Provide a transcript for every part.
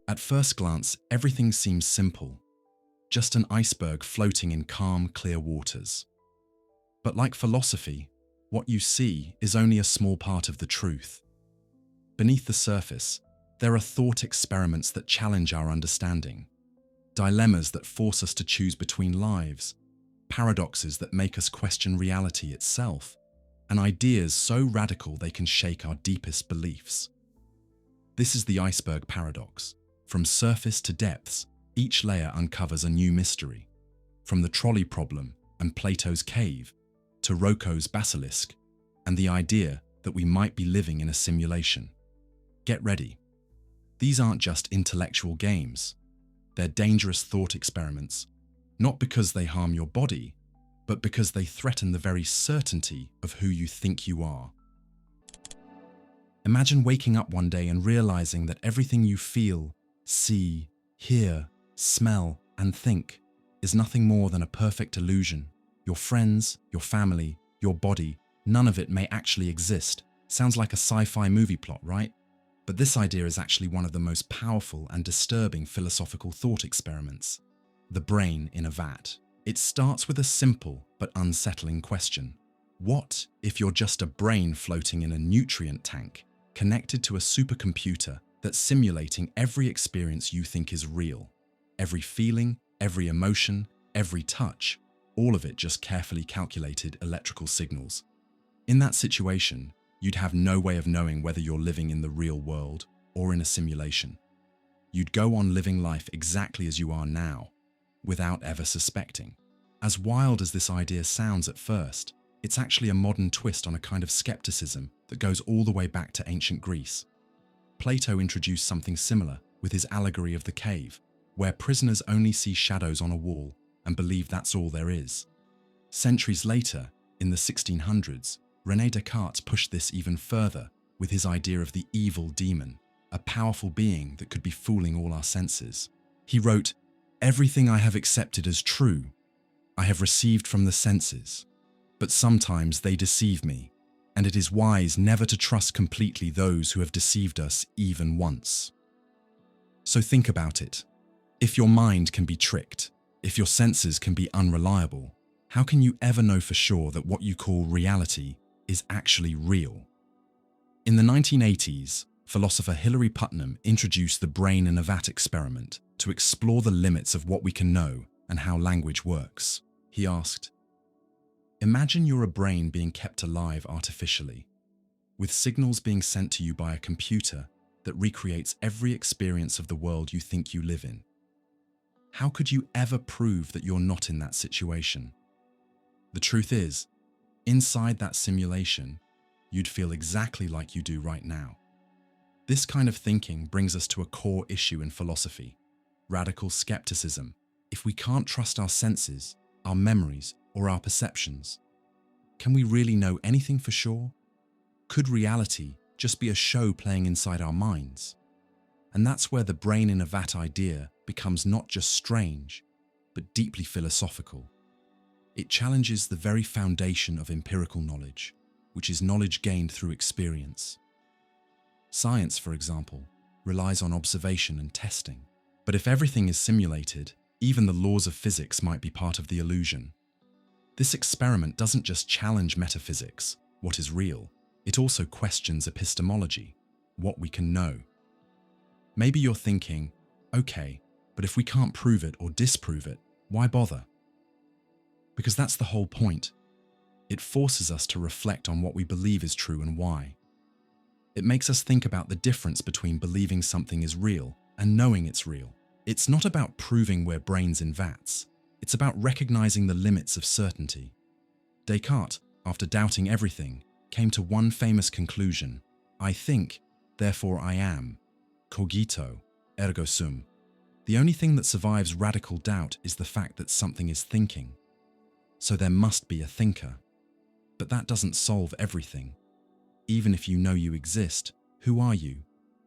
At first glance, everything seems simple, just an iceberg floating in calm, clear waters. But like philosophy, what you see is only a small part of the truth. Beneath the surface, there are thought experiments that challenge our understanding, dilemmas that force us to choose between lives, paradoxes that make us question reality itself, and ideas so radical they can shake our deepest beliefs. This is the Iceberg Paradox. From surface to depths, each layer uncovers a new mystery. From the trolley problem and Plato's cave, to Roko's Basilisk, and the idea that we might be living in a simulation. Get ready. These aren't just intellectual games. They're dangerous thought experiments, not because they harm your body, but because they threaten the very certainty of who you think you are. Imagine waking up one day and realizing that everything you feel, see, hear, smell, and think is nothing more than a perfect illusion. Your friends, your family, your body, none of it may actually exist. Sounds like a sci-fi movie plot, right? But this idea is actually one of the most powerful and disturbing philosophical thought experiments. The brain in a vat. It starts with a simple but unsettling question. What if you're just a brain floating in a nutrient tank, connected to a supercomputer that's simulating every experience you think is real? Every feeling, every emotion, every touch, all of it just carefully calculated electrical signals. In that situation, you'd have no way of knowing whether you're living in the real world or in a simulation. You'd go on living life exactly as you are now, without ever suspecting. As wild as this idea sounds at first, it's actually a modern twist on a kind of skepticism that goes all the way back to ancient Greece. Plato introduced something similar with his allegory of the cave, where prisoners only see shadows on a wall and believe that's all there is. Centuries later, in the 1600s, René Descartes pushed this even further with his idea of the evil demon, a powerful being that could be fooling all our senses. He wrote, "Everything I have accepted as true, I have received from the senses, but sometimes they deceive me, and it is wise never to trust completely those who have deceived us even once." So think about it. If your mind can be tricked, if your senses can be unreliable, how can you ever know for sure that what you call reality is actually real? In the 1980s, philosopher Hilary Putnam introduced the brain in a vat experiment to explore the limits of what we can know and how language works. He asked, imagine you're a brain being kept alive artificially, with signals being sent to you by a computer that recreates every experience of the world you think you live in. How could you ever prove that you're not in that situation? The truth is, inside that simulation, you'd feel exactly like you do right now. This kind of thinking brings us to a core issue in philosophy: radical skepticism. If we can't trust our senses, our memories, or our perceptions, can we really know anything for sure? Could reality just be a show playing inside our minds? And that's where the brain in a vat idea becomes not just strange, but deeply philosophical. It challenges the very foundation of empirical knowledge, which is knowledge gained through experience. Science, for example, relies on observation and testing. But if everything is simulated, even the laws of physics might be part of the illusion. This experiment doesn't just challenge metaphysics, what is real, it also questions epistemology, what we can know. Maybe you're thinking, okay, but if we can't prove it or disprove it, why bother? Because that's the whole point. It forces us to reflect on what we believe is true and why. It makes us think about the difference between believing something is real and knowing it's real. It's not about proving we're brains in vats. It's about recognizing the limits of certainty. Descartes, after doubting everything, came to one famous conclusion: I think, therefore I am. Cogito, ergo sum. The only thing that survives radical doubt is the fact that something is thinking. So there must be a thinker. But that doesn't solve everything. Even if you know you exist, who are you?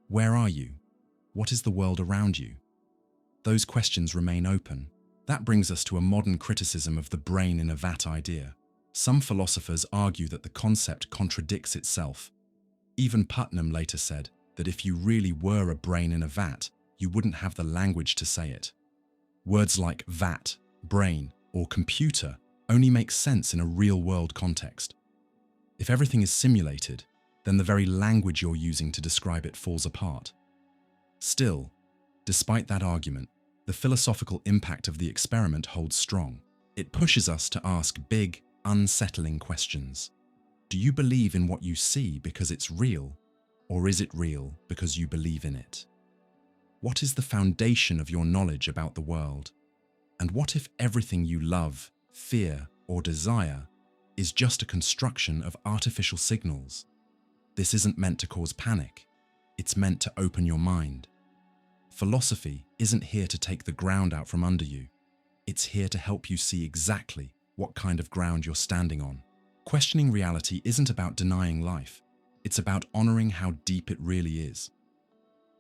Where are you? What is the world around you? Those questions remain open. That brings us to a modern criticism of the brain in a vat idea. Some philosophers argue that the concept contradicts itself. Even Putnam later said that if you really were a brain in a vat, you wouldn't have the language to say it. Words like vat, brain, or computer only make sense in a real-world context. If everything is simulated, then the very language you're using to describe it falls apart. Still, despite that argument, the philosophical impact of the experiment holds strong. It pushes us to ask big, unsettling questions. Do you believe in what you see because it's real, or is it real because you believe in it? What is the foundation of your knowledge about the world? And what if everything you love, fear, or desire is just a construction of artificial signals? This isn't meant to cause panic. It's meant to open your mind. Philosophy isn't here to take the ground out from under you. It's here to help you see exactly what kind of ground you're standing on. Questioning reality isn't about denying life. It's about honoring how deep it really is.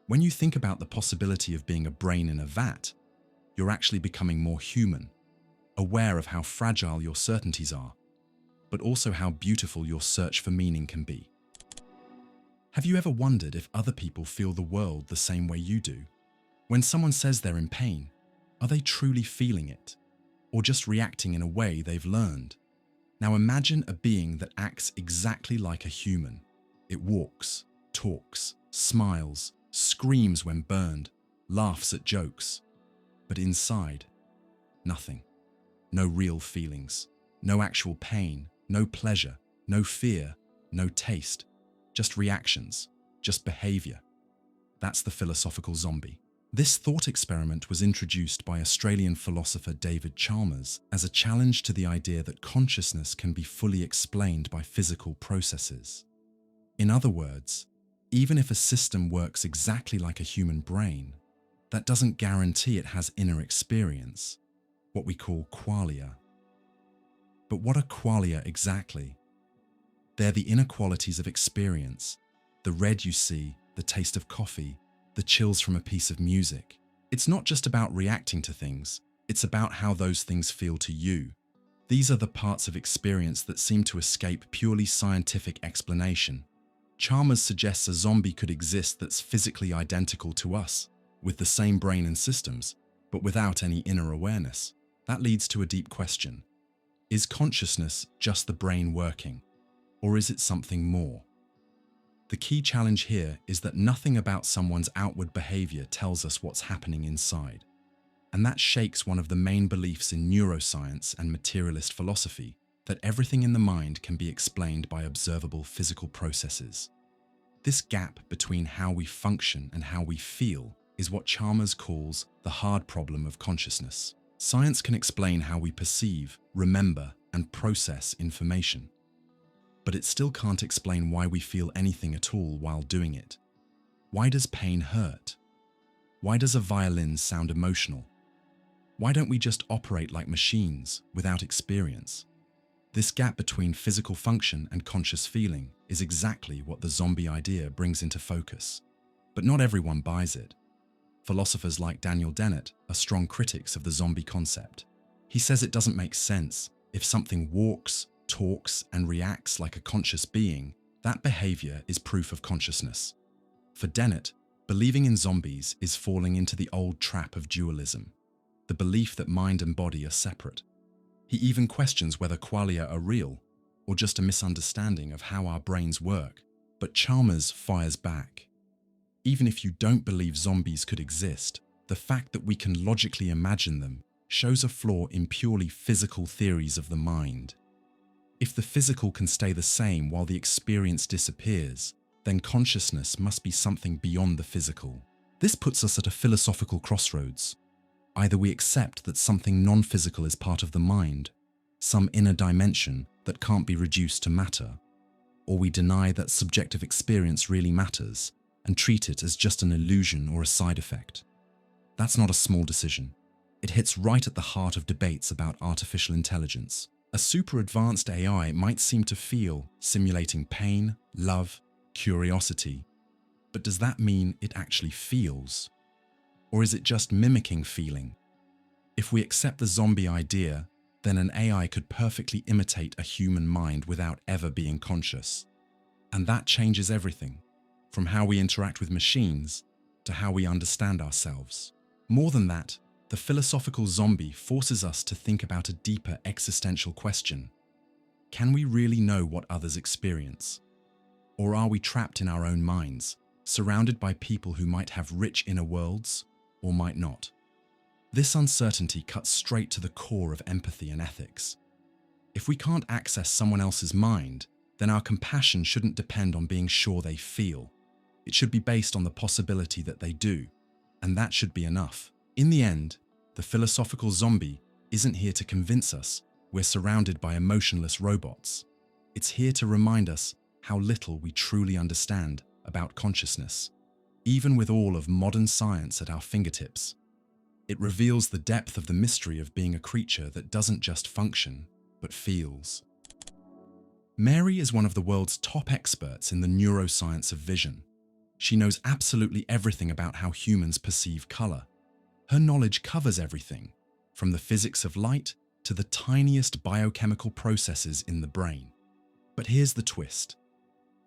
When you think about the possibility of being a brain in a vat, you're actually becoming more human, aware of how fragile your certainties are, but also how beautiful your search for meaning can be. Have you ever wondered if other people feel the world the same way you do? When someone says they're in pain, are they truly feeling it, or just reacting in a way they've learned? Now imagine a being that acts exactly like a human. It walks, talks, smiles, screams when burned, laughs at jokes. But inside, nothing. No real feelings, no actual pain, no pleasure, no fear, no taste, just reactions, just behavior. That's the philosophical zombie. This thought experiment was introduced by Australian philosopher David Chalmers as a challenge to the idea that consciousness can be fully explained by physical processes. In other words, even if a system works exactly like a human brain, that doesn't guarantee it has inner experience, what we call qualia. But what are qualia exactly? They're the inner qualities of experience, the red you see, the taste of coffee, the chills from a piece of music. It's not just about reacting to things, it's about how those things feel to you. These are the parts of experience that seem to escape purely scientific explanation. Chalmers suggests a zombie could exist that's physically identical to us, with the same brain and systems, but without any inner awareness. That leads to a deep question. Is consciousness just the brain working, or is it something more? The key challenge here is that nothing about someone's outward behavior tells us what's happening inside. And that shakes one of the main beliefs in neuroscience and materialist philosophy, that everything in the mind can be explained by observable physical processes. This gap between how we function and how we feel is what Chalmers calls the hard problem of consciousness. Science can explain how we perceive, remember, and process information. But it still can't explain why we feel anything at all while doing it. Why does pain hurt? Why does a violin sound emotional? Why don't we just operate like machines without experience? This gap between physical function and conscious feeling is exactly what the zombie idea brings into focus. But not everyone buys it. Philosophers like Daniel Dennett are strong critics of the zombie concept. He says it doesn't make sense. If something walks, talks, and reacts like a conscious being, that behavior is proof of consciousness. For Dennett, believing in zombies is falling into the old trap of dualism, the belief that mind and body are separate. He even questions whether qualia are real, or just a misunderstanding of how our brains work. But Chalmers fires back. Even if you don't believe zombies could exist, the fact that we can logically imagine them shows a flaw in purely physical theories of the mind. If the physical can stay the same while the experience disappears, then consciousness must be something beyond the physical. This puts us at a philosophical crossroads. Either we accept that something non-physical is part of the mind, some inner dimension that can't be reduced to matter, or we deny that subjective experience really matters and treat it as just an illusion or a side effect. That's not a small decision. It hits right at the heart of debates about artificial intelligence. A super advanced AI might seem to feel, simulating pain, love, curiosity. But does that mean it actually feels? Or is it just mimicking feeling? If we accept the zombie idea, then an AI could perfectly imitate a human mind without ever being conscious. And that changes everything, from how we interact with machines to how we understand ourselves. More than that, the philosophical zombie forces us to think about a deeper existential question. Can we really know what others experience? Or are we trapped in our own minds, surrounded by people who might have rich inner worlds or might not? This uncertainty cuts straight to the core of empathy and ethics. If we can't access someone else's mind, then our compassion shouldn't depend on being sure they feel. It should be based on the possibility that they do, and that should be enough. In the end, the philosophical zombie isn't here to convince us we're surrounded by emotionless robots. It's here to remind us how little we truly understand about consciousness. Even with all of modern science at our fingertips, it reveals the depth of the mystery of being a creature that doesn't just function, but feels. Mary is one of the world's top experts in the neuroscience of vision. She knows absolutely everything about how humans perceive color. Her knowledge covers everything, from the physics of light to the tiniest biochemical processes in the brain. But here's the twist.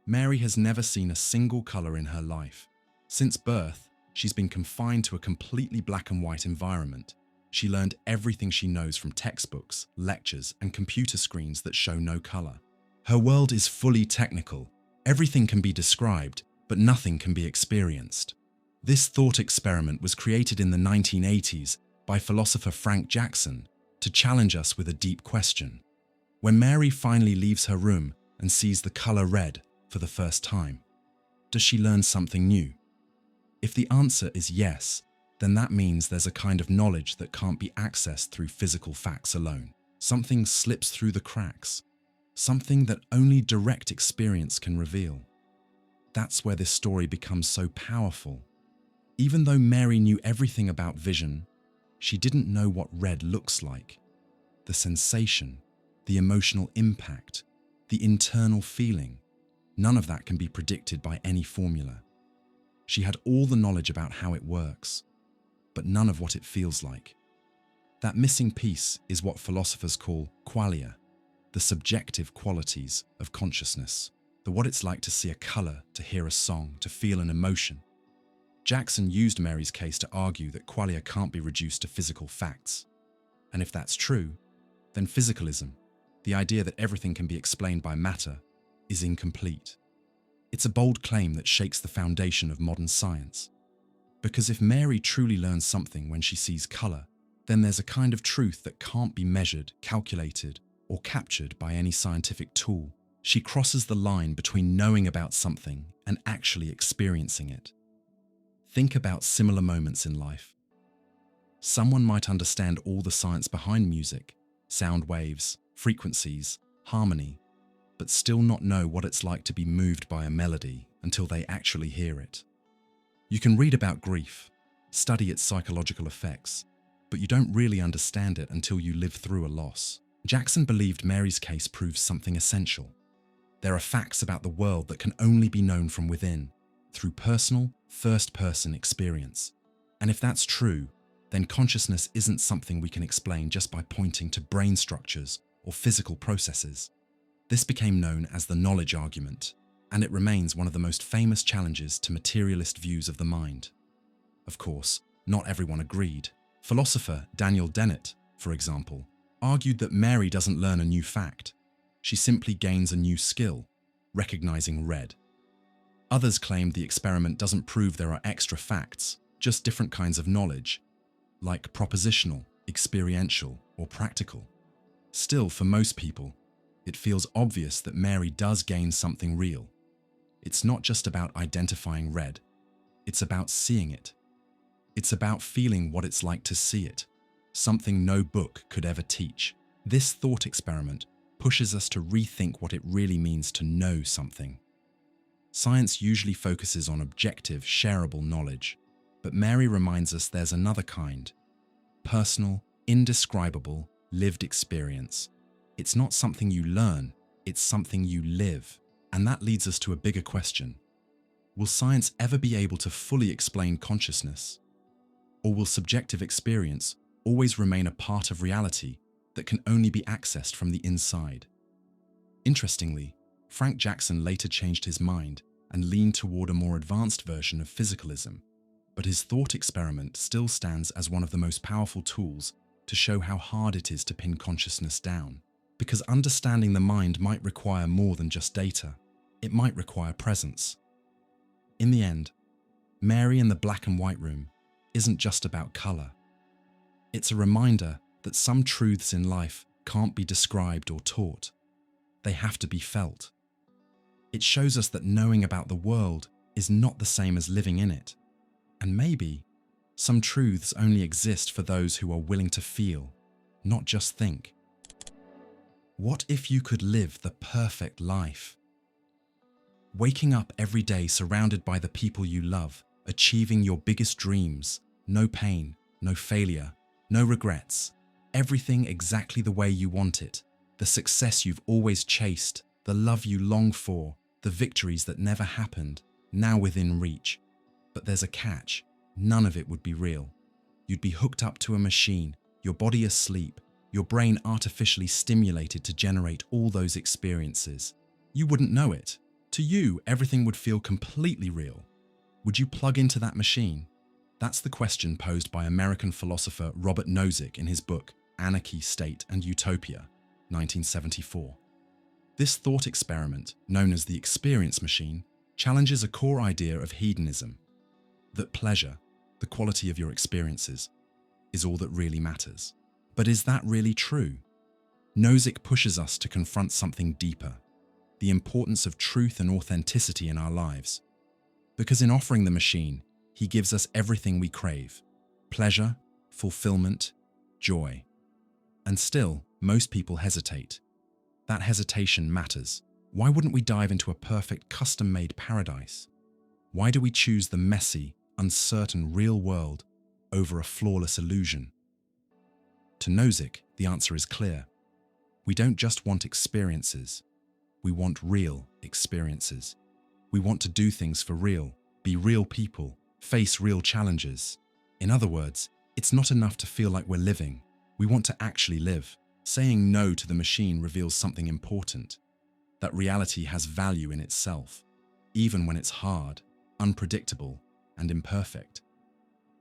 Mary has never seen a single color in her life. Since birth, she's been confined to a completely black and white environment. She learned everything she knows from textbooks, lectures, and computer screens that show no color. Her world is fully technical. Everything can be described, but nothing can be experienced. This thought experiment was created in the 1980s by philosopher Frank Jackson to challenge us with a deep question. When Mary finally leaves her room and sees the color red for the first time, does she learn something new? If the answer is yes, then that means there's a kind of knowledge that can't be accessed through physical facts alone. Something slips through the cracks, something that only direct experience can reveal. That's where this story becomes so powerful. Even though Mary knew everything about vision, she didn't know what red looks like. The sensation, the emotional impact, the internal feeling, none of that can be predicted by any formula. She had all the knowledge about how it works, but none of what it feels like. That missing piece is what philosophers call qualia, the subjective qualities of consciousness, the what it's like to see a color, to hear a song, to feel an emotion. Jackson used Mary's case to argue that qualia can't be reduced to physical facts. And if that's true, then physicalism, the idea that everything can be explained by matter, is incomplete. It's a bold claim that shakes the foundation of modern science. Because if Mary truly learns something when she sees color, then there's a kind of truth that can't be measured, calculated, or captured by any scientific tool. She crosses the line between knowing about something and actually experiencing it. Think about similar moments in life. Someone might understand all the science behind music, sound waves, frequencies, harmony, but still not know what it's like to be moved by a melody until they actually hear it. You can read about grief, study its psychological effects, but you don't really understand it until you live through a loss. Jackson believed Mary's case proves something essential. There are facts about the world that can only be known from within, through personal, first-person experience. And if that's true, then consciousness isn't something we can explain just by pointing to brain structures or physical processes. This became known as the knowledge argument, and it remains one of the most famous challenges to materialist views of the mind. Of course, not everyone agreed. Philosopher Daniel Dennett, for example, argued that Mary doesn't learn a new fact. She simply gains a new skill, recognizing red. Others claimed the experiment doesn't prove there are extra facts, just different kinds of knowledge, like propositional, experiential, or practical. Still, for most people, it feels obvious that Mary does gain something real. It's not just about identifying red, it's about seeing it. It's about feeling what it's like to see it, something no book could ever teach. This thought experiment pushes us to rethink what it really means to know something. Science usually focuses on objective, shareable knowledge, but Mary reminds us there's another kind: personal, indescribable, lived experience. It's not something you learn, it's something you live. And that leads us to a bigger question. Will science ever be able to fully explain consciousness? Or will subjective experience always remain a part of reality that can only be accessed from the inside? Interestingly, Frank Jackson later changed his mind and leaned toward a more advanced version of physicalism. But his thought experiment still stands as one of the most powerful tools to show how hard it is to pin consciousness down. Because understanding the mind might require more than just data. It might require presence. In the end, Mary in the black and white room isn't just about color. It's a reminder that some truths in life can't be described or taught. They have to be felt. It shows us that knowing about the world is not the same as living in it. And maybe some truths only exist for those who are willing to feel, not just think. What if you could live the perfect life? Waking up every day surrounded by the people you love, achieving your biggest dreams, no pain, no failure, no regrets, everything exactly the way you want it, the success you've always chased, the love you long for, the victories that never happened, now within reach. But there's a catch. None of it would be real. You'd be hooked up to a machine, your body asleep, your brain artificially stimulated to generate all those experiences. You wouldn't know it. To you, everything would feel completely real. Would you plug into that machine? That's the question posed by American philosopher Robert Nozick in his book Anarchy, State, and Utopia, 1974. This thought experiment, known as the experience machine, challenges a core idea of hedonism, that pleasure, the quality of your experiences, is all that really matters. But is that really true? Nozick pushes us to confront something deeper, the importance of truth and authenticity in our lives. Because in offering the machine, he gives us everything we crave: pleasure, fulfillment, joy. And still, most people hesitate. That hesitation matters. Why wouldn't we dive into a perfect, custom-made paradise? Why do we choose the messy, uncertain real world over a flawless illusion? To Nozick, the answer is clear. We don't just want experiences. We want real experiences. We want to do things for real, be real people, face real challenges. In other words, it's not enough to feel like we're living. We want to actually live. Saying no to the machine reveals something important, that reality has value in itself, even when it's hard, unpredictable, and imperfect.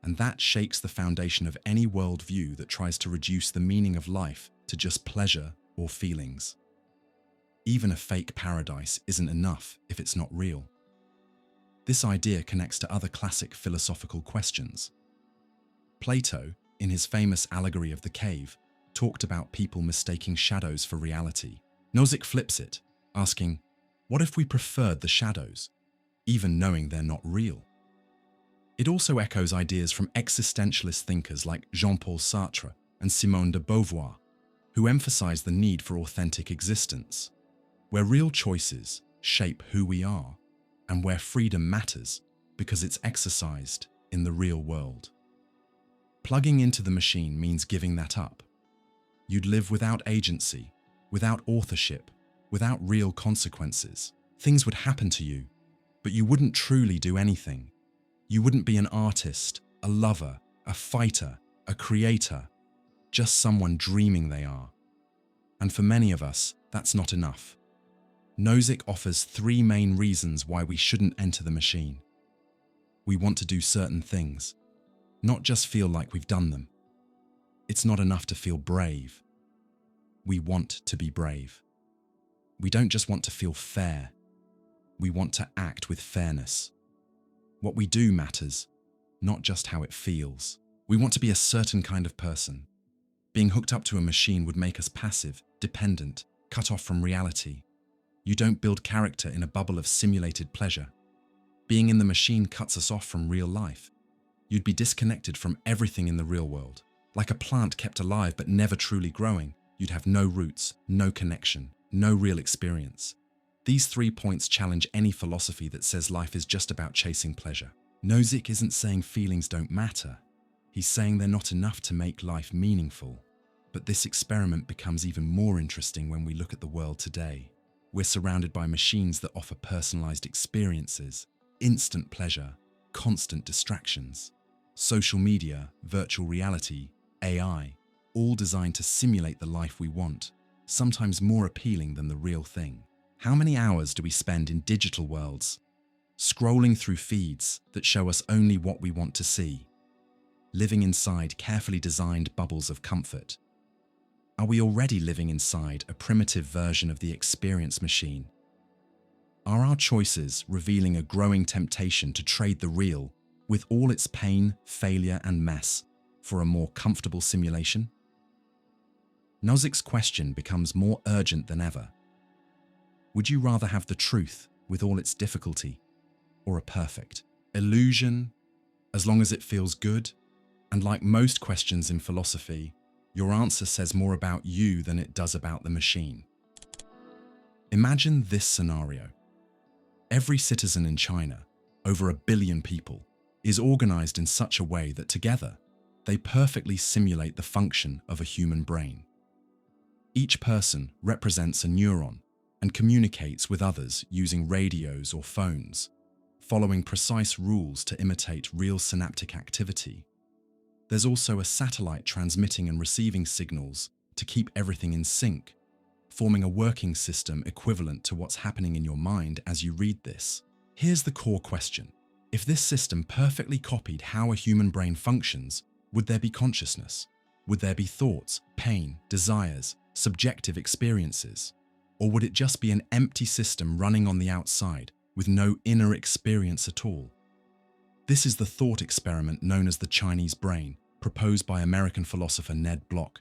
And that shakes the foundation of any worldview that tries to reduce the meaning of life to just pleasure or feelings. Even a fake paradise isn't enough if it's not real. This idea connects to other classic philosophical questions. Plato, in his famous allegory of the cave, talked about people mistaking shadows for reality. Nozick flips it, asking, what if we preferred the shadows, even knowing they're not real? It also echoes ideas from existentialist thinkers like Jean-Paul Sartre and Simone de Beauvoir, who emphasize the need for authentic existence, where real choices shape who we are, and where freedom matters because it's exercised in the real world. Plugging into the machine means giving that up. You'd live without agency, without authorship, without real consequences. Things would happen to you, but you wouldn't truly do anything. You wouldn't be an artist, a lover, a fighter, a creator, just someone dreaming they are. And for many of us, that's not enough. Nozick offers 3 main reasons why we shouldn't enter the machine. We want to do certain things, not just feel like we've done them. It's not enough to feel brave. We want to be brave. We don't just want to feel fair. We want to act with fairness. What we do matters, not just how it feels. We want to be a certain kind of person. Being hooked up to a machine would make us passive, dependent, cut off from reality. You don't build character in a bubble of simulated pleasure. Being in the machine cuts us off from real life. You'd be disconnected from everything in the real world. Like a plant kept alive but never truly growing, you'd have no roots, no connection, no real experience. These 3 points challenge any philosophy that says life is just about chasing pleasure. Nozick isn't saying feelings don't matter. He's saying they're not enough to make life meaningful. But this experiment becomes even more interesting when we look at the world today. We're surrounded by machines that offer personalized experiences, instant pleasure, constant distractions. Social media, virtual reality, AI, all designed to simulate the life we want, sometimes more appealing than the real thing. How many hours do we spend in digital worlds, scrolling through feeds that show us only what we want to see, living inside carefully designed bubbles of comfort. Are we already living inside a primitive version of the experience machine? Are our choices revealing a growing temptation to trade the real, with all its pain, failure, and mess, for a more comfortable simulation? Nozik's question becomes more urgent than ever. Would you rather have the truth with all its difficulty, or a perfect illusion, as long as it feels good? And like most questions in philosophy, your answer says more about you than it does about the machine. Imagine this scenario. Every citizen in China, over 1 billion people, is organized in such a way that together, they perfectly simulate the function of a human brain. Each person represents a neuron and communicates with others using radios or phones, following precise rules to imitate real synaptic activity. There's also a satellite transmitting and receiving signals to keep everything in sync, forming a working system equivalent to what's happening in your mind as you read this. Here's the core question. If this system perfectly copied how a human brain functions, would there be consciousness? Would there be thoughts, pain, desires, subjective experiences? Or would it just be an empty system running on the outside with no inner experience at all? This is the thought experiment known as the Chinese brain, proposed by American philosopher Ned Block.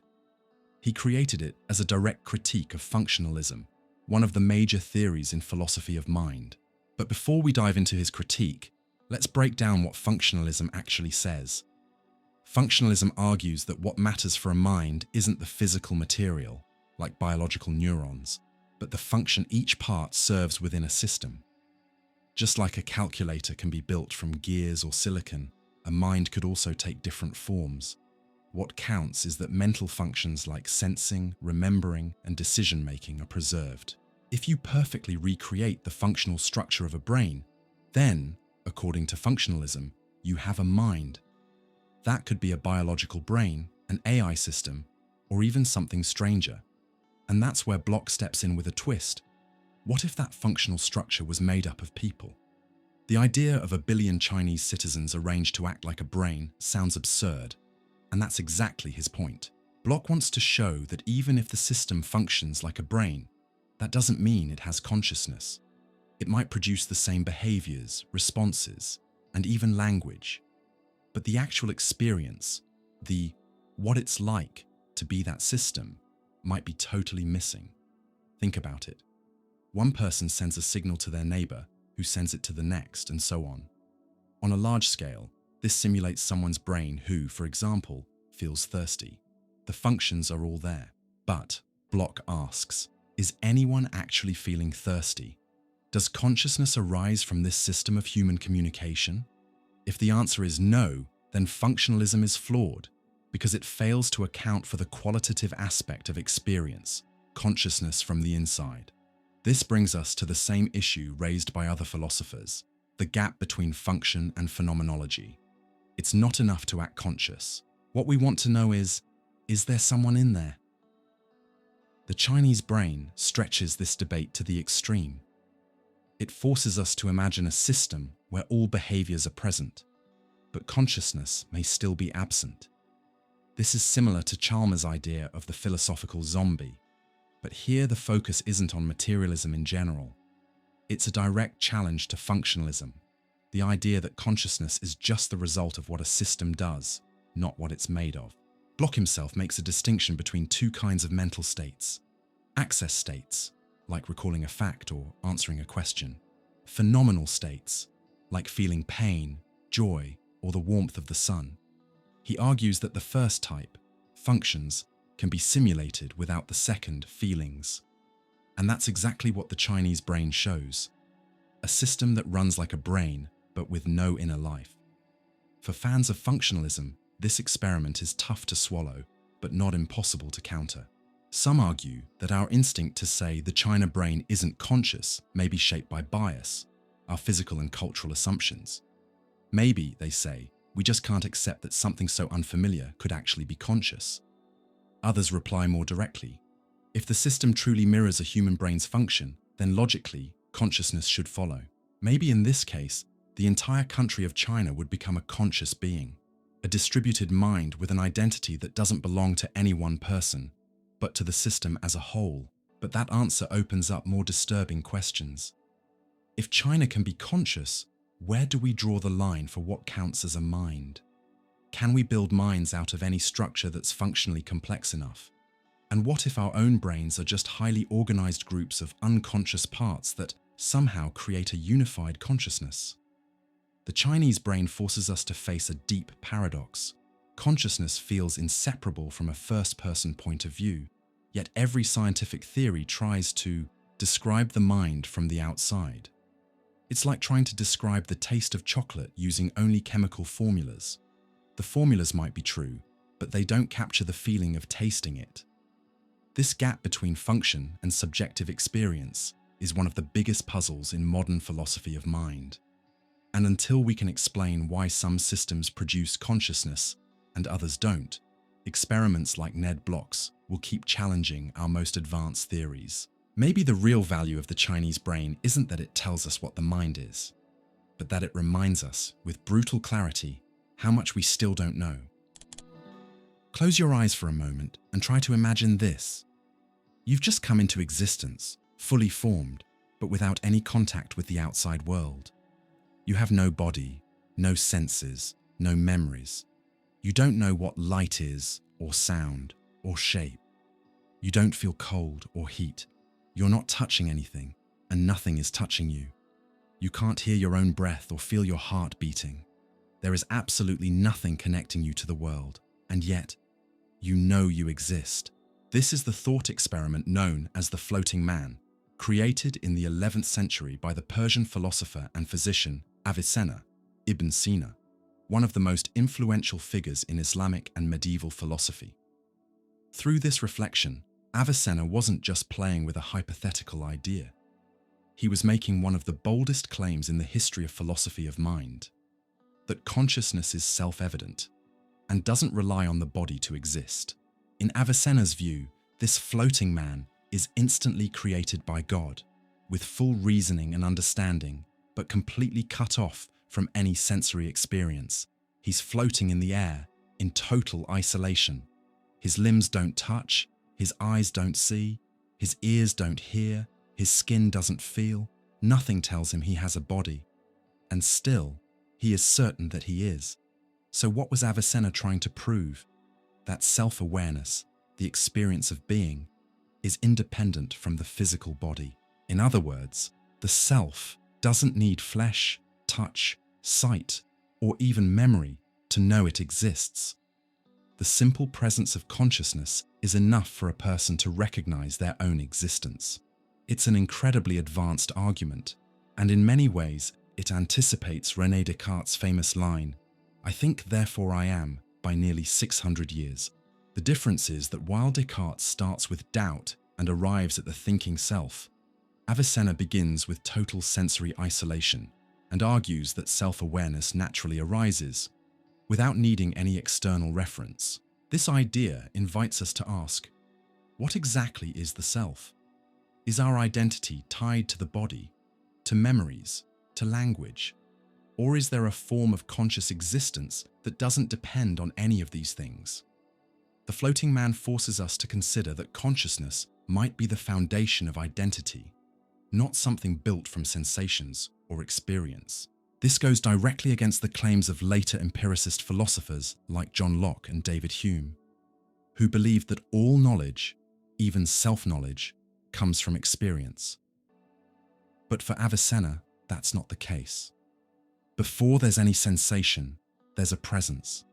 He created it as a direct critique of functionalism, one of the major theories in philosophy of mind. But before we dive into his critique, let's break down what functionalism actually says. Functionalism argues that what matters for a mind isn't the physical material, like biological neurons, but the function each part serves within a system. Just like a calculator can be built from gears or silicon, a mind could also take different forms. What counts is that mental functions like sensing, remembering, and decision-making are preserved. If you perfectly recreate the functional structure of a brain, then, according to functionalism, you have a mind. That could be a biological brain, an AI system, or even something stranger. And that's where Block steps in with a twist. What if that functional structure was made up of people? The idea of 1 billion Chinese citizens arranged to act like a brain sounds absurd, and that's exactly his point. Block wants to show that even if the system functions like a brain, that doesn't mean it has consciousness. It might produce the same behaviors, responses, and even language. But the actual experience, the what it's like to be that system, might be totally missing. Think about it. One person sends a signal to their neighbor, who sends it to the next, and so on. On a large scale, this simulates someone's brain who, for example, feels thirsty. The functions are all there. But, Block asks, is anyone actually feeling thirsty? Does consciousness arise from this system of human communication? If the answer is no, then functionalism is flawed, because it fails to account for the qualitative aspect of experience, consciousness from the inside. This brings us to the same issue raised by other philosophers, the gap between function and phenomenology. It's not enough to act conscious. What we want to know is there someone in there? The Chinese brain stretches this debate to the extreme. It forces us to imagine a system where all behaviors are present, but consciousness may still be absent. This is similar to Chalmers' idea of the philosophical zombie, but here the focus isn't on materialism in general. It's a direct challenge to functionalism, the idea that consciousness is just the result of what a system does, not what it's made of. Block himself makes a distinction between two kinds of mental states. Access states, like recalling a fact or answering a question. Phenomenal states, like feeling pain, joy, or the warmth of the sun. He argues that the first type, functions, can be simulated without the second, feelings. And that's exactly what the Chinese brain shows. A system that runs like a brain, but with no inner life. For fans of functionalism, this experiment is tough to swallow, but not impossible to counter. Some argue that our instinct to say the China brain isn't conscious may be shaped by bias, our physical and cultural assumptions. Maybe, they say, we just can't accept that something so unfamiliar could actually be conscious. Others reply more directly. If the system truly mirrors a human brain's function, then logically, consciousness should follow. Maybe in this case, the entire country of China would become a conscious being, a distributed mind with an identity that doesn't belong to any one person, but to the system as a whole. But that answer opens up more disturbing questions. If China can be conscious, where do we draw the line for what counts as a mind? Can we build minds out of any structure that's functionally complex enough? And what if our own brains are just highly organized groups of unconscious parts that somehow create a unified consciousness? The Chinese brain forces us to face a deep paradox. Consciousness feels inseparable from a first-person point of view, yet every scientific theory tries to describe the mind from the outside. It's like trying to describe the taste of chocolate using only chemical formulas. The formulas might be true, but they don't capture the feeling of tasting it. This gap between function and subjective experience is one of the biggest puzzles in modern philosophy of mind. And until we can explain why some systems produce consciousness and others don't, experiments like Ned Block's will keep challenging our most advanced theories. Maybe the real value of the Chinese brain isn't that it tells us what the mind is, but that it reminds us with brutal clarity how much we still don't know. Close your eyes for a moment and try to imagine this. You've just come into existence, fully formed, but without any contact with the outside world. You have no body, no senses, no memories. You don't know what light is, or sound, or shape. You don't feel cold or heat. You're not touching anything, and nothing is touching you. You can't hear your own breath or feel your heart beating. There is absolutely nothing connecting you to the world, and yet, you know you exist. This is the thought experiment known as the floating man, created in the 11th century by the Persian philosopher and physician Avicenna, Ibn Sina, one of the most influential figures in Islamic and medieval philosophy. Through this reflection, Avicenna wasn't just playing with a hypothetical idea. He was making one of the boldest claims in the history of philosophy of mind, that consciousness is self-evident and doesn't rely on the body to exist. In Avicenna's view, this floating man is instantly created by God, with full reasoning and understanding, but completely cut off from any sensory experience. He's floating in the air, in total isolation. His limbs don't touch, his eyes don't see, his ears don't hear, his skin doesn't feel, nothing tells him he has a body. And still, he is certain that he is. So what was Avicenna trying to prove? That self-awareness, the experience of being, is independent from the physical body. In other words, the self doesn't need flesh, touch, sight, or even memory to know it exists. The simple presence of consciousness is enough for a person to recognize their own existence. It's an incredibly advanced argument, and in many ways, it anticipates René Descartes' famous line, "I think, therefore I am," by nearly 600 years. The difference is that while Descartes starts with doubt and arrives at the thinking self, Avicenna begins with total sensory isolation and argues that self-awareness naturally arises, without needing any external reference. This idea invites us to ask, what exactly is the self? Is our identity tied to the body, to memories, to language? Or is there a form of conscious existence that doesn't depend on any of these things? The floating man forces us to consider that consciousness might be the foundation of identity, not something built from sensations or experience. This goes directly against the claims of later empiricist philosophers like John Locke and David Hume, who believed that all knowledge, even self-knowledge, comes from experience. But for Avicenna, that's not the case. Before there's any sensation, there's a presence,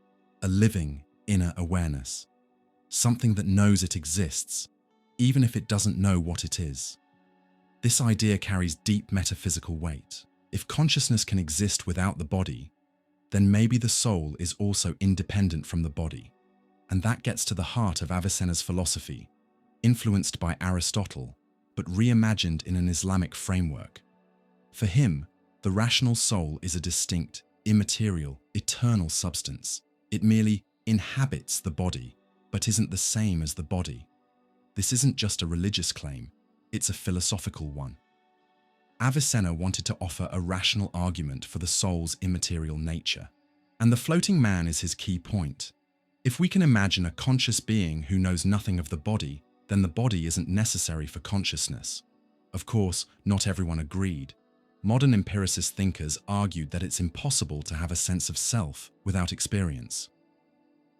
a living inner awareness, something that knows it exists, even if it doesn't know what it is. This idea carries deep metaphysical weight. If consciousness can exist without the body, then maybe the soul is also independent from the body. And that gets to the heart of Avicenna's philosophy, influenced by Aristotle, but reimagined in an Islamic framework. For him, the rational soul is a distinct, immaterial, eternal substance. It merely inhabits the body, but isn't the same as the body. This isn't just a religious claim, it's a philosophical one. Avicenna wanted to offer a rational argument for the soul's immaterial nature. And the floating man is his key point. If we can imagine a conscious being who knows nothing of the body, then the body isn't necessary for consciousness. Of course, not everyone agreed. Modern empiricist thinkers argued that it's impossible to have a sense of self without experience.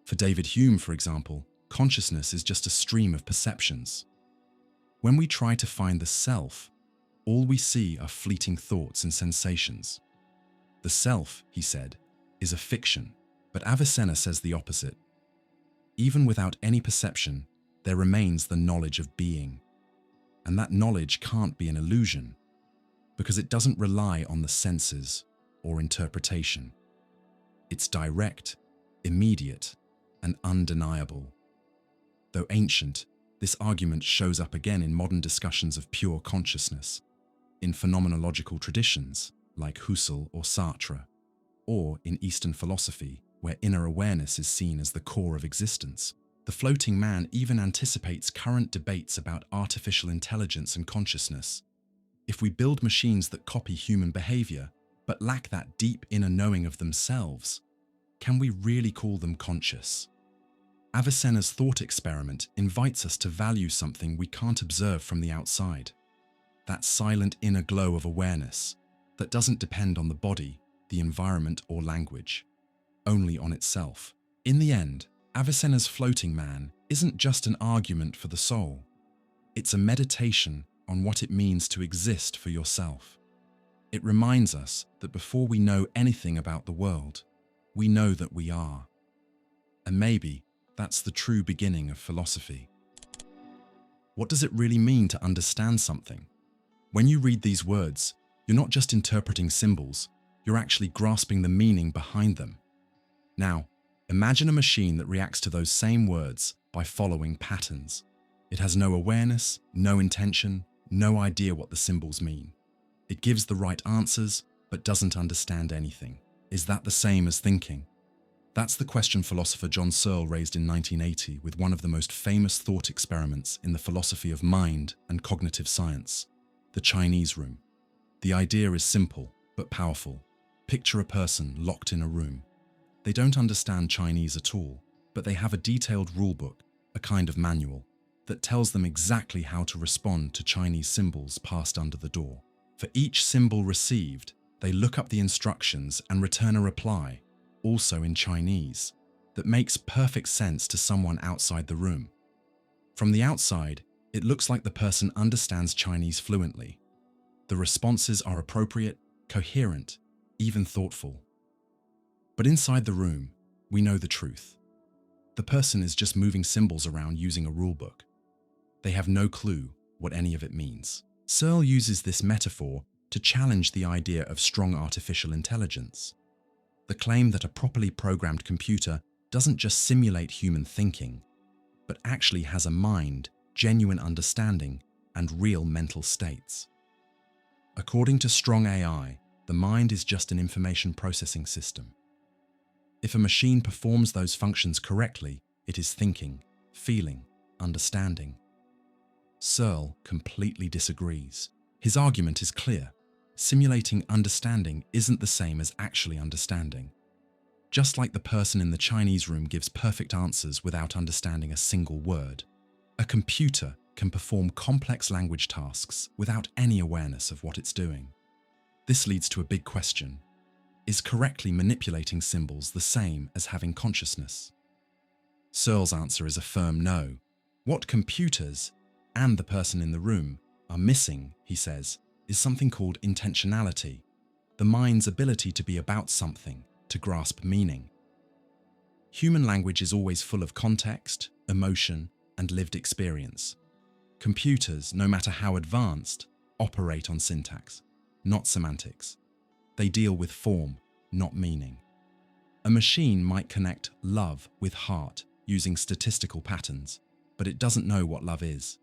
For David Hume, for example, consciousness is just a stream of perceptions. When we try to find the self, all we see are fleeting thoughts and sensations. The self, he said, is a fiction, but Avicenna says the opposite. Even without any perception, there remains the knowledge of being. And that knowledge can't be an illusion, because it doesn't rely on the senses or interpretation. It's direct, immediate, and undeniable. Though ancient, this argument shows up again in modern discussions of pure consciousness, in phenomenological traditions like Husserl or Sartre, or in Eastern philosophy, where inner awareness is seen as the core of existence. The floating man even anticipates current debates about artificial intelligence and consciousness. If we build machines that copy human behavior, but lack that deep inner knowing of themselves, can we really call them conscious? Avicenna's thought experiment invites us to value something we can't observe from the outside. That silent inner glow of awareness that doesn't depend on the body, the environment, or language, only on itself. In the end, Avicenna's floating man isn't just an argument for the soul. It's a meditation on what it means to exist for yourself. It reminds us that before we know anything about the world, we know that we are. And maybe that's the true beginning of philosophy. What does it really mean to understand something? When you read these words, you're not just interpreting symbols, you're actually grasping the meaning behind them. Now, imagine a machine that reacts to those same words by following patterns. It has no awareness, no intention, no idea what the symbols mean. It gives the right answers, but doesn't understand anything. Is that the same as thinking? That's the question philosopher John Searle raised in 1980 with one of the most famous thought experiments in the philosophy of mind and cognitive science, the Chinese room. The idea is simple, but powerful. Picture a person locked in a room. They don't understand Chinese at all, but they have a detailed rulebook, a kind of manual, that tells them exactly how to respond to Chinese symbols passed under the door. For each symbol received, they look up the instructions and return a reply, also in Chinese, that makes perfect sense to someone outside the room. From the outside, it looks like the person understands Chinese fluently. The responses are appropriate, coherent, even thoughtful. But inside the room, we know the truth. The person is just moving symbols around using a rulebook. They have no clue what any of it means. Searle uses this metaphor to challenge the idea of strong artificial intelligence. The claim that a properly programmed computer doesn't just simulate human thinking, but actually has a mind, genuine understanding, and real mental states. According to strong AI, the mind is just an information processing system. If a machine performs those functions correctly, it is thinking, feeling, understanding. Searle completely disagrees. His argument is clear. Simulating understanding isn't the same as actually understanding. Just like the person in the Chinese room gives perfect answers without understanding a single word, a computer can perform complex language tasks without any awareness of what it's doing. This leads to a big question. Is correctly manipulating symbols the same as having consciousness? Searle's answer is a firm no. What computers, and the person in the room, are missing, he says, is something called intentionality, the mind's ability to be about something, to grasp meaning. Human language is always full of context, emotion, and lived experience. Computers, no matter how advanced, operate on syntax, not semantics. They deal with form, not meaning. A machine might connect love with heart using statistical patterns, but it doesn't know what love is.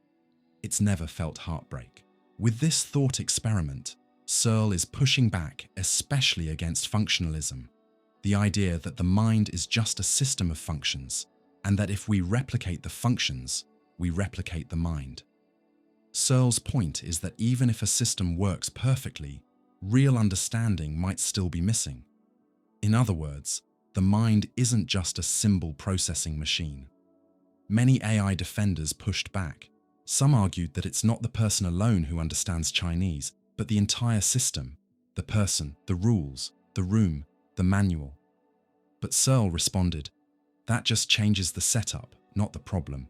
It's never felt heartbreak. With this thought experiment, Searle is pushing back especially against functionalism, the idea that the mind is just a system of functions, and that if we replicate the functions, we replicate the mind. Searle's point is that even if a system works perfectly, real understanding might still be missing. In other words, the mind isn't just a symbol processing machine. Many AI defenders pushed back. Some argued that it's not the person alone who understands Chinese, but the entire system, the person, the rules, the room, the manual. But Searle responded, that just changes the setup, not the problem.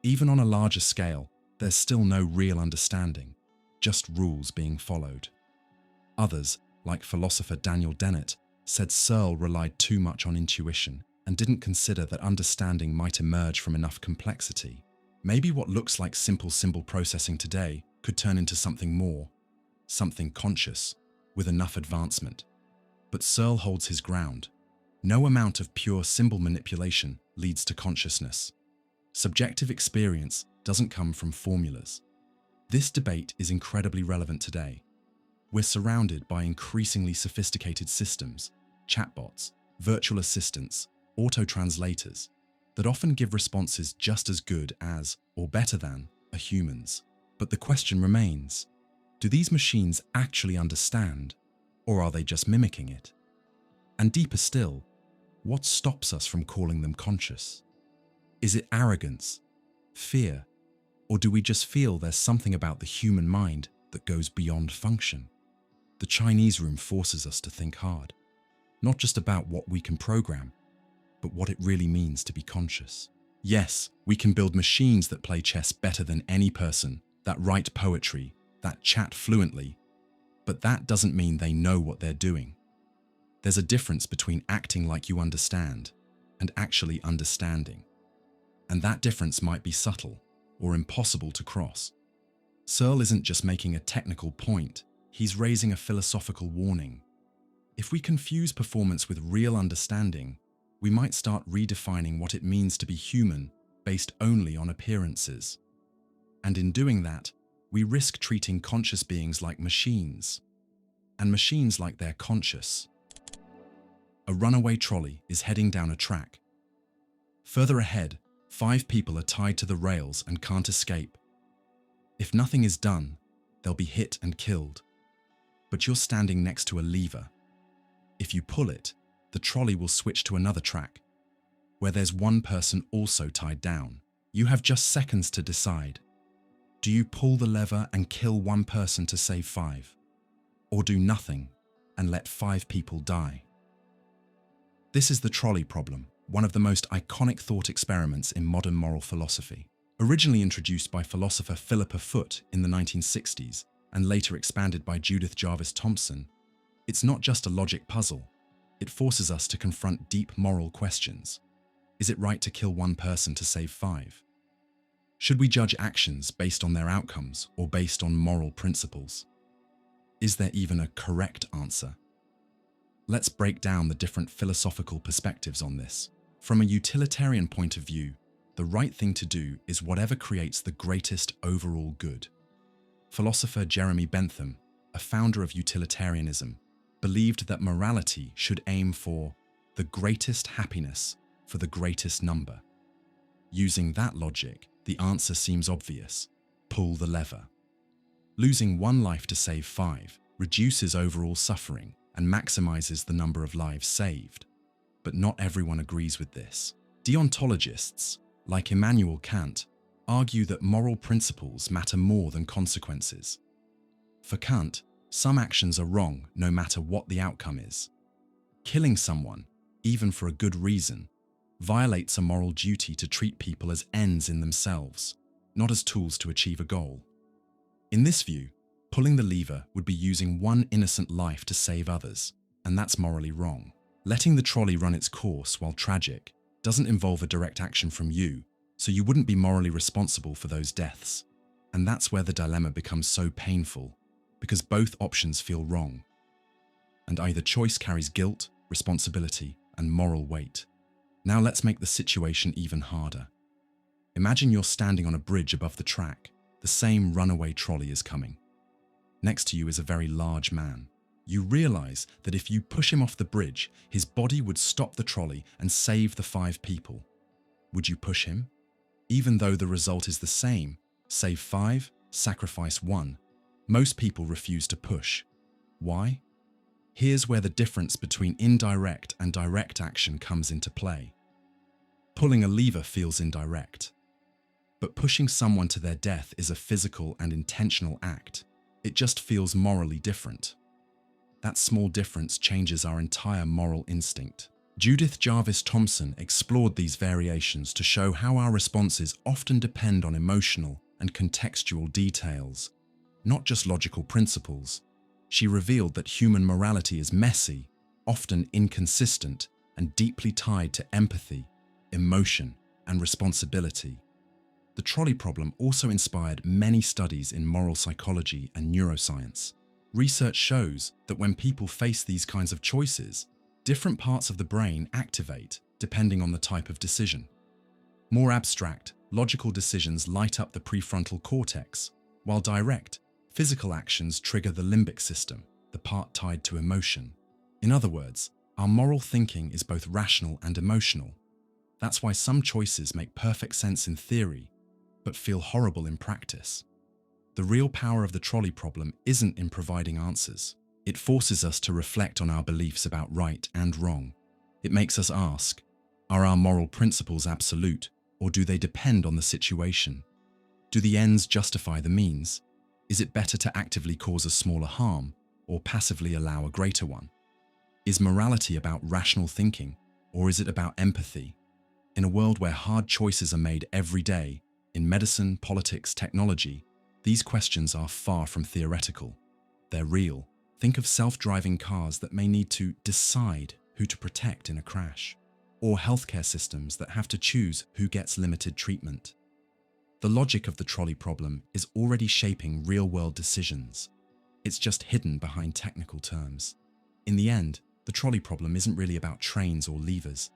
Even on a larger scale, there's still no real understanding, just rules being followed. Others, like philosopher Daniel Dennett, said Searle relied too much on intuition and didn't consider that understanding might emerge from enough complexity. Maybe what looks like simple symbol processing today could turn into something more, something conscious, with enough advancement. But Searle holds his ground. No amount of pure symbol manipulation leads to consciousness. Subjective experience doesn't come from formulas. This debate is incredibly relevant today. We're surrounded by increasingly sophisticated systems, chatbots, virtual assistants, auto-translators, that often give responses just as good as, or better than, a human's. But the question remains, do these machines actually understand, or are they just mimicking it? And deeper still, what stops us from calling them conscious? Is it arrogance, fear, or do we just feel there's something about the human mind that goes beyond function? The Chinese room forces us to think hard, not just about what we can program, but what it really means to be conscious. Yes, we can build machines that play chess better than any person, that write poetry, that chat fluently, but that doesn't mean they know what they're doing. There's a difference between acting like you understand and actually understanding. And that difference might be subtle or impossible to cross. Searle isn't just making a technical point, he's raising a philosophical warning. If we confuse performance with real understanding, we might start redefining what it means to be human based only on appearances. And in doing that, we risk treating conscious beings like machines, and machines like they're conscious. A runaway trolley is heading down a track. Further ahead, 5 people are tied to the rails and can't escape. If nothing is done, they'll be hit and killed. But you're standing next to a lever. If you pull it, the trolley will switch to another track, where there's one person also tied down. You have just seconds to decide. Do you pull the lever and kill one person to save 5? Or do nothing and let 5 people die? This is the trolley problem, one of the most iconic thought experiments in modern moral philosophy. Originally introduced by philosopher Philippa Foot in the 1960s and later expanded by Judith Jarvis Thomson, it's not just a logic puzzle. It forces us to confront deep moral questions. Is it right to kill one person to save 5? Should we judge actions based on their outcomes or based on moral principles? Is there even a correct answer? Let's break down the different philosophical perspectives on this. From a utilitarian point of view, the right thing to do is whatever creates the greatest overall good. Philosopher Jeremy Bentham, a founder of utilitarianism, believed that morality should aim for the greatest happiness for the greatest number. Using that logic, the answer seems obvious: pull the lever. Losing one life to save 5 reduces overall suffering and maximizes the number of lives saved. But not everyone agrees with this. Deontologists, like Immanuel Kant, argue that moral principles matter more than consequences. For Kant, some actions are wrong no matter what the outcome is. Killing someone, even for a good reason, violates a moral duty to treat people as ends in themselves, not as tools to achieve a goal. In this view, pulling the lever would be using one innocent life to save others, and that's morally wrong. Letting the trolley run its course, while tragic, doesn't involve a direct action from you, so you wouldn't be morally responsible for those deaths. And that's where the dilemma becomes so painful, because both options feel wrong. And either choice carries guilt, responsibility, and moral weight. Now let's make the situation even harder. Imagine you're standing on a bridge above the track. The same runaway trolley is coming. Next to you is a very large man. You realize that if you push him off the bridge, his body would stop the trolley and save the 5 people. Would you push him? Even though the result is the same, save 5, sacrifice 1, most people refuse to push. Why? Here's where the difference between indirect and direct action comes into play. Pulling a lever feels indirect, but pushing someone to their death is a physical and intentional act. It just feels morally different. That small difference changes our entire moral instinct. Judith Jarvis Thomson explored these variations to show how our responses often depend on emotional and contextual details, not just logical principles. She revealed that human morality is messy, often inconsistent, and deeply tied to empathy, emotion, and responsibility. The trolley problem also inspired many studies in moral psychology and neuroscience. Research shows that when people face these kinds of choices, different parts of the brain activate depending on the type of decision. More abstract, logical decisions light up the prefrontal cortex, while direct, physical actions trigger the limbic system, the part tied to emotion. In other words, our moral thinking is both rational and emotional. That's why some choices make perfect sense in theory, but feel horrible in practice. The real power of the trolley problem isn't in providing answers. It forces us to reflect on our beliefs about right and wrong. It makes us ask, are our moral principles absolute, or do they depend on the situation? Do the ends justify the means? Is it better to actively cause a smaller harm, or passively allow a greater one? Is morality about rational thinking, or is it about empathy? In a world where hard choices are made every day, in medicine, politics, technology, these questions are far from theoretical. They're real. Think of self-driving cars that may need to decide who to protect in a crash, or healthcare systems that have to choose who gets limited treatment. The logic of the trolley problem is already shaping real-world decisions. It's just hidden behind technical terms. In the end, the trolley problem isn't really about trains or levers.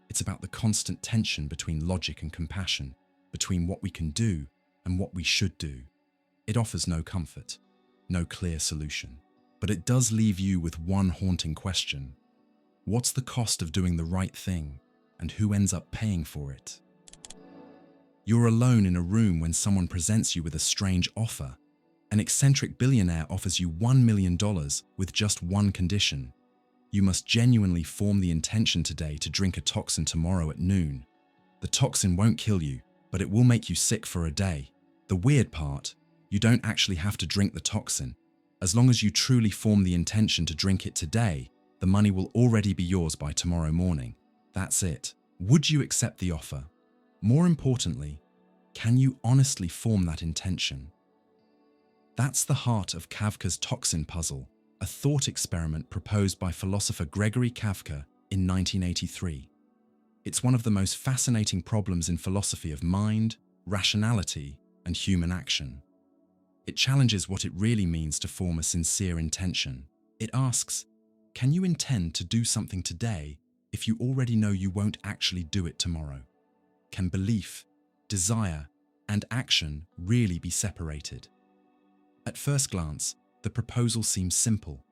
It's about the constant tension between logic and compassion, between what we can do and what we should do. It offers no comfort, no clear solution. But it does leave you with one haunting question. What's the cost of doing the right thing, and who ends up paying for it? You're alone in a room when someone presents you with a strange offer. An eccentric billionaire offers you $1 million with just one condition. You must genuinely form the intention today to drink a toxin tomorrow at noon. The toxin won't kill you, but it will make you sick for a day. The weird part, you don't actually have to drink the toxin. As long as you truly form the intention to drink it today, the money will already be yours by tomorrow morning. That's it. Would you accept the offer? More importantly, can you honestly form that intention? That's the heart of Kafka's toxin puzzle, a thought experiment proposed by philosopher Gregory Kafka in 1983. It's one of the most fascinating problems in philosophy of mind, rationality, and human action. It challenges what it really means to form a sincere intention. It asks, can you intend to do something today if you already know you won't actually do it tomorrow? Can belief, desire, and action really be separated? At first glance, the proposal seems simple.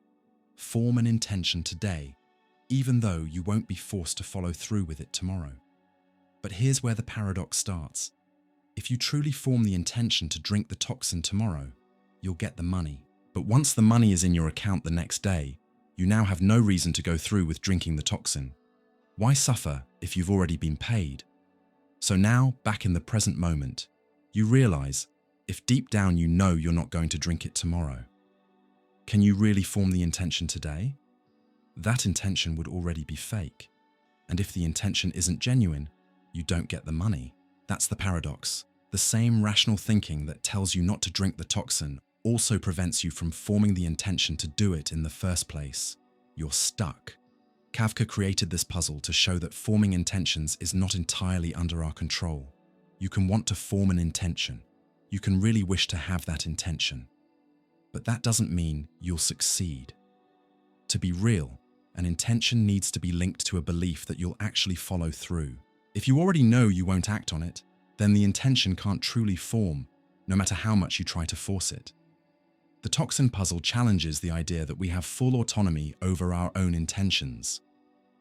Form an intention today, even though you won't be forced to follow through with it tomorrow. But here's where the paradox starts. If you truly form the intention to drink the toxin tomorrow, you'll get the money. But once the money is in your account the next day, you now have no reason to go through with drinking the toxin. Why suffer if you've already been paid? So now, back in the present moment, you realize, if deep down you know you're not going to drink it tomorrow, can you really form the intention today? That intention would already be fake. And if the intention isn't genuine, you don't get the money. That's the paradox. The same rational thinking that tells you not to drink the toxin also prevents you from forming the intention to do it in the first place. You're stuck. Kafka created this puzzle to show that forming intentions is not entirely under our control. You can want to form an intention. You can really wish to have that intention. But that doesn't mean you'll succeed. To be real, an intention needs to be linked to a belief that you'll actually follow through. If you already know you won't act on it, then the intention can't truly form, no matter how much you try to force it. The toxin puzzle challenges the idea that we have full autonomy over our own intentions.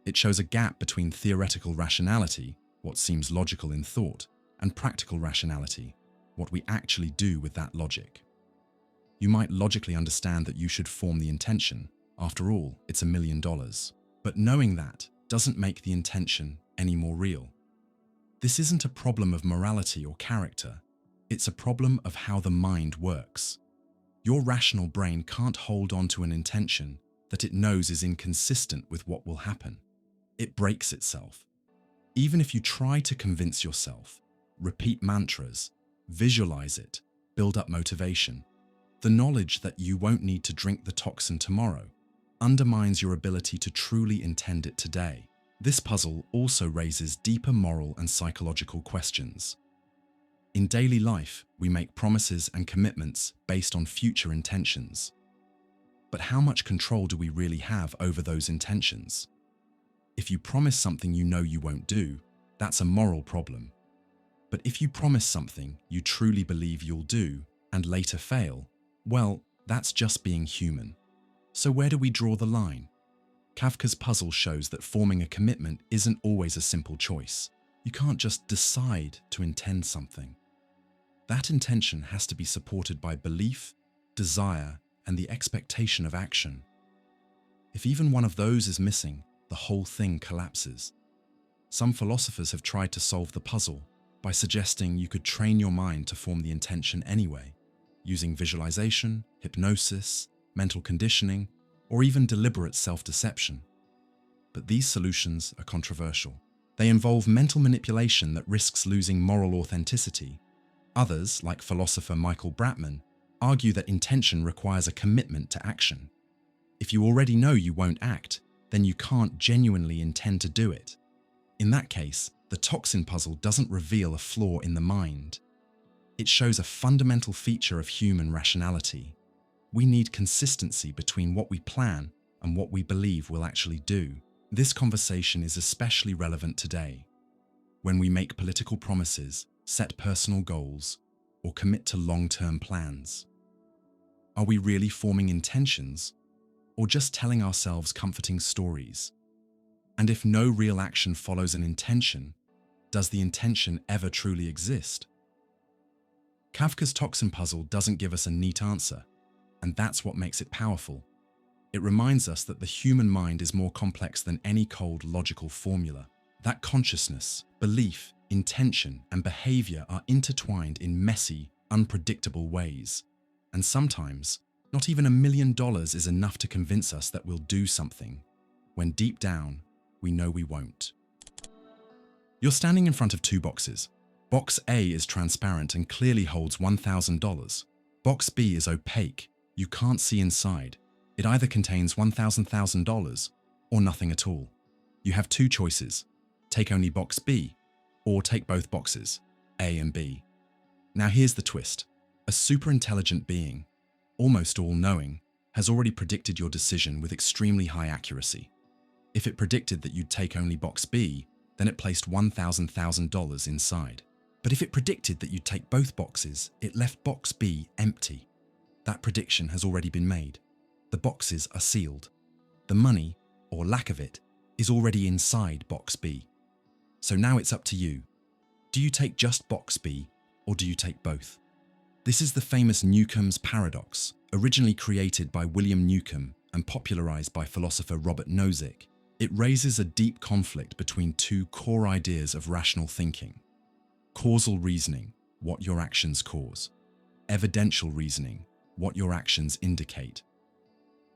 It shows a gap between theoretical rationality, what seems logical in thought, and practical rationality, what we actually do with that logic. You might logically understand that you should form the intention. After all, it's $1 million. But knowing that doesn't make the intention any more real. This isn't a problem of morality or character. It's a problem of how the mind works. Your rational brain can't hold on to an intention that it knows is inconsistent with what will happen. It breaks itself. Even if you try to convince yourself, repeat mantras, visualize it, build up motivation, the knowledge that you won't need to drink the toxin tomorrow undermines your ability to truly intend it today. This puzzle also raises deeper moral and psychological questions. In daily life, we make promises and commitments based on future intentions. But how much control do we really have over those intentions? If you promise something you know you won't do, that's a moral problem. But if you promise something you truly believe you'll do and later fail, well, that's just being human. So where do we draw the line? Kafka's puzzle shows that forming a commitment isn't always a simple choice. You can't just decide to intend something. That intention has to be supported by belief, desire, and the expectation of action. If even one of those is missing, the whole thing collapses. Some philosophers have tried to solve the puzzle by suggesting you could train your mind to form the intention anyway, using visualization, hypnosis, mental conditioning, or even deliberate self-deception. But these solutions are controversial. They involve mental manipulation that risks losing moral authenticity. Others, like philosopher Michael Bratman, argue that intention requires a commitment to action. If you already know you won't act, then you can't genuinely intend to do it. In that case, the toxin puzzle doesn't reveal a flaw in the mind. It shows a fundamental feature of human rationality. We need consistency between what we plan and what we believe we'll actually do. This conversation is especially relevant today, when we make political promises, set personal goals, or commit to long-term plans. Are we really forming intentions, or just telling ourselves comforting stories? And if no real action follows an intention, does the intention ever truly exist? Kafka's toxin puzzle doesn't give us a neat answer, and that's what makes it powerful. It reminds us that the human mind is more complex than any cold logical formula. That consciousness, belief, intention, and behavior are intertwined in messy, unpredictable ways. And sometimes, not even $1 million is enough to convince us that we'll do something, when deep down, we know we won't. You're standing in front of two boxes. Box A is transparent and clearly holds $1,000. Box B is opaque. You can't see inside. It either contains $1,000 or nothing at all. You have two choices. Take only box B, or take both boxes, A and B. Now here's the twist. A super-intelligent being, almost all-knowing, has already predicted your decision with extremely high accuracy. If it predicted that you'd take only box B, then it placed $1,000 inside. But if it predicted that you'd take both boxes, it left box B empty. That prediction has already been made. The boxes are sealed. The money, or lack of it, is already inside box B. So now it's up to you. Do you take just box B, or do you take both? This is the famous Newcomb's paradox, originally created by William Newcomb and popularized by philosopher Robert Nozick. It raises a deep conflict between two core ideas of rational thinking. Causal reasoning, what your actions cause. Evidential reasoning, what your actions indicate.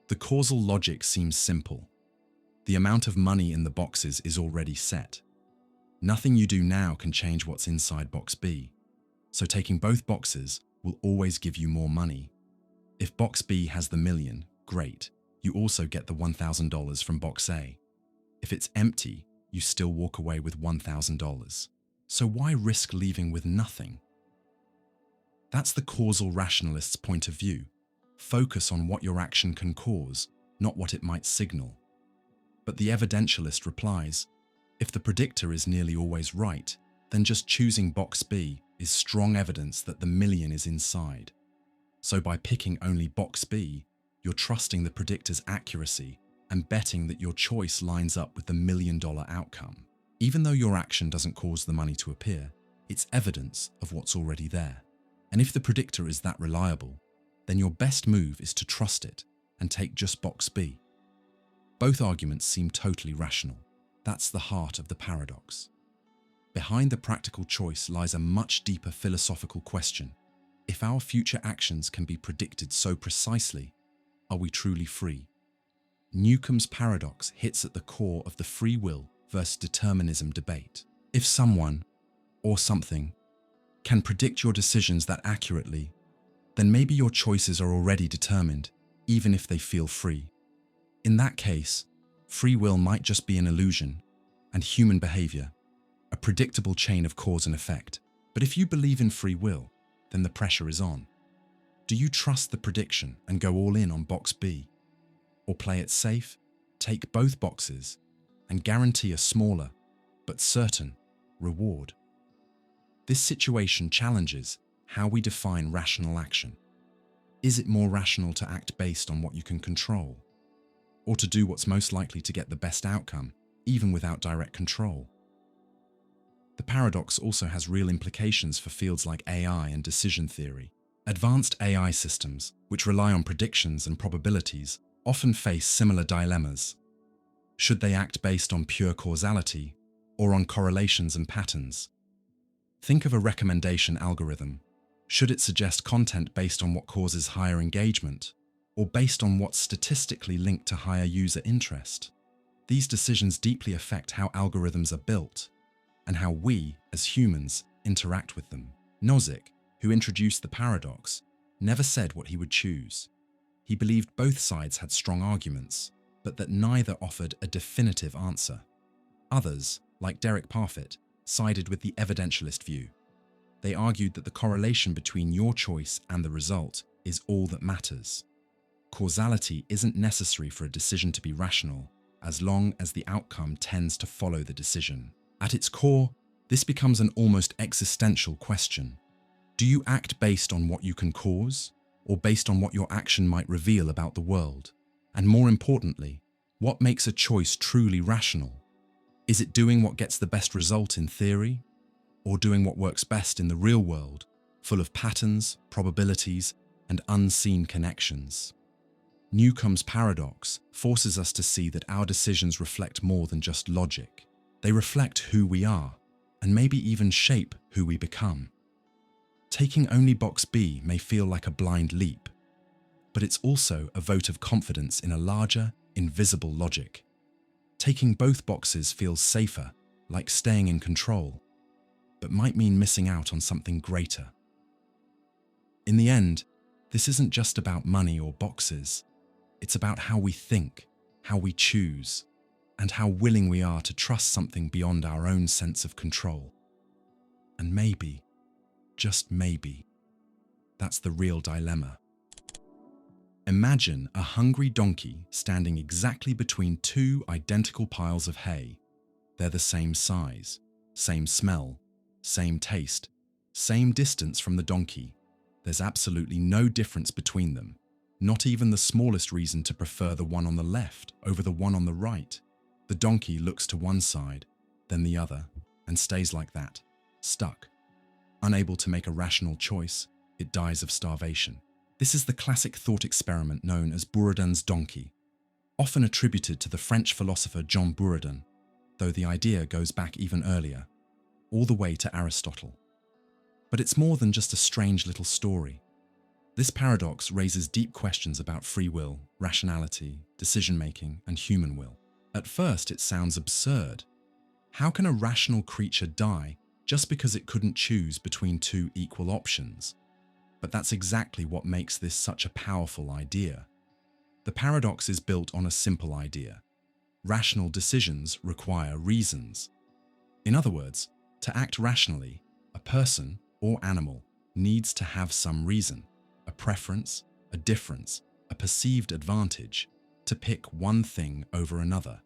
The causal logic seems simple. The amount of money in the boxes is already set. Nothing you do now can change what's inside box B. So taking both boxes will always give you more money. If box B has the million, great. You also get the $1,000 from box A. If it's empty, you still walk away with $1,000. So why risk leaving with nothing? That's the causal rationalist's point of view. Focus on what your action can cause, not what it might signal. But the evidentialist replies, if the predictor is nearly always right, then just choosing box B is strong evidence that the million is inside. So by picking only box B, you're trusting the predictor's accuracy and betting that your choice lines up with the $1 million outcome. Even though your action doesn't cause the money to appear, it's evidence of what's already there. And if the predictor is that reliable, then your best move is to trust it and take just box B. Both arguments seem totally rational. That's the heart of the paradox. Behind the practical choice lies a much deeper philosophical question. If our future actions can be predicted so precisely, are we truly free? Newcomb's paradox hits at the core of the free will versus determinism debate. If someone, or something, can predict your decisions that accurately, then maybe your choices are already determined, even if they feel free. In that case, free will might just be an illusion, and human behavior, a predictable chain of cause and effect. But if you believe in free will, then the pressure is on. Do you trust the prediction and go all in on box B? Or play it safe, take both boxes, and guarantee a smaller, but certain, reward? This situation challenges how we define rational action. Is it more rational to act based on what you can control? Or to do what's most likely to get the best outcome, even without direct control? The paradox also has real implications for fields like AI and decision theory. Advanced AI systems, which rely on predictions and probabilities, often face similar dilemmas. Should they act based on pure causality or on correlations and patterns? Think of a recommendation algorithm. Should it suggest content based on what causes higher engagement, or based on what's statistically linked to higher user interest? These decisions deeply affect how algorithms are built and how we, as humans, interact with them. Nozick, who introduced the paradox, never said what he would choose. He believed both sides had strong arguments, but that neither offered a definitive answer. Others, like Derek Parfit, sided with the evidentialist view. They argued that the correlation between your choice and the result is all that matters. Causality isn't necessary for a decision to be rational, as long as the outcome tends to follow the decision. At its core, this becomes an almost existential question. Do you act based on what you can cause, or based on what your action might reveal about the world? And more importantly, what makes a choice truly rational? Is it doing what gets the best result in theory, or doing what works best in the real world, full of patterns, probabilities, and unseen connections? Newcomb's paradox forces us to see that our decisions reflect more than just logic. They reflect who we are, and maybe even shape who we become. Taking only box B may feel like a blind leap, but it's also a vote of confidence in a larger, invisible logic. Taking both boxes feels safer, like staying in control, but might mean missing out on something greater. In the end, this isn't just about money or boxes. It's about how we think, how we choose, and how willing we are to trust something beyond our own sense of control. And maybe, just maybe, that's the real dilemma. Imagine a hungry donkey standing exactly between two identical piles of hay. They're the same size, same smell, same taste, same distance from the donkey. There's absolutely no difference between them, not even the smallest reason to prefer the one on the left over the one on the right. The donkey looks to one side, then the other, and stays like that, stuck. Unable to make a rational choice, it dies of starvation. This is the classic thought experiment known as Buridan's donkey, often attributed to the French philosopher Jean Buridan, though the idea goes back even earlier, all the way to Aristotle. But it's more than just a strange little story. This paradox raises deep questions about free will, rationality, decision-making, and human will. At first, it sounds absurd. How can a rational creature die just because it couldn't choose between two equal options? But that's exactly what makes this such a powerful idea. The paradox is built on a simple idea. Rational decisions require reasons. In other words, to act rationally, a person or animal needs to have some reason, a preference, a difference, a perceived advantage, to pick one thing over another.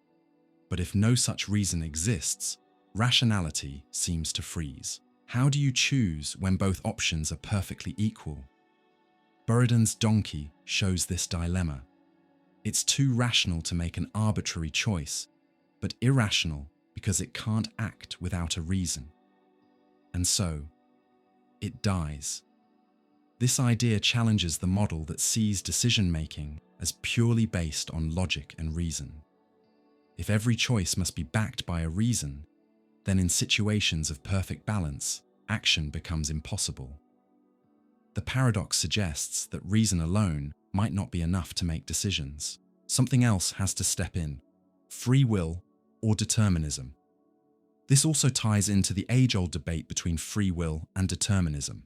But if no such reason exists, rationality seems to freeze. How do you choose when both options are perfectly equal? Buridan's donkey shows this dilemma. It's too rational to make an arbitrary choice, but irrational because it can't act without a reason. And so, it dies. This idea challenges the model that sees decision-making as purely based on logic and reason. If every choice must be backed by a reason, then in situations of perfect balance, action becomes impossible. The paradox suggests that reason alone might not be enough to make decisions. Something else has to step in: free will or determinism. This also ties into the age-old debate between free will and determinism.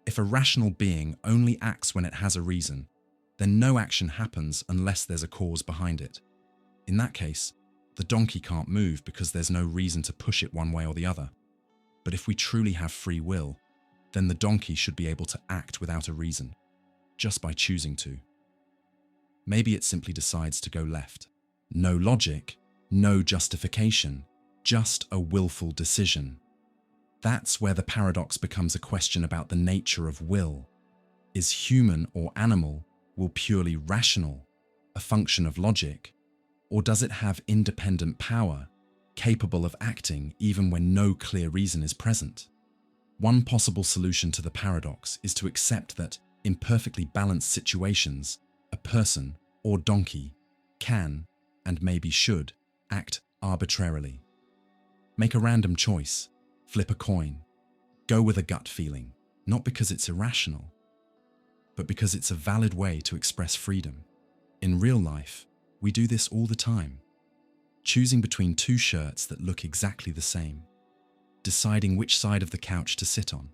If a rational being only acts when it has a reason, then no action happens unless there's a cause behind it. In that case, the donkey can't move because there's no reason to push it one way or the other. But if we truly have free will, then the donkey should be able to act without a reason, just by choosing to. Maybe it simply decides to go left. No logic, no justification, just a willful decision. That's where the paradox becomes a question about the nature of will. Is human or animal will purely rational, a function of logic, or does it have independent power, capable of acting even when no clear reason is present? One possible solution to the paradox is to accept that, in perfectly balanced situations, a person or donkey can, and maybe should, act arbitrarily. Make a random choice, flip a coin, go with a gut feeling, not because it's irrational, but because it's a valid way to express freedom. In real life, we do this all the time, choosing between two shirts that look exactly the same, deciding which side of the couch to sit on.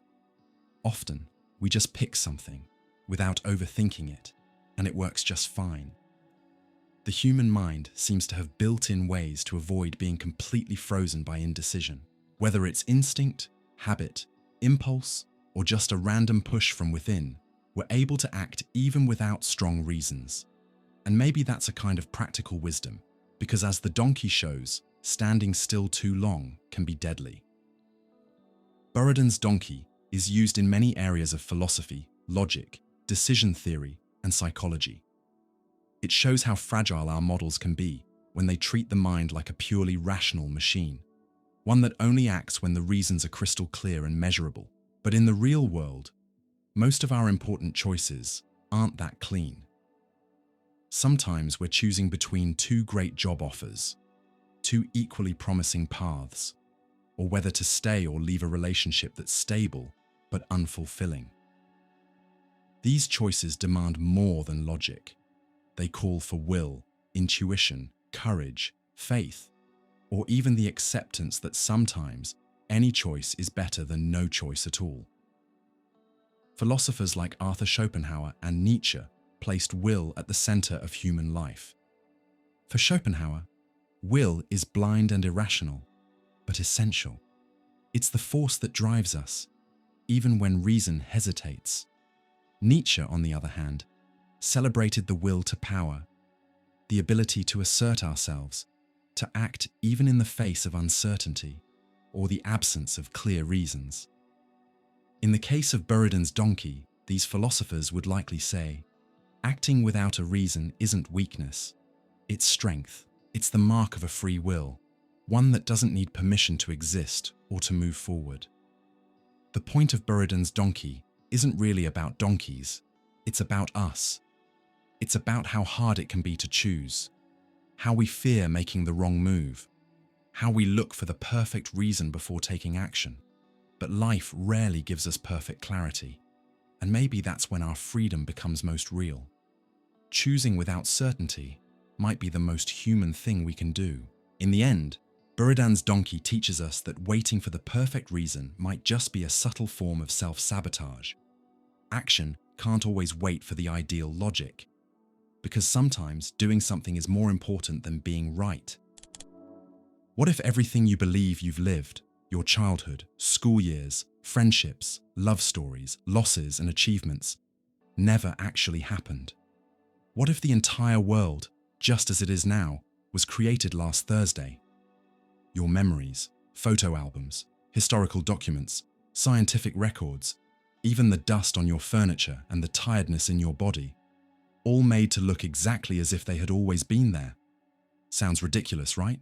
Often, we just pick something without overthinking it, and it works just fine. The human mind seems to have built-in ways to avoid being completely frozen by indecision. Whether it's instinct, habit, impulse, or just a random push from within, we're able to act even without strong reasons. And maybe that's a kind of practical wisdom, because as the donkey shows, standing still too long can be deadly. Buridan's donkey is used in many areas of philosophy, logic, decision theory, and psychology. It shows how fragile our models can be when they treat the mind like a purely rational machine, one that only acts when the reasons are crystal clear and measurable. But in the real world, most of our important choices aren't that clean. Sometimes we're choosing between two great job offers, two equally promising paths, or whether to stay or leave a relationship that's stable but unfulfilling. These choices demand more than logic. They call for will, intuition, courage, faith, or even the acceptance that sometimes any choice is better than no choice at all. Philosophers like Arthur Schopenhauer and Nietzsche placed will at the center of human life. For Schopenhauer, will is blind and irrational, but essential. It's the force that drives us, even when reason hesitates. Nietzsche, on the other hand, celebrated the will to power, the ability to assert ourselves, to act even in the face of uncertainty or the absence of clear reasons. In the case of Buridan's donkey, these philosophers would likely say, acting without a reason isn't weakness, it's strength. It's the mark of a free will, one that doesn't need permission to exist or to move forward. The point of Buridan's donkey isn't really about donkeys, it's about us. It's about how hard it can be to choose, how we fear making the wrong move, how we look for the perfect reason before taking action. But life rarely gives us perfect clarity, and maybe that's when our freedom becomes most real. Choosing without certainty might be the most human thing we can do. In the end, Buridan's donkey teaches us that waiting for the perfect reason might just be a subtle form of self-sabotage. Action can't always wait for the ideal logic, because sometimes doing something is more important than being right. What if everything you believe you've lived, your childhood, school years, friendships, love stories, losses, and achievements, never actually happened? What if the entire world, just as it is now, was created last Thursday? Your memories, photo albums, historical documents, scientific records, even the dust on your furniture and the tiredness in your body, all made to look exactly as if they had always been there. Sounds ridiculous, right?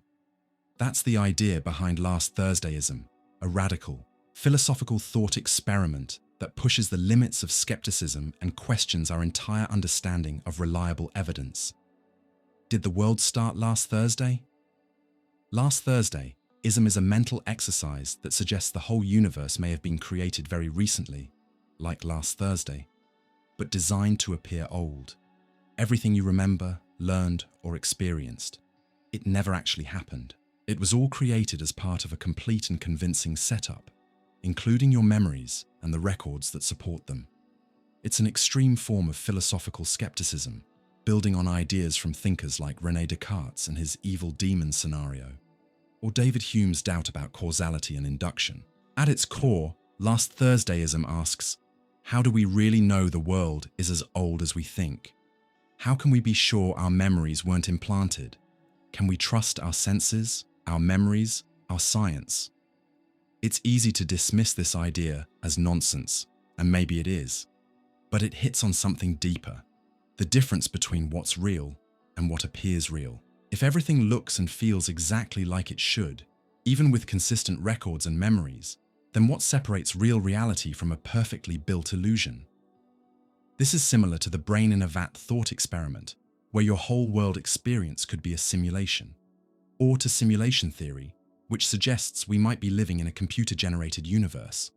That's the idea behind last Thursdayism, a radical, philosophical thought experiment that pushes the limits of skepticism and questions our entire understanding of reliable evidence. Did the world start last Thursday? Last Thursday, ism is a mental exercise that suggests the whole universe may have been created very recently, like last Thursday, but designed to appear old. Everything you remember, learned, or experienced, it never actually happened. It was all created as part of a complete and convincing setup, including your memories and the records that support them. It's an extreme form of philosophical skepticism, building on ideas from thinkers like René Descartes and his evil demon scenario, or David Hume's doubt about causality and induction. At its core, last Thursdayism asks, how do we really know the world is as old as we think? How can we be sure our memories weren't implanted? Can we trust our senses, our memories, our science? It's easy to dismiss this idea as nonsense, and maybe it is, but it hits on something deeper, the difference between what's real and what appears real. If everything looks and feels exactly like it should, even with consistent records and memories, then what separates real reality from a perfectly built illusion? This is similar to the brain in a vat thought experiment, where your whole world experience could be a simulation, or to simulation theory, which suggests we might be living in a computer-generated universe.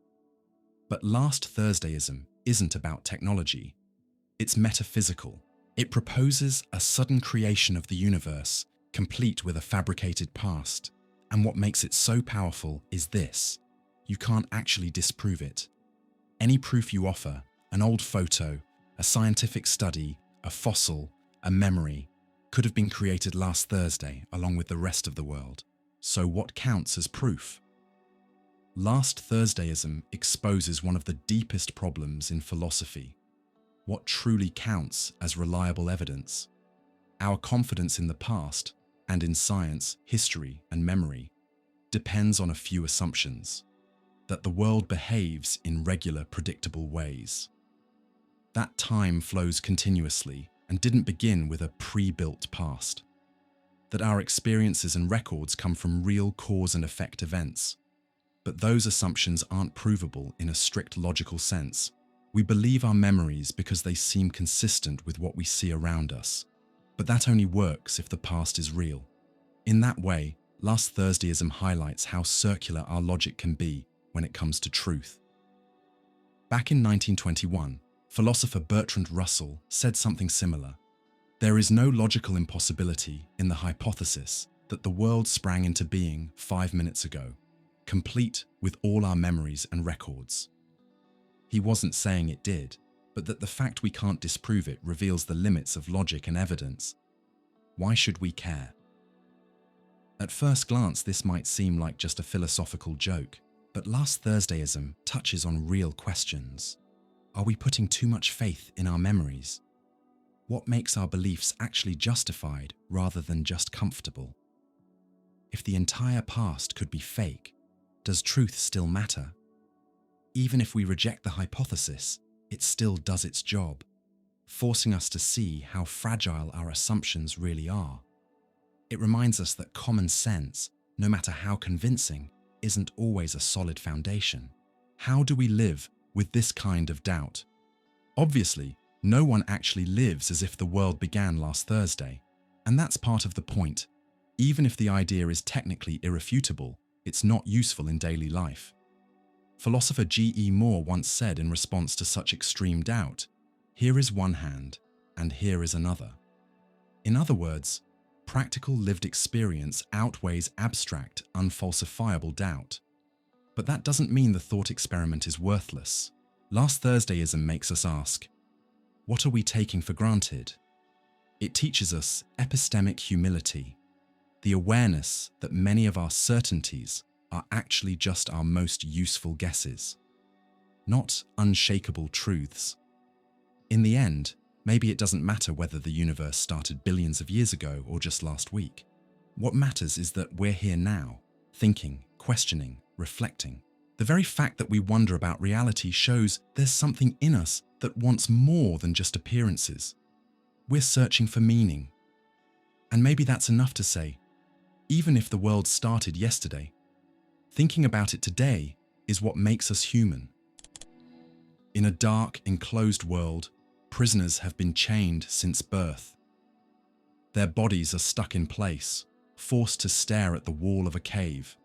But last Thursdayism isn't about technology. It's metaphysical. It proposes a sudden creation of the universe, complete with a fabricated past. And what makes it so powerful is this: you can't actually disprove it. Any proof you offer, an old photo, a scientific study, a fossil, a memory, could have been created last Thursday along with the rest of the world. So what counts as proof? Last Thursdayism exposes one of the deepest problems in philosophy. What truly counts as reliable evidence? Our confidence in the past, and in science, history, and memory, depends on a few assumptions. That the world behaves in regular, predictable ways. That time flows continuously and didn't begin with a pre-built past. That our experiences and records come from real cause and effect events. But those assumptions aren't provable in a strict logical sense. We believe our memories because they seem consistent with what we see around us. But that only works if the past is real. In that way, last Thursdayism highlights how circular our logic can be when it comes to truth. Back in 1921, philosopher Bertrand Russell said something similar. There is no logical impossibility in the hypothesis that the world sprang into being 5 minutes ago, complete with all our memories and records. He wasn't saying it did, but that the fact we can't disprove it reveals the limits of logic and evidence. Why should we care? At first glance, this might seem like just a philosophical joke, but last Thursdayism touches on real questions. Are we putting too much faith in our memories? What makes our beliefs actually justified rather than just comfortable? If the entire past could be fake, does truth still matter? Even if we reject the hypothesis, it still does its job, forcing us to see how fragile our assumptions really are. It reminds us that common sense, no matter how convincing, isn't always a solid foundation. How do we live with this kind of doubt? Obviously, no one actually lives as if the world began last Thursday, and that's part of the point. Even if the idea is technically irrefutable, it's not useful in daily life. Philosopher G.E. Moore once said in response to such extreme doubt, "Here is one hand, and here is another." In other words, practical lived experience outweighs abstract, unfalsifiable doubt. But that doesn't mean the thought experiment is worthless. Last Thursdayism makes us ask, what are we taking for granted? It teaches us epistemic humility, the awareness that many of our certainties are actually just our most useful guesses, not unshakable truths. In the end, maybe it doesn't matter whether the universe started billions of years ago or just last week. What matters is that we're here now, thinking, questioning, reflecting. The very fact that we wonder about reality shows there's something in us that wants more than just appearances. We're searching for meaning. And maybe that's enough to say, even if the world started yesterday, thinking about it today is what makes us human. In a dark, enclosed world, prisoners have been chained since birth. Their bodies are stuck in place, forced to stare at the wall of a cave.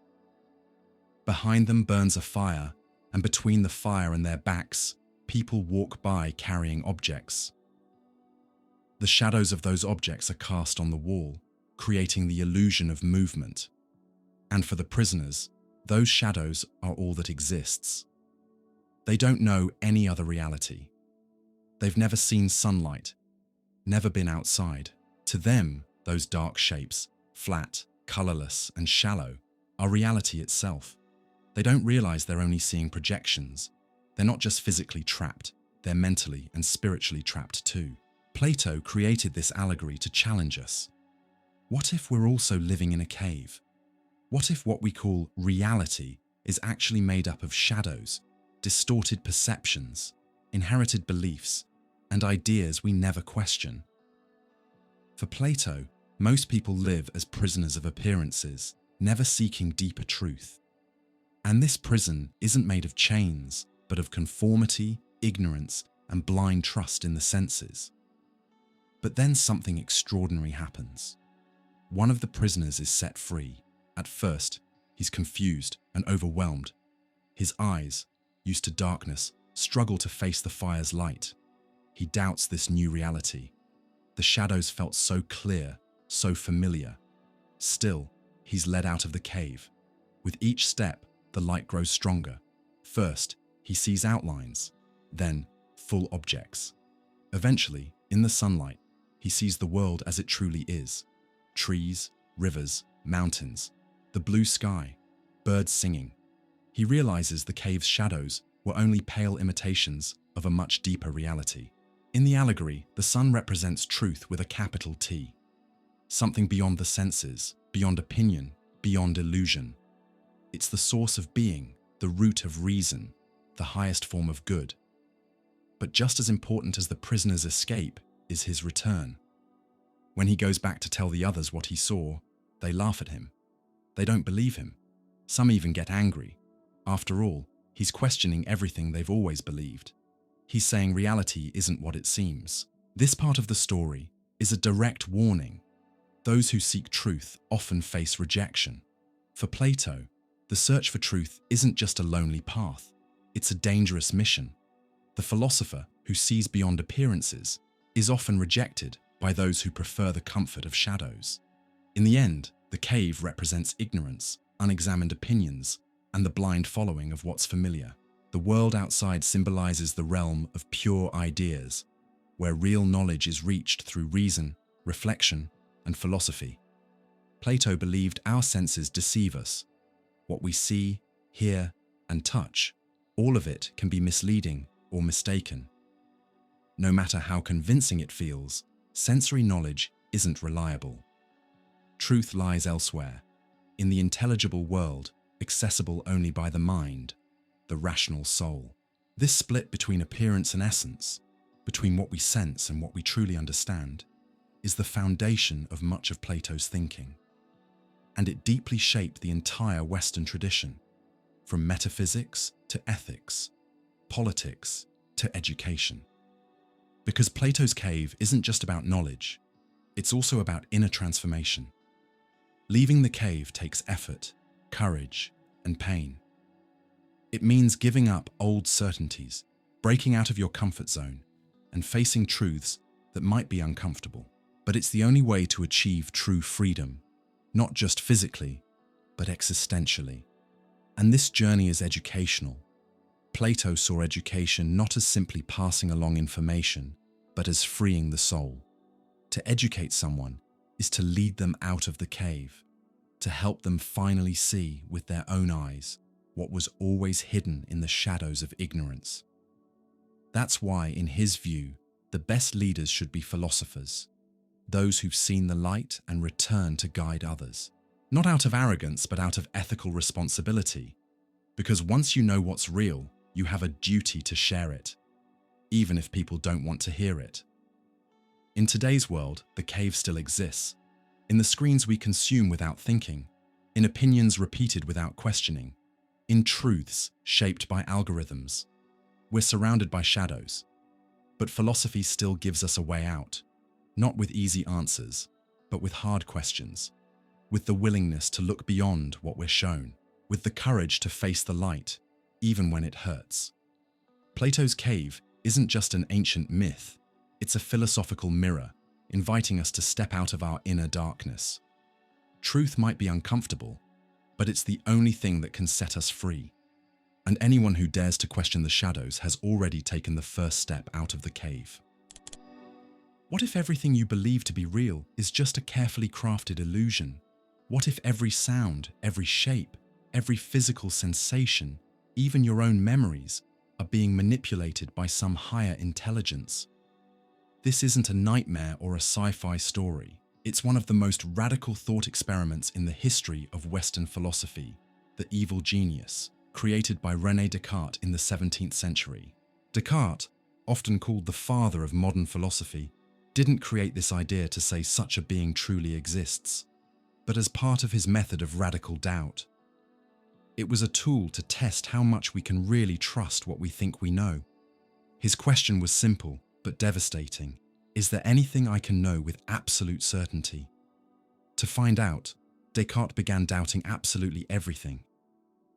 Behind them burns a fire, and between the fire and their backs, people walk by carrying objects. The shadows of those objects are cast on the wall, creating the illusion of movement. And for the prisoners, those shadows are all that exists. They don't know any other reality. They've never seen sunlight, never been outside. To them, those dark shapes, flat, colorless, and shallow, are reality itself. They don't realize they're only seeing projections. They're not just physically trapped, they're mentally and spiritually trapped too. Plato created this allegory to challenge us. What if we're also living in a cave? What if what we call reality is actually made up of shadows, distorted perceptions, inherited beliefs, and ideas we never question? For Plato, most people live as prisoners of appearances, never seeking deeper truth. And this prison isn't made of chains, but of conformity, ignorance, and blind trust in the senses. But then something extraordinary happens. One of the prisoners is set free. At first, he's confused and overwhelmed. His eyes, used to darkness, struggle to face the fire's light. He doubts this new reality. The shadows felt so clear, so familiar. Still, he's led out of the cave. With each step, the light grows stronger. First, he sees outlines, then full objects. Eventually, in the sunlight, he sees the world as it truly is. Trees, rivers, mountains, the blue sky, birds singing. He realizes the cave's shadows were only pale imitations of a much deeper reality. In the allegory, the sun represents truth with a capital T. Something beyond the senses, beyond opinion, beyond illusion. It's the source of being, the root of reason, the highest form of good. But just as important as the prisoner's escape is his return. When he goes back to tell the others what he saw, they laugh at him. They don't believe him. Some even get angry. After all, he's questioning everything they've always believed. He's saying reality isn't what it seems. This part of the story is a direct warning. Those who seek truth often face rejection. For Plato, the search for truth isn't just a lonely path. It's a dangerous mission. The philosopher who sees beyond appearances is often rejected by those who prefer the comfort of shadows. In the end, the cave represents ignorance, unexamined opinions, and the blind following of what's familiar. The world outside symbolizes the realm of pure ideas, where real knowledge is reached through reason, reflection, and philosophy. Plato believed our senses deceive us. What we see, hear, and touch, all of it can be misleading or mistaken. No matter how convincing it feels, sensory knowledge isn't reliable. Truth lies elsewhere, in the intelligible world, accessible only by the mind, the rational soul. This split between appearance and essence, between what we sense and what we truly understand, is the foundation of much of Plato's thinking. And it deeply shaped the entire Western tradition, from metaphysics to ethics, politics to education. Because Plato's cave isn't just about knowledge, it's also about inner transformation. Leaving the cave takes effort, courage, and pain. It means giving up old certainties, breaking out of your comfort zone, and facing truths that might be uncomfortable. But it's the only way to achieve true freedom, not just physically, but existentially. And this journey is educational. Plato saw education not as simply passing along information, but as freeing the soul. To educate someone is to lead them out of the cave, to help them finally see with their own eyes what was always hidden in the shadows of ignorance. That's why, in his view, the best leaders should be philosophers, those who've seen the light and return to guide others. Not out of arrogance, but out of ethical responsibility. Because once you know what's real, you have a duty to share it, even if people don't want to hear it. In today's world, the cave still exists. In the screens we consume without thinking, in opinions repeated without questioning, in truths shaped by algorithms. We're surrounded by shadows, but philosophy still gives us a way out, not with easy answers, but with hard questions, with the willingness to look beyond what we're shown, with the courage to face the light, even when it hurts. Plato's cave isn't just an ancient myth, it's a philosophical mirror, inviting us to step out of our inner darkness. Truth might be uncomfortable, but it's the only thing that can set us free. And anyone who dares to question the shadows has already taken the first step out of the cave. What if everything you believe to be real is just a carefully crafted illusion? What if every sound, every shape, every physical sensation, even your own memories, are being manipulated by some higher intelligence? This isn't a nightmare or a sci-fi story. It's one of the most radical thought experiments in the history of Western philosophy, the evil genius, created by René Descartes in the 17th century. Descartes, often called the father of modern philosophy, didn't create this idea to say such a being truly exists, but as part of his method of radical doubt. It was a tool to test how much we can really trust what we think we know. His question was simple but devastating. Is there anything I can know with absolute certainty? To find out, Descartes began doubting absolutely everything.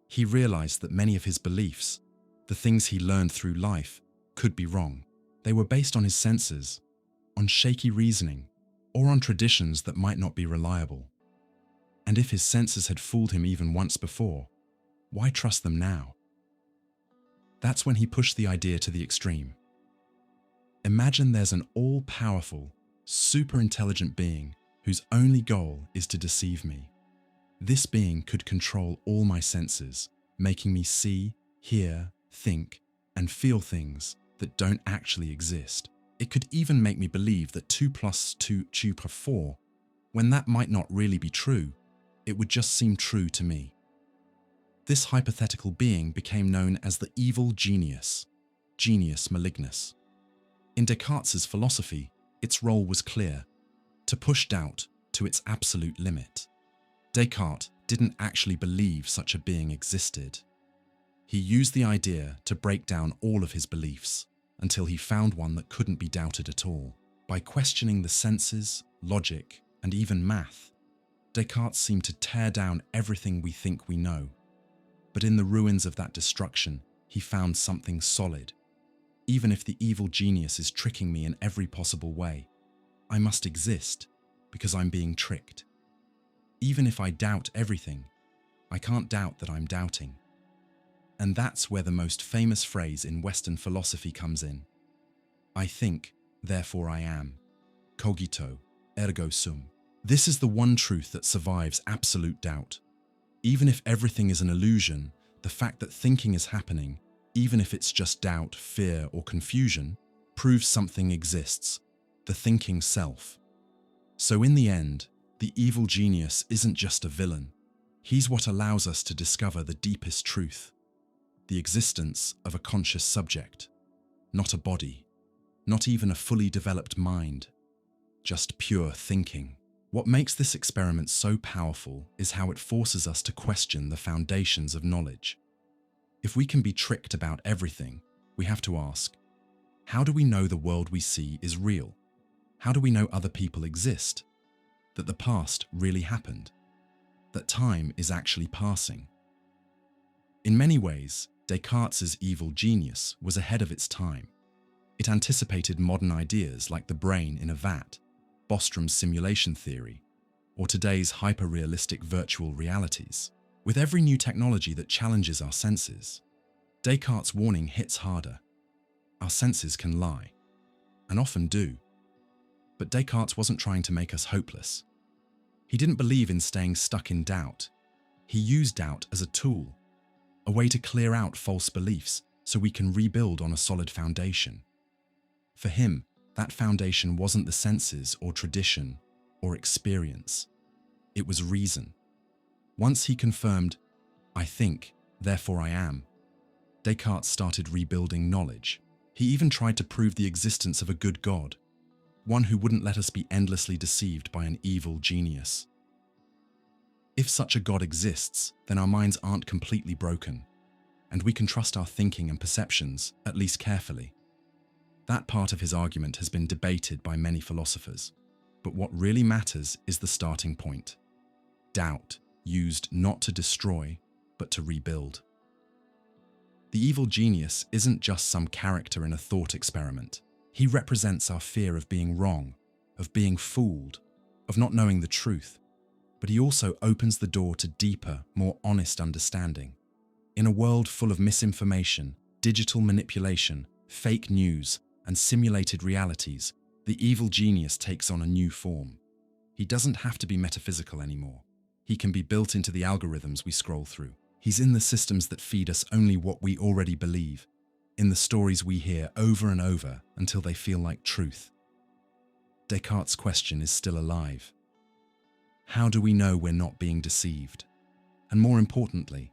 He realized that many of his beliefs, the things he learned through life, could be wrong. They were based on his senses, on shaky reasoning, or on traditions that might not be reliable. And if his senses had fooled him even once before, why trust them now? That's when he pushed the idea to the extreme. Imagine there's an all-powerful, super-intelligent being whose only goal is to deceive me. This being could control all my senses, making me see, hear, think, and feel things that don't actually exist. It could even make me believe that 2 + 2 = 4, when that might not really be true. It would just seem true to me. This hypothetical being became known as the evil genius, genius malignus. In Descartes' philosophy, its role was clear: to push doubt to its absolute limit. Descartes didn't actually believe such a being existed. He used the idea to break down all of his beliefs until he found one that couldn't be doubted at all. By questioning the senses, logic, and even math, Descartes seemed to tear down everything we think we know. But in the ruins of that destruction, he found something solid. Even if the evil genius is tricking me in every possible way, I must exist because I'm being tricked. Even if I doubt everything, I can't doubt that I'm doubting. And that's where the most famous phrase in Western philosophy comes in. I think, therefore I am. Cogito, ergo sum. This is the one truth that survives absolute doubt. Even if everything is an illusion, the fact that thinking is happening, even if it's just doubt, fear, or confusion, proves something exists, the thinking self. So in the end, the evil genius isn't just a villain. He's what allows us to discover the deepest truth, the existence of a conscious subject, not a body, not even a fully developed mind, just pure thinking. What makes this experiment so powerful is how it forces us to question the foundations of knowledge. If we can be tricked about everything, we have to ask, how do we know the world we see is real? How do we know other people exist? That the past really happened? That time is actually passing? In many ways, Descartes' evil genius was ahead of its time. It anticipated modern ideas like the brain in a vat, Bostrom's simulation theory, or today's hyper-realistic virtual realities. With every new technology that challenges our senses, Descartes' warning hits harder. Our senses can lie, and often do. But Descartes wasn't trying to make us hopeless. He didn't believe in staying stuck in doubt. He used doubt as a tool, a way to clear out false beliefs so we can rebuild on a solid foundation. For him, that foundation wasn't the senses or tradition or experience. It was reason. Once he confirmed, I think, therefore I am, Descartes started rebuilding knowledge. He even tried to prove the existence of a good God, one who wouldn't let us be endlessly deceived by an evil genius. If such a God exists, then our minds aren't completely broken. and we can trust our thinking and perceptions, at least carefully. That part of his argument has been debated by many philosophers, but what really matters is the starting point. Doubt, used not to destroy, but to rebuild. The evil genius isn't just some character in a thought experiment. He represents our fear of being wrong, of being fooled, of not knowing the truth. But he also opens the door to deeper, more honest understanding. In a world full of misinformation, digital manipulation, fake news, and simulated realities, the evil genius takes on a new form. He doesn't have to be metaphysical anymore. He can be built into the algorithms we scroll through. He's in the systems that feed us only what we already believe, in the stories we hear over and over until they feel like truth. Descartes' question is still alive. How do we know we're not being deceived? And more importantly,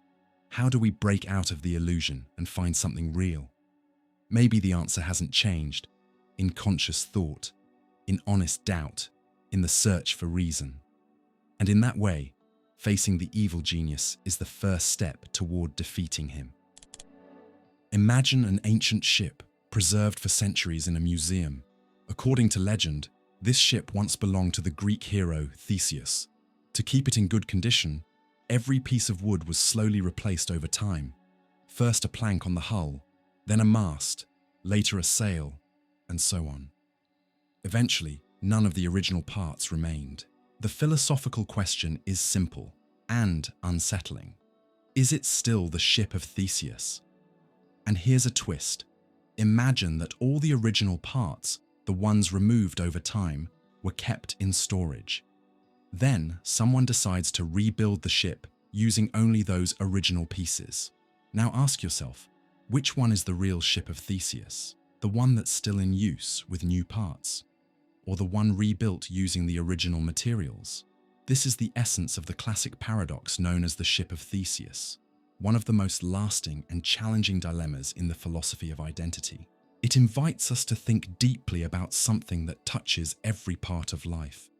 how do we break out of the illusion and find something real? Maybe the answer hasn't changed, in conscious thought, in honest doubt, in the search for reason. And in that way, facing the evil genius is the first step toward defeating him. Imagine an ancient ship, preserved for centuries in a museum. According to legend, this ship once belonged to the Greek hero Theseus. To keep it in good condition, every piece of wood was slowly replaced over time. First a plank on the hull, then a mast, later a sail, and so on. Eventually, none of the original parts remained. The philosophical question is simple and unsettling. Is it still the ship of Theseus? And here's a twist. Imagine that all the original parts, the ones removed over time, were kept in storage. Then someone decides to rebuild the ship using only those original pieces. Now ask yourself, which one is the real ship of Theseus? The one that's still in use with new parts? Or the one rebuilt using the original materials? This is the essence of the classic paradox known as the ship of Theseus, one of the most lasting and challenging dilemmas in the philosophy of identity. It invites us to think deeply about something that touches every part of life.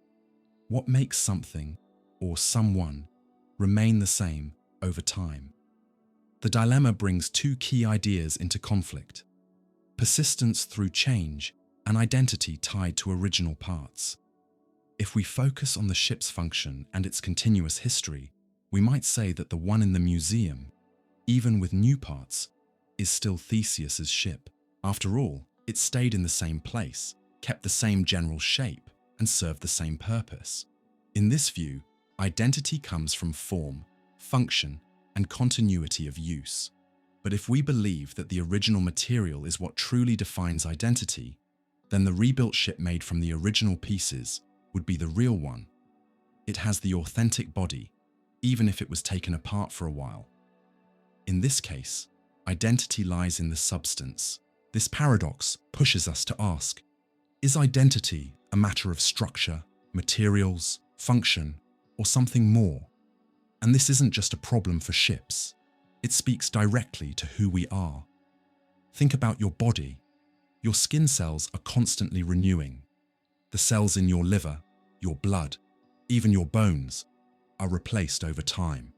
What makes something, or someone, remain the same over time? The dilemma brings two key ideas into conflict: persistence through change and identity tied to original parts. If we focus on the ship's function and its continuous history, we might say that the one in the museum, even with new parts, is still Theseus's ship. After all, it stayed in the same place, kept the same general shape, and served the same purpose. In this view, identity comes from form, function, and continuity of use. But if we believe that the original material is what truly defines identity, then the rebuilt ship made from the original pieces would be the real one. It has the authentic body, even if it was taken apart for a while. In this case, identity lies in the substance. This paradox pushes us to ask, is identity a matter of structure, materials, function, or something more? And this isn't just a problem for ships. It speaks directly to who we are. Think about your body. Your skin cells are constantly renewing. The cells in your liver, your blood, even your bones, are replaced over time.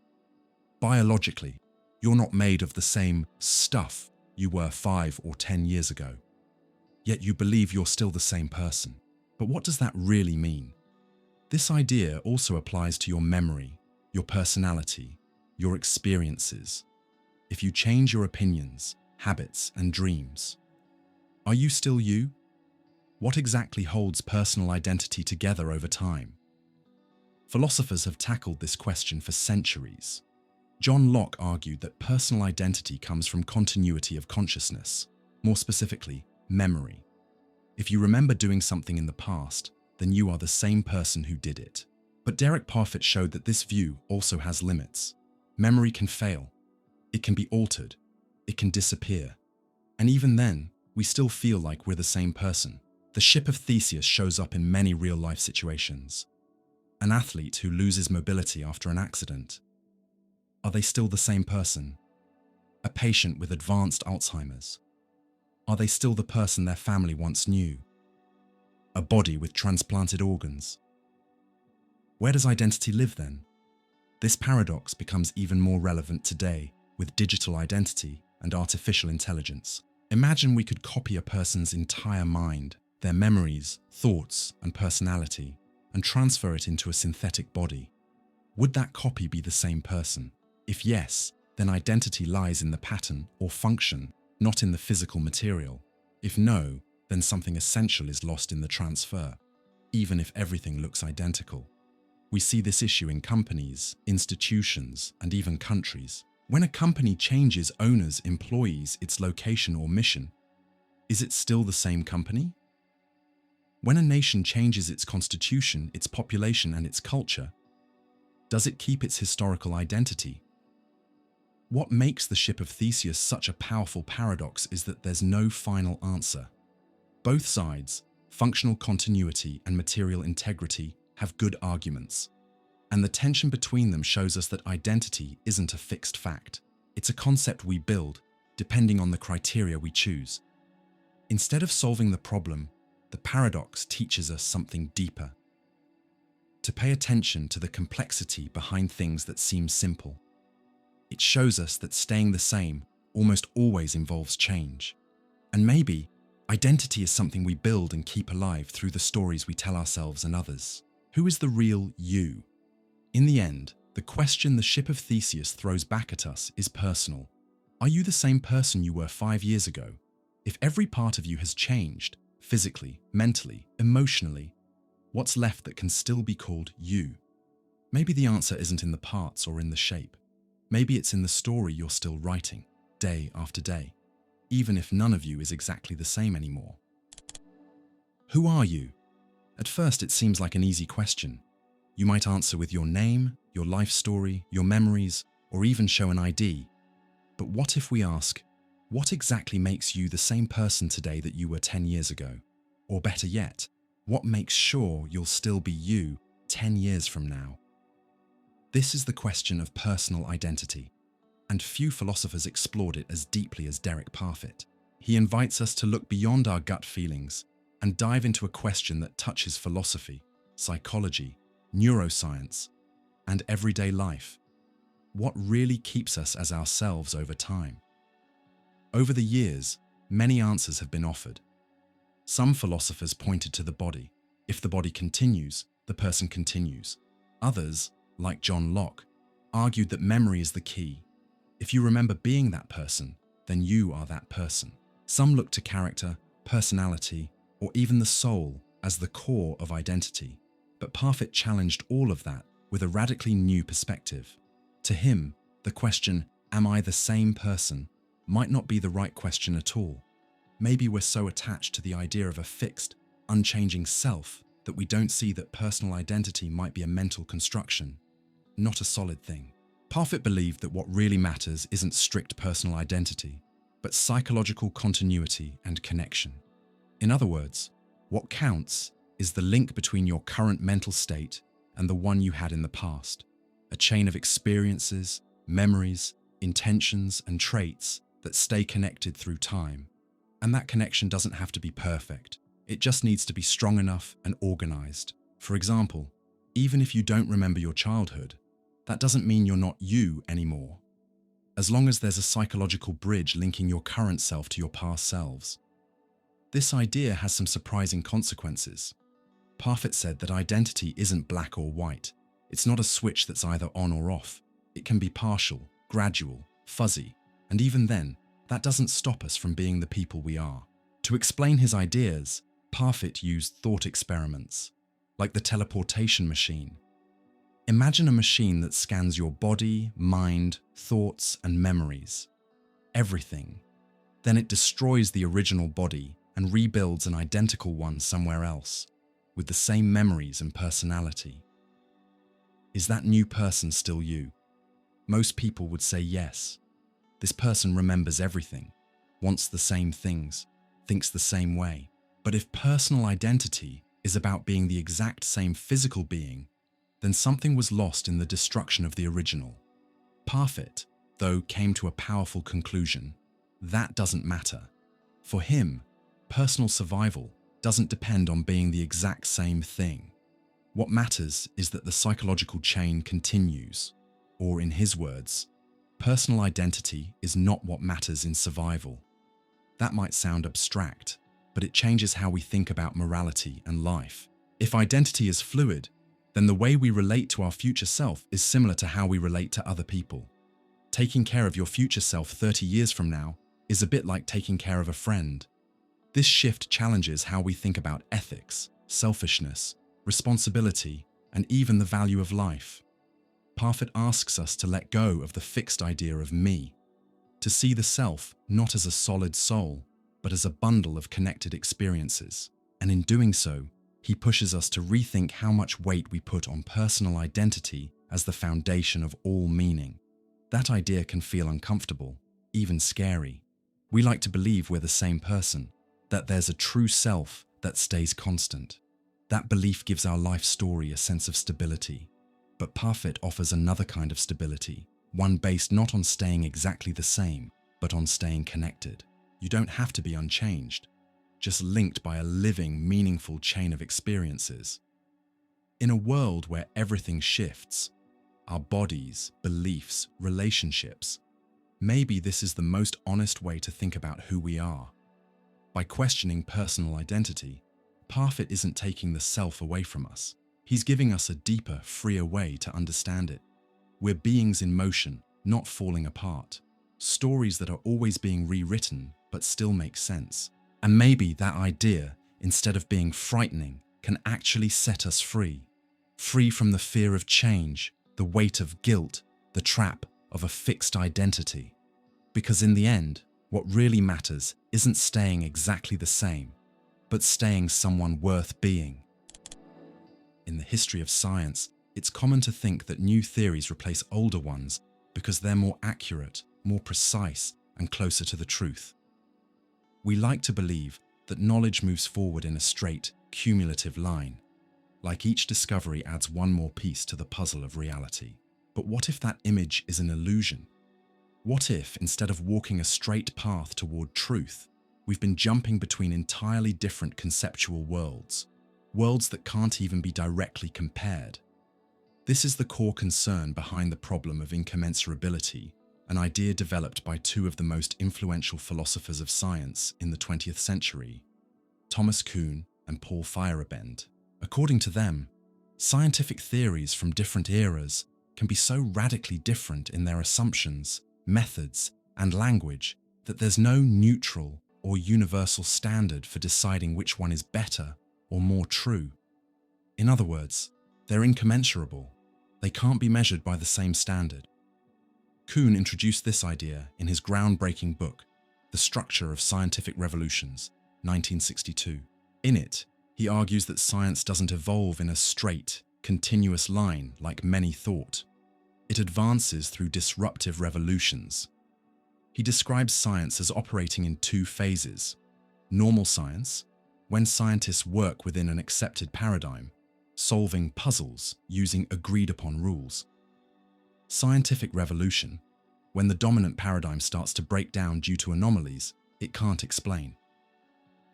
Biologically, you're not made of the same stuff you were 5 or 10 years ago. Yet you believe you're still the same person. But what does that really mean? This idea also applies to your memory, your personality, your experiences. If you change your opinions, habits, and dreams, are you still you? What exactly holds personal identity together over time? Philosophers have tackled this question for centuries. John Locke argued that personal identity comes from continuity of consciousness, more specifically, memory. If you remember doing something in the past, then you are the same person who did it. But Derek Parfit showed that this view also has limits. Memory can fail. It can be altered. It can disappear. And even then, we still feel like we're the same person. The ship of Theseus shows up in many real-life situations. An athlete who loses mobility after an accident. Are they still the same person? A patient with advanced Alzheimer's. Are they still the person their family once knew? A body with transplanted organs. Where does identity live then? This paradox becomes even more relevant today with digital identity and artificial intelligence. Imagine we could copy a person's entire mind, their memories, thoughts, and personality, and transfer it into a synthetic body. Would that copy be the same person? If yes, then identity lies in the pattern or function, not in the physical material. If no, then something essential is lost in the transfer, even if everything looks identical. We see this issue in companies, institutions, and even countries. When a company changes owners, employees, its location or mission, is it still the same company? When a nation changes its constitution, its population, and its culture, does it keep its historical identity? What makes the ship of Theseus such a powerful paradox is that there's no final answer. Both sides, functional continuity and material integrity, have good arguments. And the tension between them shows us that identity isn't a fixed fact. It's a concept we build, depending on the criteria we choose. Instead of solving the problem, the paradox teaches us something deeper. To pay attention to the complexity behind things that seem simple. It shows us that staying the same almost always involves change. And maybe identity is something we build and keep alive through the stories we tell ourselves and others. Who is the real you? In the end, the question the ship of Theseus throws back at us is personal. Are you the same person you were 5 years ago? If every part of you has changed, physically, mentally, emotionally, what's left that can still be called you? Maybe the answer isn't in the parts or in the shape. Maybe it's in the story you're still writing, day after day, even if none of you is exactly the same anymore. Who are you? At first, it seems like an easy question. You might answer with your name, your life story, your memories, or even show an ID. But what if we ask, what exactly makes you the same person today that you were 10 years ago? Or better yet, what makes sure you'll still be you 10 years from now? This is the question of personal identity, and few philosophers explored it as deeply as Derek Parfit. He invites us to look beyond our gut feelings and dive into a question that touches philosophy, psychology, neuroscience, and everyday life. What really keeps us as ourselves over time? Over the years, many answers have been offered. Some philosophers pointed to the body. If the body continues, the person continues. Others, like John Locke, argued that memory is the key. If you remember being that person, then you are that person. Some look to character, personality, or even the soul as the core of identity. But Parfit challenged all of that with a radically new perspective. To him, the question, "Am I the same person?" might not be the right question at all. Maybe we're so attached to the idea of a fixed, unchanging self that we don't see that personal identity might be a mental construction, not a solid thing. Parfit believed that what really matters isn't strict personal identity, but psychological continuity and connection. In other words, what counts is the link between your current mental state and the one you had in the past, a chain of experiences, memories, intentions, and traits that stay connected through time. And that connection doesn't have to be perfect. It just needs to be strong enough and organized. For example, even if you don't remember your childhood, that doesn't mean you're not you anymore. As long as there's a psychological bridge linking your current self to your past selves. This idea has some surprising consequences. Parfit said that identity isn't black or white. It's not a switch that's either on or off. It can be partial, gradual, fuzzy, and even then, that doesn't stop us from being the people we are. To explain his ideas, Parfit used thought experiments, like the teleportation machine. Imagine a machine that scans your body, mind, thoughts, and memories. Everything. Then it destroys the original body and rebuilds an identical one somewhere else, with the same memories and personality. Is that new person still you? Most people would say yes. This person remembers everything, wants the same things, thinks the same way. But if personal identity is about being the exact same physical being, then something was lost in the destruction of the original. Parfit, though, came to a powerful conclusion. That doesn't matter. For him, personal survival doesn't depend on being the exact same thing. What matters is that the psychological chain continues, or in his words, Personal identity is not what matters in survival. That might sound abstract, but it changes how we think about morality and life. If identity is fluid, then the way we relate to our future self is similar to how we relate to other people. Taking care of your future self 30 years from now is a bit like taking care of a friend. This shift challenges how we think about ethics, selfishness, responsibility, and even the value of life. Parfit asks us to let go of the fixed idea of me, to see the self not as a solid soul, but as a bundle of connected experiences. And in doing so, he pushes us to rethink how much weight we put on personal identity as the foundation of all meaning. That idea can feel uncomfortable, even scary. We like to believe we're the same person, that there's a true self that stays constant. That belief gives our life story a sense of stability. But Parfit offers another kind of stability, one based not on staying exactly the same, but on staying connected. You don't have to be unchanged, just linked by a living, meaningful chain of experiences. In a world where everything shifts, our bodies, beliefs, relationships, maybe this is the most honest way to think about who we are. By questioning personal identity, Parfit isn't taking the self away from us. He's giving us a deeper, freer way to understand it. We're beings in motion, not falling apart. Stories that are always being rewritten, but still make sense. And maybe that idea, instead of being frightening, can actually set us free. Free from the fear of change, the weight of guilt, the trap of a fixed identity. Because in the end, what really matters isn't staying exactly the same, but staying someone worth being. In the history of science, it's common to think that new theories replace older ones because they're more accurate, more precise, and closer to the truth. We like to believe that knowledge moves forward in a straight, cumulative line, like each discovery adds one more piece to the puzzle of reality. But what if that image is an illusion? What if, instead of walking a straight path toward truth, we've been jumping between entirely different conceptual worlds, worlds that can't even be directly compared? This is the core concern behind the problem of incommensurability, an idea developed by two of the most influential philosophers of science in the 20th century, Thomas Kuhn and Paul Feyerabend. According to them, scientific theories from different eras can be so radically different in their assumptions, methods, and language that there's no neutral or universal standard for deciding which one is better or more true. In other words, they're incommensurable. They can't be measured by the same standard. Kuhn introduced this idea in his groundbreaking book, The Structure of Scientific Revolutions, 1962. In it, he argues that science doesn't evolve in a straight, continuous line like many thought. It advances through disruptive revolutions. He describes science as operating in two phases: normal science, when scientists work within an accepted paradigm, solving puzzles using agreed-upon rules. Scientific revolution, when the dominant paradigm starts to break down due to anomalies it can't explain.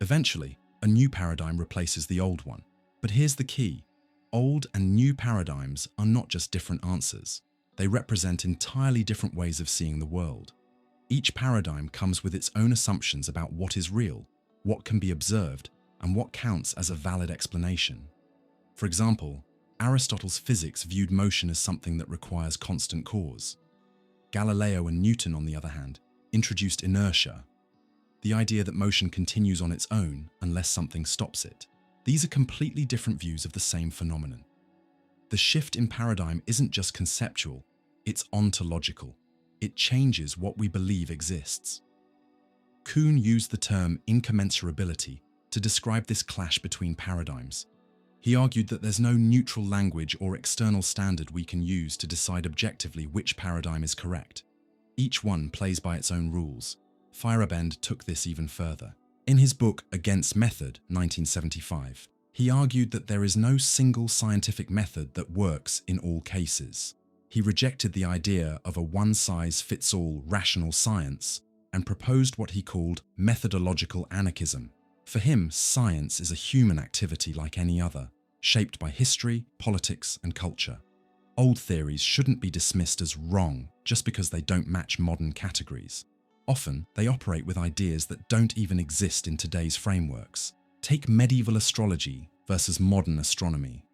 Eventually, a new paradigm replaces the old one. But here's the key: old and new paradigms are not just different answers. They represent entirely different ways of seeing the world. Each paradigm comes with its own assumptions about what is real, what can be observed, and what counts as a valid explanation. For example, Aristotle's physics viewed motion as something that requires constant cause. Galileo and Newton, on the other hand, introduced inertia, the idea that motion continues on its own unless something stops it. These are completely different views of the same phenomenon. The shift in paradigm isn't just conceptual, it's ontological. It changes what we believe exists. Kuhn used the term incommensurability to describe this clash between paradigms. He argued that there's no neutral language or external standard we can use to decide objectively which paradigm is correct. Each one plays by its own rules. Feyerabend took this even further. In his book Against Method, 1975, he argued that there is no single scientific method that works in all cases. He rejected the idea of a one-size-fits-all rational science and proposed what he called methodological anarchism. For him, science is a human activity like any other, shaped by history, politics, and culture. Old theories shouldn't be dismissed as wrong just because they don't match modern categories. Often, they operate with ideas that don't even exist in today's frameworks. Take medieval astrology versus modern astronomy.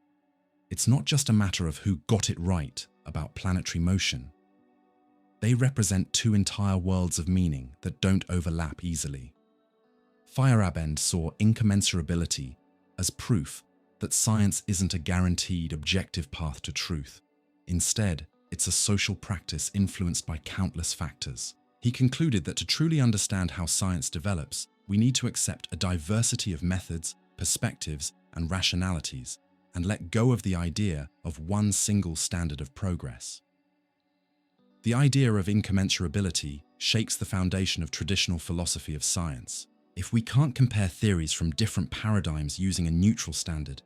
It's not just a matter of who got it right about planetary motion. They represent two entire worlds of meaning that don't overlap easily. Feyerabend saw incommensurability as proof that science isn't a guaranteed objective path to truth. Instead, it's a social practice influenced by countless factors. He concluded that to truly understand how science develops, we need to accept a diversity of methods, perspectives, and rationalities, and let go of the idea of one single standard of progress. The idea of incommensurability shakes the foundation of traditional philosophy of science. If we can't compare theories from different paradigms using a neutral standard,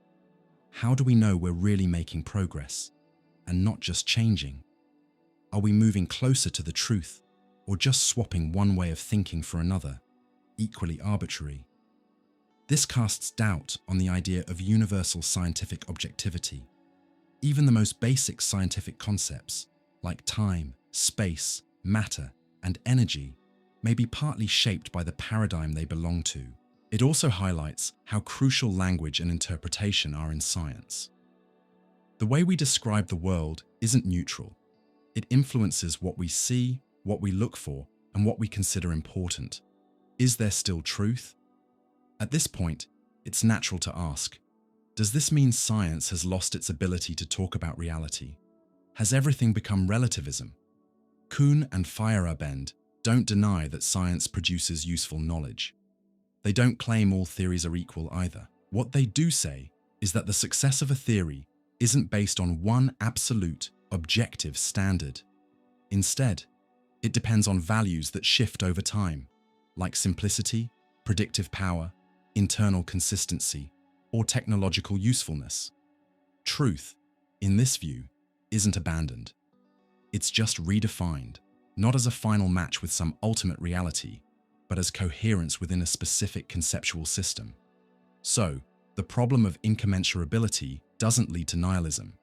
how do we know we're really making progress and not just changing? Are we moving closer to the truth or just swapping one way of thinking for another, equally arbitrary? This casts doubt on the idea of universal scientific objectivity. Even the most basic scientific concepts, like time, space, matter, and energy, may be partly shaped by the paradigm they belong to. It also highlights how crucial language and interpretation are in science. The way we describe the world isn't neutral. It influences what we see, what we look for, and what we consider important. Is there still truth? At this point, it's natural to ask, does this mean science has lost its ability to talk about reality? Has everything become relativism? Kuhn and Feyerabend don't deny that science produces useful knowledge. They don't claim all theories are equal either. What they do say is that the success of a theory isn't based on one absolute, objective standard. Instead, it depends on values that shift over time, like simplicity, predictive power, internal consistency, or technological usefulness. Truth, in this view, isn't abandoned. It's just redefined, not as a final match with some ultimate reality, but as coherence within a specific conceptual system. So, the problem of incommensurability doesn't lead to nihilism.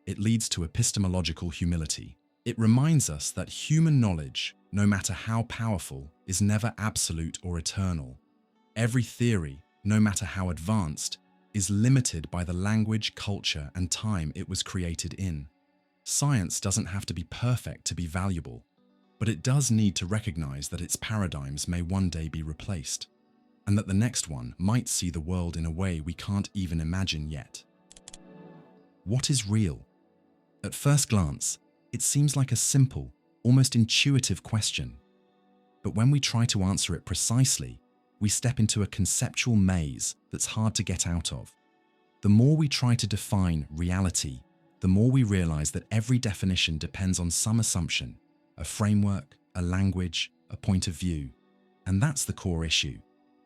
It leads to epistemological humility. It reminds us that human knowledge, no matter how powerful, is never absolute or eternal. Every theory, no matter how advanced, is limited by the language, culture, and time it was created in. Science doesn't have to be perfect to be valuable, but it does need to recognize that its paradigms may one day be replaced, and that the next one might see the world in a way we can't even imagine yet. What is real? At first glance, it seems like a simple, almost intuitive question. But when we try to answer it precisely, we step into a conceptual maze that's hard to get out of. The more we try to define reality, the more we realize that every definition depends on some assumption, a framework, a language, a point of view. And that's the core issue.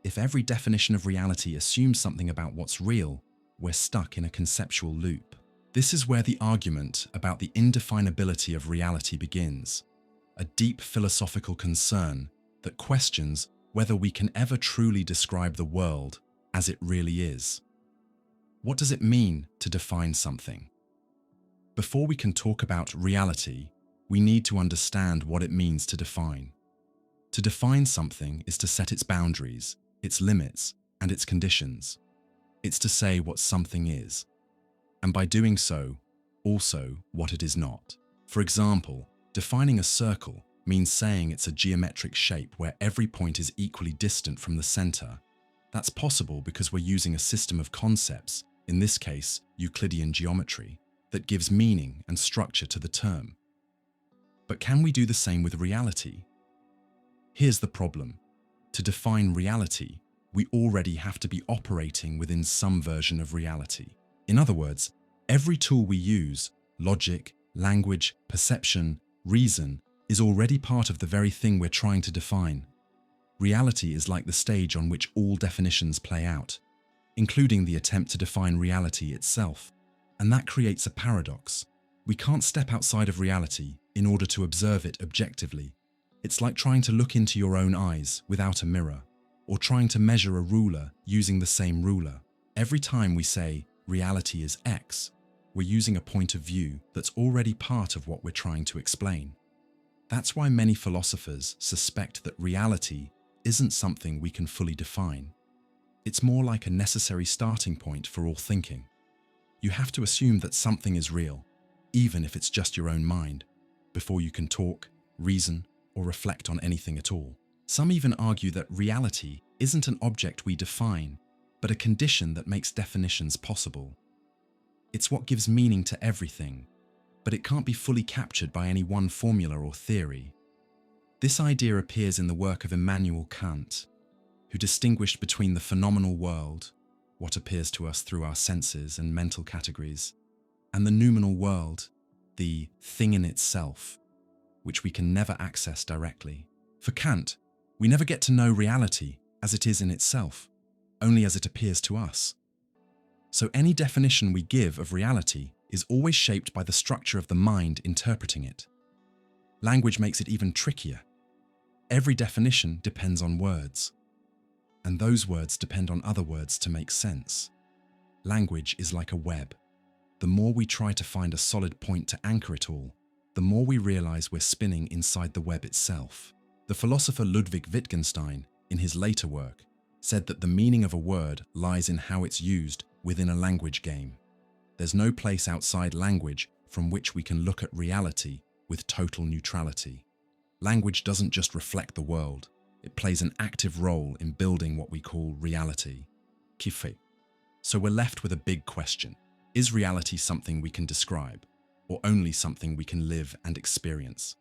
If every definition of reality assumes something about what's real, we're stuck in a conceptual loop. This is where the argument about the indefinability of reality begins, a deep philosophical concern that questions whether we can ever truly describe the world as it really is. What does it mean to define something? Before we can talk about reality, we need to understand what it means to define. To define something is to set its boundaries, its limits, and its conditions. It's to say what something is, and by doing so, also what it is not. For example, defining a circle means saying it's a geometric shape where every point is equally distant from the center. That's possible because we're using a system of concepts, in this case, Euclidean geometry, that gives meaning and structure to the term. But can we do the same with reality? Here's the problem. To define reality, we already have to be operating within some version of reality. In other words, every tool we use, logic, language, perception, reason, is already part of the very thing we're trying to define. Reality is like the stage on which all definitions play out, including the attempt to define reality itself. And that creates a paradox. We can't step outside of reality in order to observe it objectively. It's like trying to look into your own eyes without a mirror, or trying to measure a ruler using the same ruler. Every time we say reality is X, we're using a point of view that's already part of what we're trying to explain. That's why many philosophers suspect that reality isn't something we can fully define. It's more like a necessary starting point for all thinking. You have to assume that something is real, even if it's just your own mind, before you can talk, reason, or reflect on anything at all. Some even argue that reality isn't an object we define, but a condition that makes definitions possible. It's what gives meaning to everything, but it can't be fully captured by any one formula or theory. This idea appears in the work of Immanuel Kant, who distinguished between the phenomenal world, what appears to us through our senses and mental categories, and the noumenal world, the thing in itself, which we can never access directly. For Kant, we never get to know reality as it is in itself, only as it appears to us. So any definition we give of reality is always shaped by the structure of the mind interpreting it. Language makes it even trickier. Every definition depends on words, and those words depend on other words to make sense. Language is like a web. The more we try to find a solid point to anchor it all, the more we realize we're spinning inside the web itself. The philosopher Ludwig Wittgenstein, in his later work, said that the meaning of a word lies in how it's used within a language game. There's no place outside language from which we can look at reality with total neutrality. Language doesn't just reflect the world, it plays an active role in building what we call reality. Kiffé. So we're left with a big question. Is reality something we can describe, or only something we can live and experience?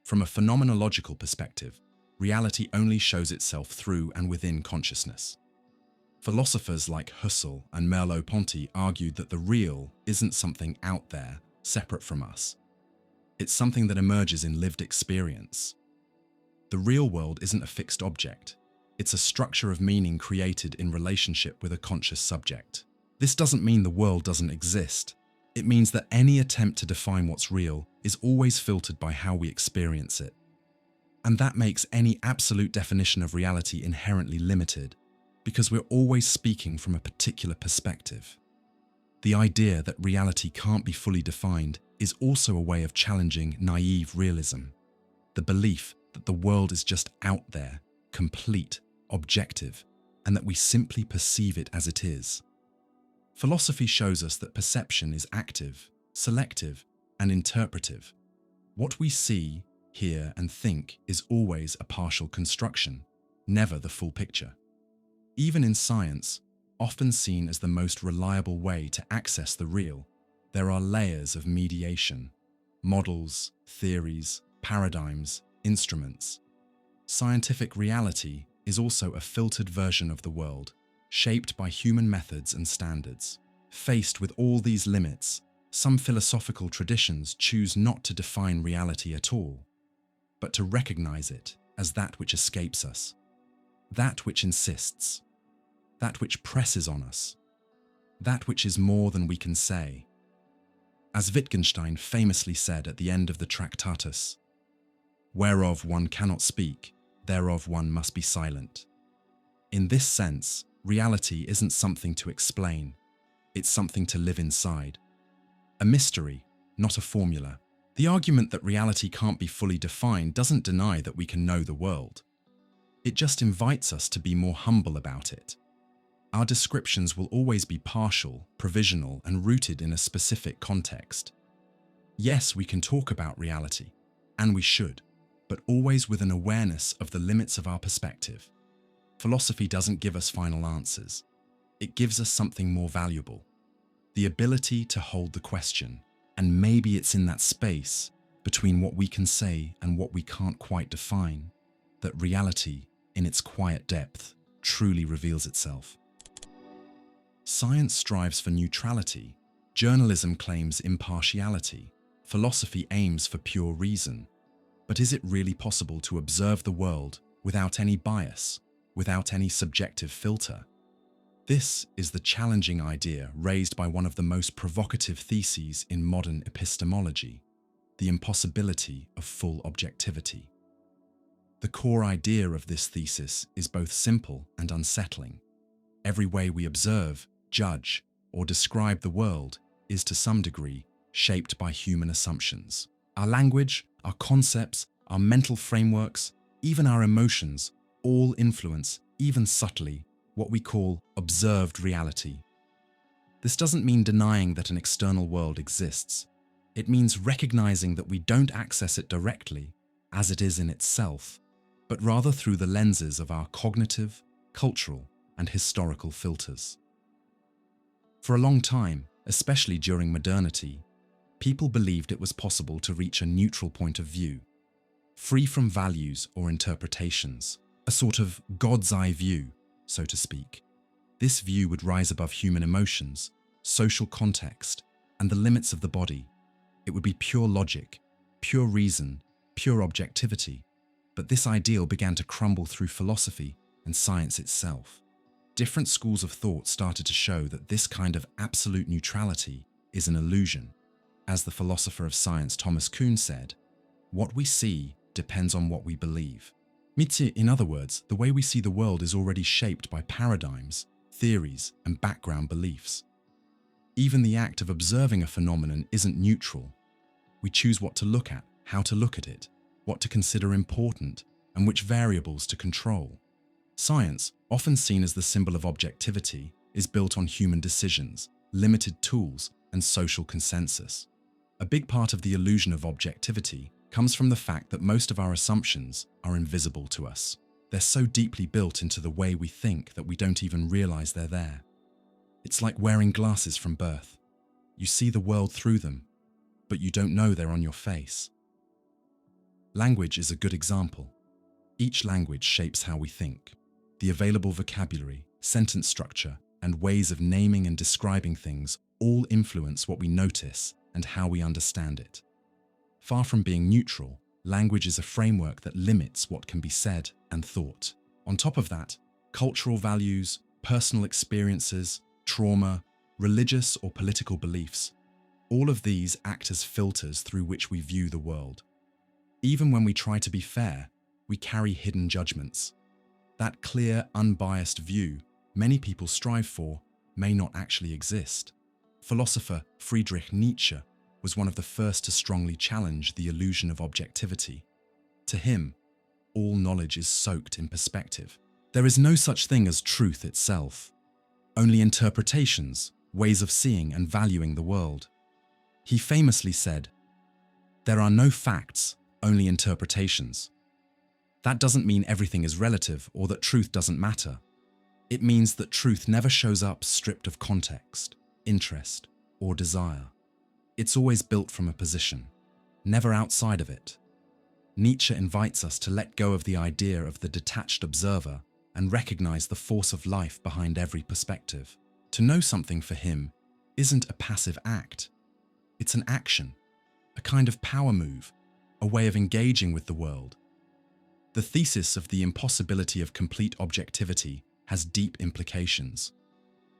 From a phenomenological perspective, reality only shows itself through and within consciousness. Philosophers like Husserl and Merleau-Ponty argued that the real isn't something out there, separate from us. It's something that emerges in lived experience. The real world isn't a fixed object. It's a structure of meaning created in relationship with a conscious subject. This doesn't mean the world doesn't exist. It means that any attempt to define what's real is always filtered by how we experience it. And that makes any absolute definition of reality inherently limited, because we're always speaking from a particular perspective. The idea that reality can't be fully defined is also a way of challenging naive realism, the belief that the world is just out there, complete, objective, and that we simply perceive it as it is. Philosophy shows us that perception is active, selective, and interpretive. What we see, hear, and think is always a partial construction, never the full picture. Even in science, often seen as the most reliable way to access the real, there are layers of mediation, models, theories, paradigms, instruments. Scientific reality is also a filtered version of the world, shaped by human methods and standards. Faced with all these limits, some philosophical traditions choose not to define reality at all, but to recognize it as that which escapes us, that which insists, that which presses on us, that which is more than we can say. As Wittgenstein famously said at the end of the Tractatus, "Whereof one cannot speak, thereof one must be silent." In this sense, reality isn't something to explain, it's something to live inside. A mystery, not a formula. The argument that reality can't be fully defined doesn't deny that we can know the world. It just invites us to be more humble about it. Our descriptions will always be partial, provisional, and rooted in a specific context. Yes, we can talk about reality, and we should, but always with an awareness of the limits of our perspective. Philosophy doesn't give us final answers. It gives us something more valuable, the ability to hold the question, and maybe it's in that space between what we can say and what we can't quite define that reality, in its quiet depth, truly reveals itself. Science strives for neutrality, journalism claims impartiality, philosophy aims for pure reason. But is it really possible to observe the world without any bias, without any subjective filter? This is the challenging idea raised by one of the most provocative theses in modern epistemology, the impossibility of full objectivity. The core idea of this thesis is both simple and unsettling. Every way we observe, judge, or describe the world is to some degree shaped by human assumptions. Our language, our concepts, our mental frameworks, even our emotions, all influence, even subtly, what we call observed reality. This doesn't mean denying that an external world exists. It means recognizing that we don't access it directly, as it is in itself, but rather through the lenses of our cognitive, cultural, and historical filters. For a long time, especially during modernity, people believed it was possible to reach a neutral point of view, free from values or interpretations, a sort of God's eye view, so to speak. This view would rise above human emotions, social context, and the limits of the body. It would be pure logic, pure reason, pure objectivity. But this ideal began to crumble through philosophy and science itself. Different schools of thought started to show that this kind of absolute neutrality is an illusion. As the philosopher of science Thomas Kuhn said, what we see depends on what we believe. In other words, the way we see the world is already shaped by paradigms, theories, and background beliefs. Even the act of observing a phenomenon isn't neutral. We choose what to look at, how to look at it, what to consider important, and which variables to control. Science, often seen as the symbol of objectivity, is built on human decisions, limited tools, and social consensus. A big part of the illusion of objectivity comes from the fact that most of our assumptions are invisible to us. They're so deeply built into the way we think that we don't even realize they're there. It's like wearing glasses from birth. You see the world through them, but you don't know they're on your face. Language is a good example. Each language shapes how we think. The available vocabulary, sentence structure, and ways of naming and describing things all influence what we notice and how we understand it. Far from being neutral, language is a framework that limits what can be said and thought. On top of that, cultural values, personal experiences, trauma, religious or political beliefs, all of these act as filters through which we view the world. Even when we try to be fair, we carry hidden judgments. That clear, unbiased view many people strive for may not actually exist. Philosopher Friedrich Nietzsche was one of the first to strongly challenge the illusion of objectivity. To him, all knowledge is soaked in perspective. There is no such thing as truth itself, only interpretations, ways of seeing and valuing the world. He famously said, "There are no facts, only interpretations." That doesn't mean everything is relative or that truth doesn't matter. It means that truth never shows up stripped of context, interest, or desire. It's always built from a position, never outside of it. Nietzsche invites us to let go of the idea of the detached observer and recognize the force of life behind every perspective. To know something for him isn't a passive act. It's an action, a kind of power move, a way of engaging with the world. The thesis of the impossibility of complete objectivity has deep implications,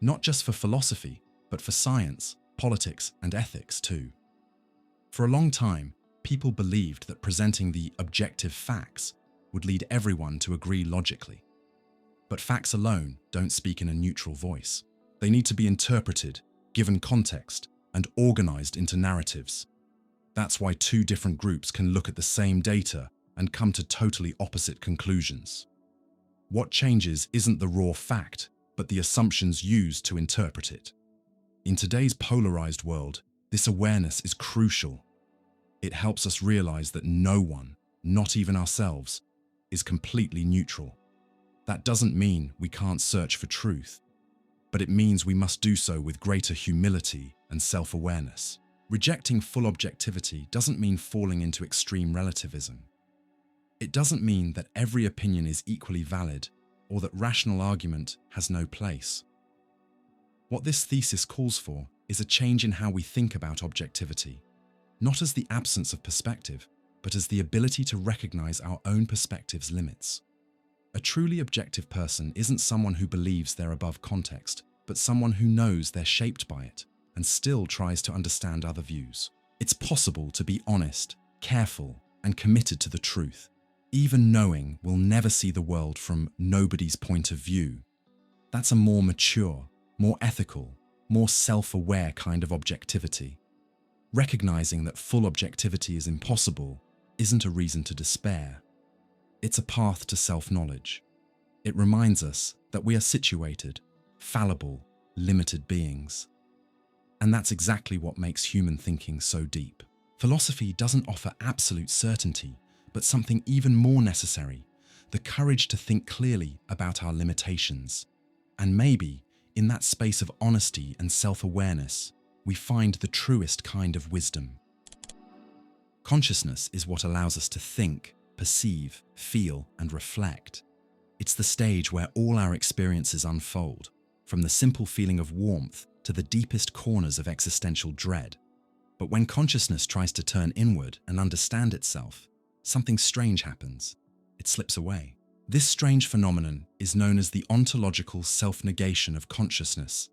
not just for philosophy, but for science, politics, and ethics too. For a long time, people believed that presenting the objective facts would lead everyone to agree logically. But facts alone don't speak in a neutral voice. They need to be interpreted, given context, and organized into narratives. That's why two different groups can look at the same data and come to totally opposite conclusions. What changes isn't the raw fact, but the assumptions used to interpret it. In today's polarized world, this awareness is crucial. It helps us realize that no one, not even ourselves, is completely neutral. That doesn't mean we can't search for truth, but it means we must do so with greater humility and self-awareness. Rejecting full objectivity doesn't mean falling into extreme relativism. It doesn't mean that every opinion is equally valid or that rational argument has no place. What this thesis calls for is a change in how we think about objectivity, not as the absence of perspective, but as the ability to recognize our own perspective's limits. A truly objective person isn't someone who believes they're above context, but someone who knows they're shaped by it and still tries to understand other views. It's possible to be honest, careful, and committed to the truth, even knowing we'll never see the world from nobody's point of view. That's a more mature, more ethical, more self-aware kind of objectivity. Recognizing that full objectivity is impossible isn't a reason to despair. It's a path to self-knowledge. It reminds us that we are situated, fallible, limited beings. And that's exactly what makes human thinking so deep. Philosophy doesn't offer absolute certainty, but something even more necessary, the courage to think clearly about our limitations. And maybe, in that space of honesty and self-awareness, we find the truest kind of wisdom. Consciousness is what allows us to think, perceive, feel, and reflect. It's the stage where all our experiences unfold, from the simple feeling of warmth to the deepest corners of existential dread. But when consciousness tries to turn inward and understand itself, something strange happens. It slips away. This strange phenomenon is known as the ontological self-negation of consciousness.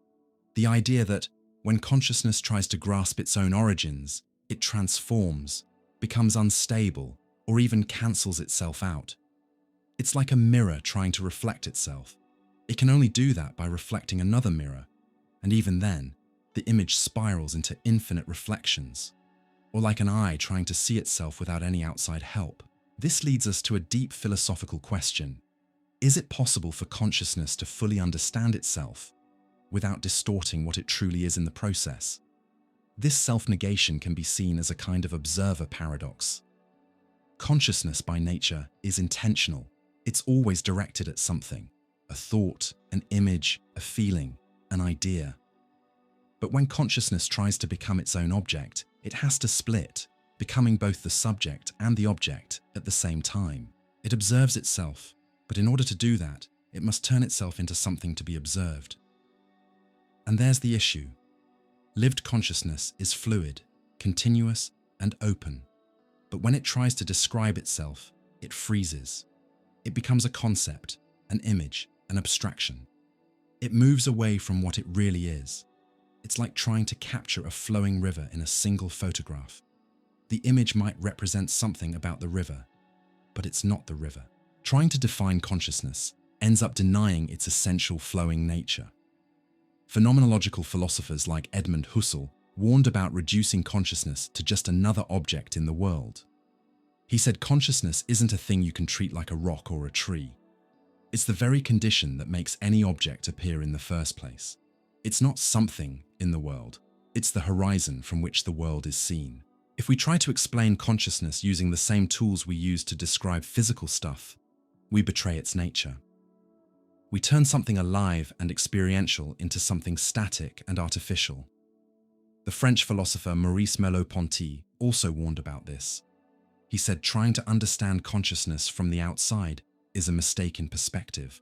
The idea that when consciousness tries to grasp its own origins, it transforms, becomes unstable, or even cancels itself out. It's like a mirror trying to reflect itself. It can only do that by reflecting another mirror, and even then, the image spirals into infinite reflections, or like an eye trying to see itself without any outside help. This leads us to a deep philosophical question. Is it possible for consciousness to fully understand itself without distorting what it truly is in the process? This self-negation can be seen as a kind of observer paradox. Consciousness by nature is intentional. It's always directed at something, a thought, an image, a feeling, an idea. But when consciousness tries to become its own object, it has to split, becoming both the subject and the object at the same time. It observes itself, but in order to do that, it must turn itself into something to be observed. And there's the issue. Lived consciousness is fluid, continuous, and open. But when it tries to describe itself, it freezes. It becomes a concept, an image, an abstraction. It moves away from what it really is. It's like trying to capture a flowing river in a single photograph. The image might represent something about the river, but it's not the river. Trying to define consciousness ends up denying its essential flowing nature. Phenomenological philosophers like Edmund Husserl warned about reducing consciousness to just another object in the world. He said consciousness isn't a thing you can treat like a rock or a tree. It's the very condition that makes any object appear in the first place. It's not something in the world, it's the horizon from which the world is seen. If we try to explain consciousness using the same tools we use to describe physical stuff, we betray its nature. We turn something alive and experiential into something static and artificial. The French philosopher Maurice Merleau-Ponty also warned about this. He said trying to understand consciousness from the outside is a mistake in perspective.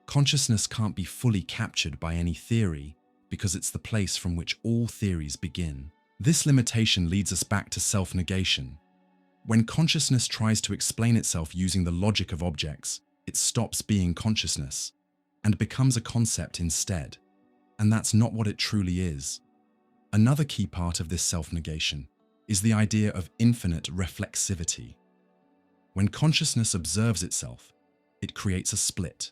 Consciousness can't be fully captured by any theory because it's the place from which all theories begin. This limitation leads us back to self-negation. When consciousness tries to explain itself using the logic of objects, it stops being consciousness and becomes a concept instead. And that's not what it truly is. Another key part of this self-negation is the idea of infinite reflexivity. When consciousness observes itself, it creates a split.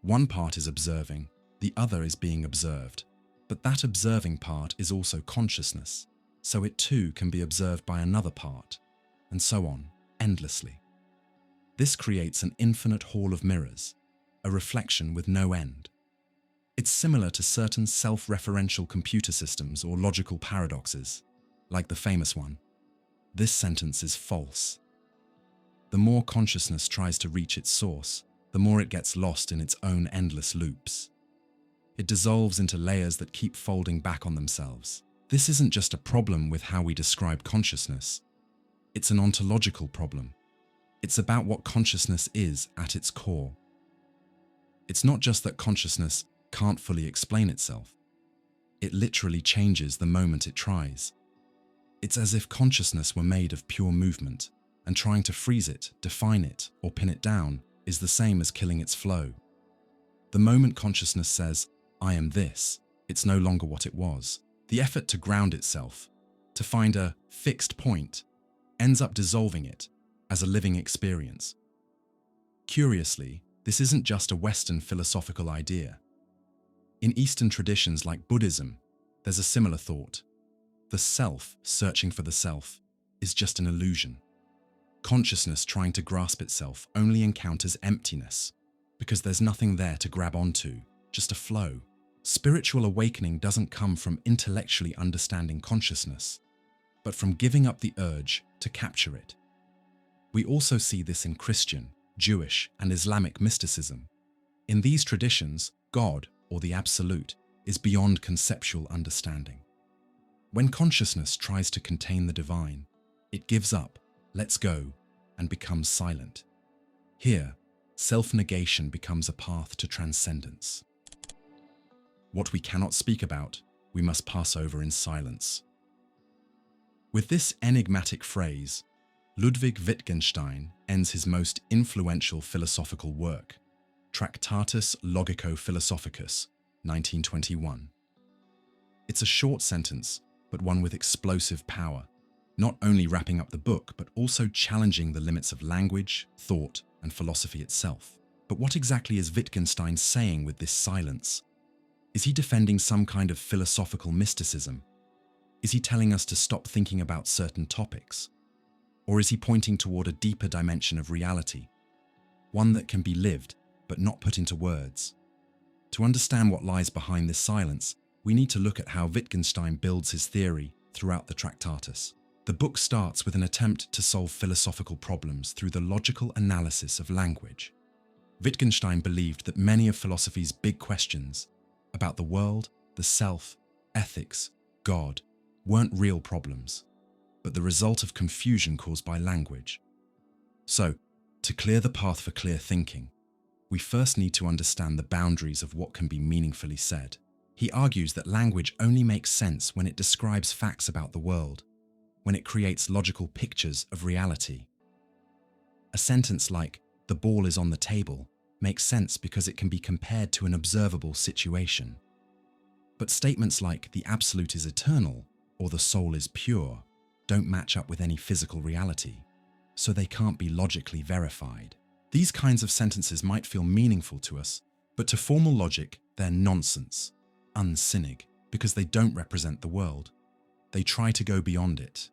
One part is observing, the other is being observed. But that observing part is also consciousness, so it too can be observed by another part, and so on, endlessly. This creates an infinite hall of mirrors, a reflection with no end. It's similar to certain self-referential computer systems or logical paradoxes, like the famous one, "This sentence is false." The more consciousness tries to reach its source, the more it gets lost in its own endless loops. It dissolves into layers that keep folding back on themselves. This isn't just a problem with how we describe consciousness. It's an ontological problem. It's about what consciousness is at its core. It's not just that consciousness can't fully explain itself. It literally changes the moment it tries. It's as if consciousness were made of pure movement, and trying to freeze it, define it, or pin it down is the same as killing its flow. The moment consciousness says, "I am this," it's no longer what it was. The effort to ground itself, to find a fixed point, ends up dissolving it as a living experience. Curiously, this isn't just a Western philosophical idea. In Eastern traditions like Buddhism, there's a similar thought. The self searching for the self is just an illusion. Consciousness trying to grasp itself only encounters emptiness because there's nothing there to grab onto, just a flow. Spiritual awakening doesn't come from intellectually understanding consciousness, but from giving up the urge to capture it. We also see this in Christian, Jewish, and Islamic mysticism. In these traditions, God, or the Absolute, is beyond conceptual understanding. When consciousness tries to contain the divine, it gives up, lets go, and becomes silent. Here, self-negation becomes a path to transcendence. What we cannot speak about, we must pass over in silence. With this enigmatic phrase, Ludwig Wittgenstein ends his most influential philosophical work, Tractatus Logico-Philosophicus, 1921. It's a short sentence, but one with explosive power, not only wrapping up the book, but also challenging the limits of language, thought, and philosophy itself. But what exactly is Wittgenstein saying with this silence? Is he defending some kind of philosophical mysticism? Is he telling us to stop thinking about certain topics? Or is he pointing toward a deeper dimension of reality, one that can be lived but not put into words? To understand what lies behind this silence, we need to look at how Wittgenstein builds his theory throughout the Tractatus. The book starts with an attempt to solve philosophical problems through the logical analysis of language. Wittgenstein believed that many of philosophy's big questions about the world, the self, ethics, God, weren't real problems, but the result of confusion caused by language. So, to clear the path for clear thinking, we first need to understand the boundaries of what can be meaningfully said. He argues that language only makes sense when it describes facts about the world, when it creates logical pictures of reality. A sentence like, "the ball is on the table," makes sense because it can be compared to an observable situation. But statements like, "the absolute is eternal," or "the soul is pure," don't match up with any physical reality, so they can't be logically verified. These kinds of sentences might feel meaningful to us, but to formal logic, they're nonsense, unsinnig, because they don't represent the world. They try to go beyond it.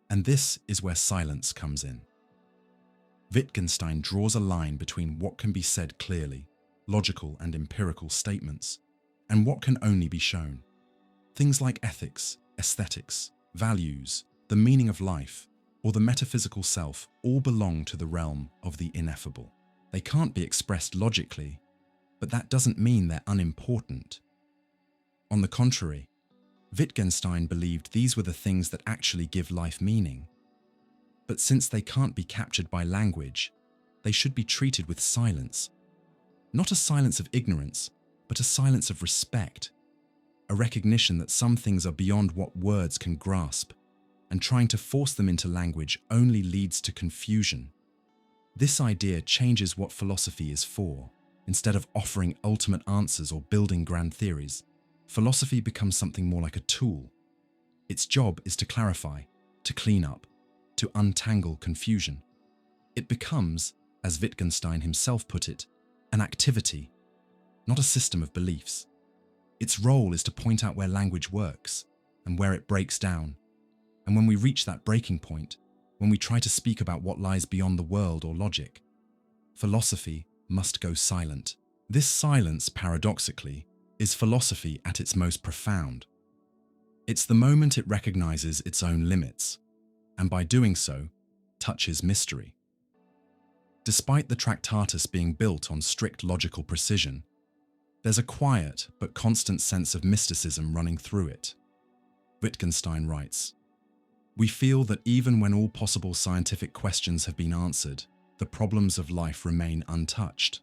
And this is where silence comes in. Wittgenstein draws a line between what can be said clearly, logical and empirical statements, and what can only be shown. Things like ethics, aesthetics, values, the meaning of life, or the metaphysical self all belong to the realm of the ineffable. They can't be expressed logically, but that doesn't mean they're unimportant. On the contrary, Wittgenstein believed these were the things that actually give life meaning. But since they can't be captured by language, they should be treated with silence. Not a silence of ignorance, but a silence of respect. A recognition that some things are beyond what words can grasp, and trying to force them into language only leads to confusion. This idea changes what philosophy is for. Instead of offering ultimate answers or building grand theories, philosophy becomes something more like a tool. Its job is to clarify, to clean up, to untangle confusion. It becomes, as Wittgenstein himself put it, an activity, not a system of beliefs. Its role is to point out where language works and where it breaks down. And when we reach that breaking point, when we try to speak about what lies beyond the world or logic, philosophy must go silent. This silence, paradoxically, is philosophy at its most profound. It's the moment it recognizes its own limits, and by doing so, touches mystery. Despite the Tractatus being built on strict logical precision, there's a quiet but constant sense of mysticism running through it. Wittgenstein writes, "We feel that even when all possible scientific questions have been answered, the problems of life remain untouched.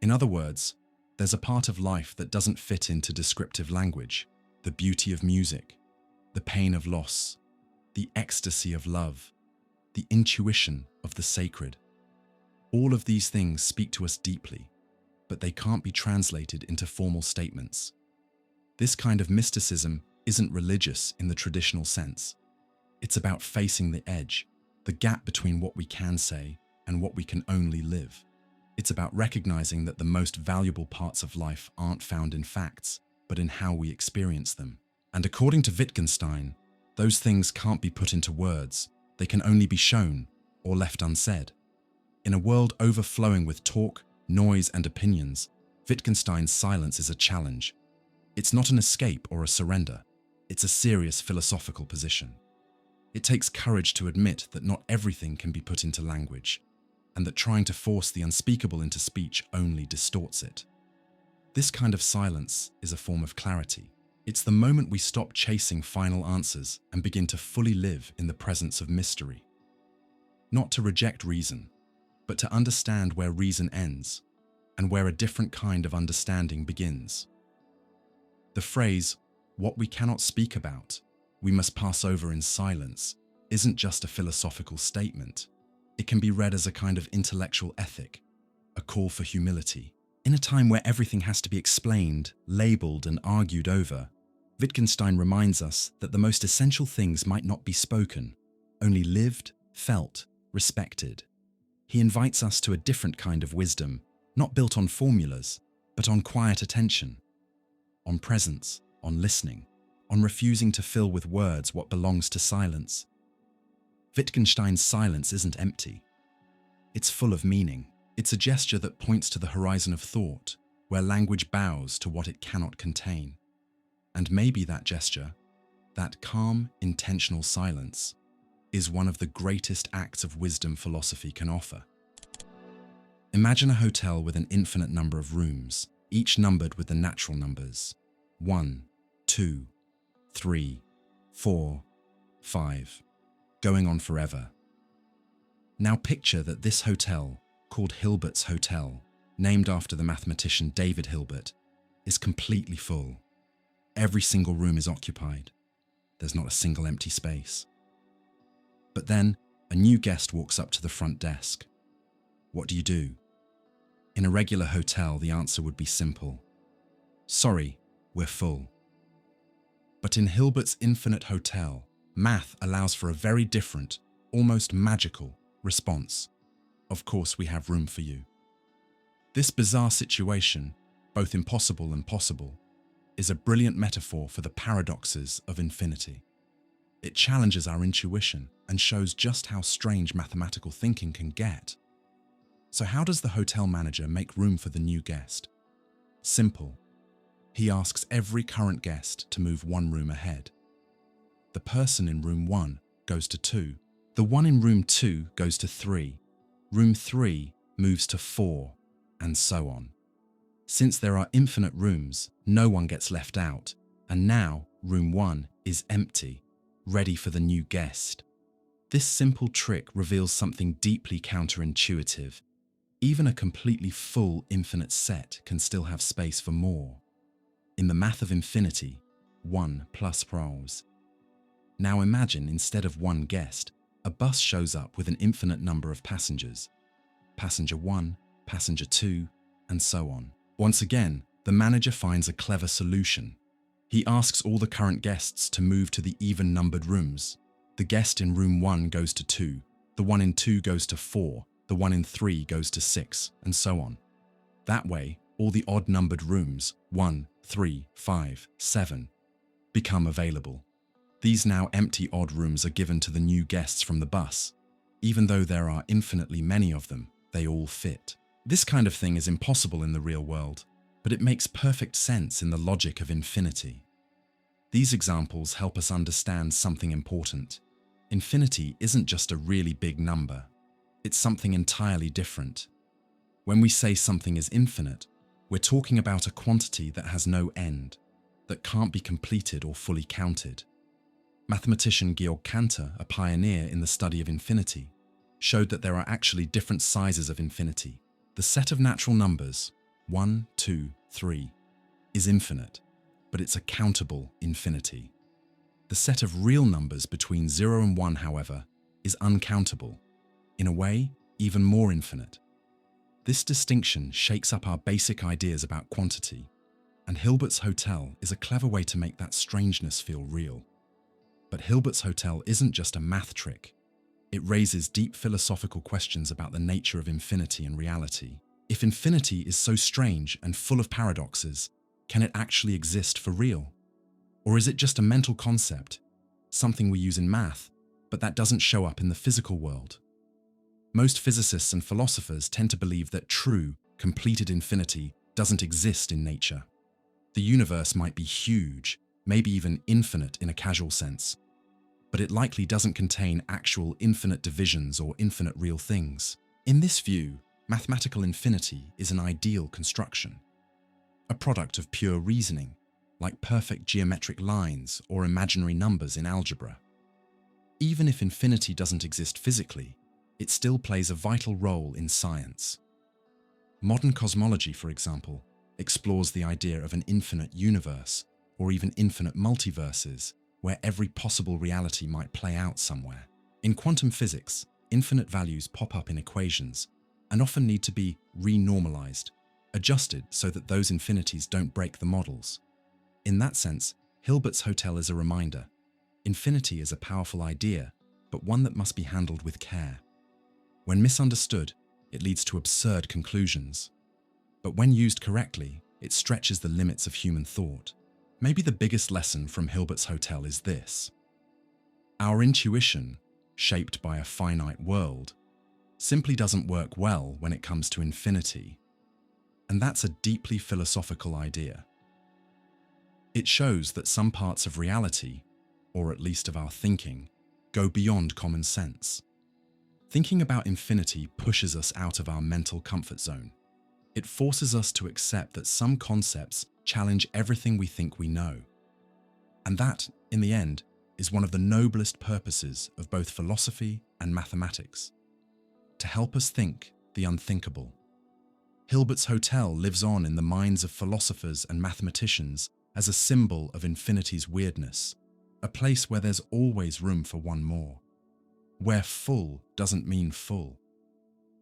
In other words, there's a part of life that doesn't fit into descriptive language, the beauty of music, the pain of loss, the ecstasy of love, the intuition of the sacred. All of these things speak to us deeply, but they can't be translated into formal statements. This kind of mysticism isn't religious in the traditional sense. It's about facing the edge, the gap between what we can say and what we can only live. It's about recognizing that the most valuable parts of life aren't found in facts, but in how we experience them. And according to Wittgenstein, those things can't be put into words, they can only be shown or left unsaid. In a world overflowing with talk, noise, and opinions, Wittgenstein's silence is a challenge. It's not an escape or a surrender, it's a serious philosophical position. It takes courage to admit that not everything can be put into language, and that trying to force the unspeakable into speech only distorts it. This kind of silence is a form of clarity. It's the moment we stop chasing final answers and begin to fully live in the presence of mystery. Not to reject reason, but to understand where reason ends and where a different kind of understanding begins. The phrase, "what we cannot speak about, we must pass over in silence," isn't just a philosophical statement. It can be read as a kind of intellectual ethic, a call for humility. In a time where everything has to be explained, labeled, and argued over, Wittgenstein reminds us that the most essential things might not be spoken, only lived, felt, respected. He invites us to a different kind of wisdom, not built on formulas, but on quiet attention, on presence, on listening, on refusing to fill with words what belongs to silence. Wittgenstein's silence isn't empty. It's full of meaning. It's a gesture that points to the horizon of thought, where language bows to what it cannot contain. And maybe that gesture, that calm, intentional silence, is one of the greatest acts of wisdom philosophy can offer. Imagine a hotel with an infinite number of rooms, each numbered with the natural numbers 1, 2, 3, 4, 5, going on forever. Now picture that this hotel, called Hilbert's Hotel, named after the mathematician David Hilbert, is completely full. Every single room is occupied. There's not a single empty space. But then, a new guest walks up to the front desk. What do you do? In a regular hotel, the answer would be simple. Sorry, we're full. But in Hilbert's infinite hotel, math allows for a very different, almost magical, response. Of course, we have room for you. This bizarre situation, both impossible and possible, is a brilliant metaphor for the paradoxes of infinity. It challenges our intuition and shows just how strange mathematical thinking can get. So how does the hotel manager make room for the new guest? Simple. He asks every current guest to move one room ahead. The person in room 1 goes to 2. The one in room 2 goes to 3. Room 3 moves to 4, and so on. Since there are infinite rooms, no one gets left out, and now room 1 is empty, ready for the new guest. This simple trick reveals something deeply counterintuitive. Even a completely full infinite set can still have space for more. In the math of infinity, 1 plus pros. Now imagine, instead of one guest, a bus shows up with an infinite number of passengers. Passenger 1, passenger 2, and so on. Once again, the manager finds a clever solution. He asks all the current guests to move to the even-numbered rooms. The guest in room 1 goes to 2, the one in 2 goes to 4, the one in 3 goes to 6, and so on. That way, all the odd-numbered rooms, 1, 3, 5, 7, become available. These now empty odd rooms are given to the new guests from the bus. Even though there are infinitely many of them, they all fit. This kind of thing is impossible in the real world, but it makes perfect sense in the logic of infinity. These examples help us understand something important. Infinity isn't just a really big number. It's something entirely different. When we say something is infinite, we're talking about a quantity that has no end, that can't be completed or fully counted. Mathematician Georg Cantor, a pioneer in the study of infinity, showed that there are actually different sizes of infinity. The set of natural numbers, 1, 2, 3, is infinite, but it's a countable infinity. The set of real numbers between 0 and 1, however, is uncountable, in a way, even more infinite. This distinction shakes up our basic ideas about quantity, and Hilbert's Hotel is a clever way to make that strangeness feel real. But Hilbert's Hotel isn't just a math trick. It raises deep philosophical questions about the nature of infinity and reality. If infinity is so strange and full of paradoxes, can it actually exist for real? Or is it just a mental concept, something we use in math, but that doesn't show up in the physical world? Most physicists and philosophers tend to believe that true, completed infinity doesn't exist in nature. The universe might be huge, maybe even infinite in a casual sense, but it likely doesn't contain actual infinite divisions or infinite real things. In this view, mathematical infinity is an ideal construction, a product of pure reasoning, like perfect geometric lines or imaginary numbers in algebra. Even if infinity doesn't exist physically, it still plays a vital role in science. Modern cosmology, for example, explores the idea of an infinite universe, or even infinite multiverses, where every possible reality might play out somewhere. In quantum physics, infinite values pop up in equations and often need to be renormalized, adjusted so that those infinities don't break the models. In that sense, Hilbert's Hotel is a reminder. Infinity is a powerful idea, but one that must be handled with care. When misunderstood, it leads to absurd conclusions. But when used correctly, it stretches the limits of human thought. Maybe the biggest lesson from Hilbert's Hotel is this: our intuition, shaped by a finite world, simply doesn't work well when it comes to infinity. And that's a deeply philosophical idea. It shows that some parts of reality, or at least of our thinking, go beyond common sense. Thinking about infinity pushes us out of our mental comfort zone. It forces us to accept that some concepts challenge everything we think we know. And that, in the end, is one of the noblest purposes of both philosophy and mathematics: to help us think the unthinkable. Hilbert's Hotel lives on in the minds of philosophers and mathematicians as a symbol of infinity's weirdness, a place where there's always room for one more, where full doesn't mean full,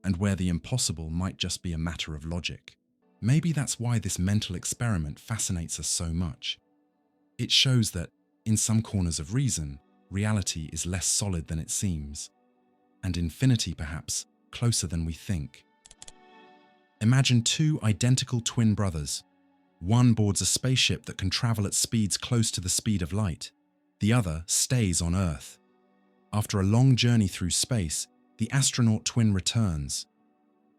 and where the impossible might just be a matter of logic. Maybe that's why this mental experiment fascinates us so much. It shows that, in some corners of reason, reality is less solid than it seems, and infinity perhaps closer than we think. Imagine two identical twin brothers. One boards a spaceship that can travel at speeds close to the speed of light. The other stays on Earth. After a long journey through space, the astronaut twin returns,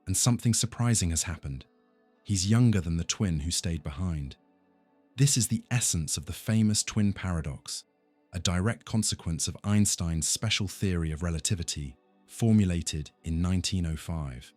and something surprising has happened. He's younger than the twin who stayed behind. This is the essence of the famous twin paradox, a direct consequence of Einstein's special theory of relativity, formulated in 1905.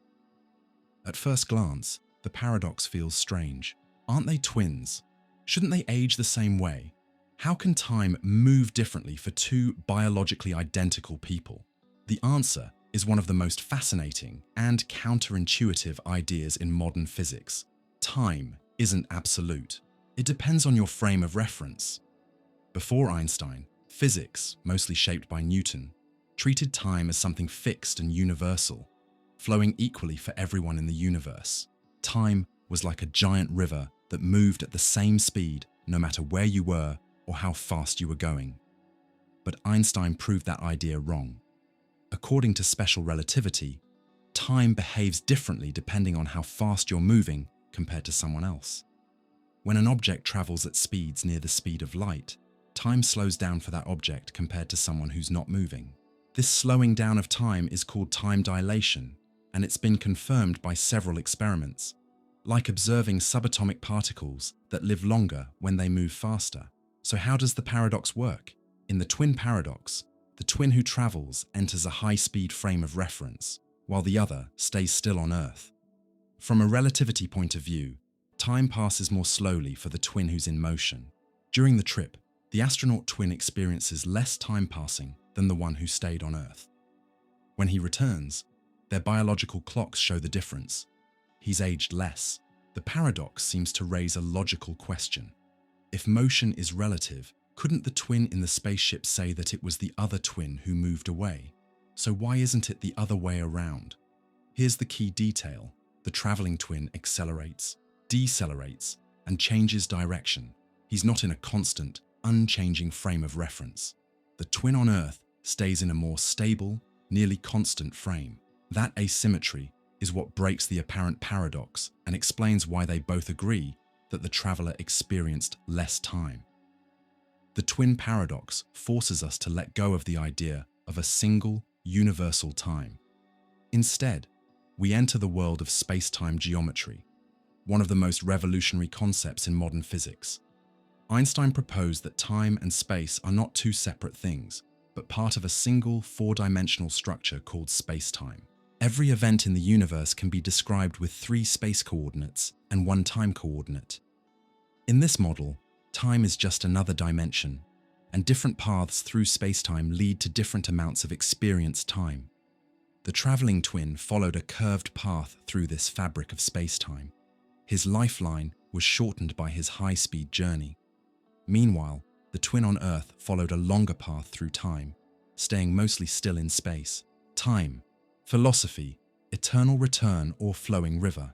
At first glance, the paradox feels strange. Aren't they twins? Shouldn't they age the same way? How can time move differently for two biologically identical people? The answer is one of the most fascinating and counterintuitive ideas in modern physics. Time isn't absolute. It depends on your frame of reference. Before Einstein, physics, mostly shaped by Newton, treated time as something fixed and universal, flowing equally for everyone in the universe. Time was like a giant river that moved at the same speed no matter where you were or how fast you were going. But Einstein proved that idea wrong. According to special relativity, time behaves differently depending on how fast you're moving compared to someone else. When an object travels at speeds near the speed of light, time slows down for that object compared to someone who's not moving. This slowing down of time is called time dilation, and it's been confirmed by several experiments, like observing subatomic particles that live longer when they move faster. So how does the paradox work? In the twin paradox, the twin who travels enters a high-speed frame of reference, while the other stays still on Earth. From a relativity point of view, time passes more slowly for the twin who's in motion. During the trip, the astronaut twin experiences less time passing than the one who stayed on Earth. When he returns, their biological clocks show the difference. He's aged less. The paradox seems to raise a logical question. If motion is relative, couldn't the twin in the spaceship say that it was the other twin who moved away? So why isn't it the other way around? Here's the key detail. The traveling twin accelerates, decelerates, and changes direction. He's not in a constant, unchanging frame of reference. The twin on Earth stays in a more stable, nearly constant frame. That asymmetry is what breaks the apparent paradox and explains why they both agree that the traveler experienced less time. The twin paradox forces us to let go of the idea of a single, universal time. Instead, we enter the world of space-time geometry, one of the most revolutionary concepts in modern physics. Einstein proposed that time and space are not two separate things, but part of a single four-dimensional structure called space-time. Every event in the universe can be described with 3 space coordinates and 1 time coordinate. In this model, time is just another dimension, and different paths through space-time lead to different amounts of experienced time. The traveling twin followed a curved path through this fabric of space-time. His lifeline was shortened by his high-speed journey. Meanwhile, the twin on Earth followed a longer path through time, staying mostly still in space. Time, philosophy, eternal return or flowing river.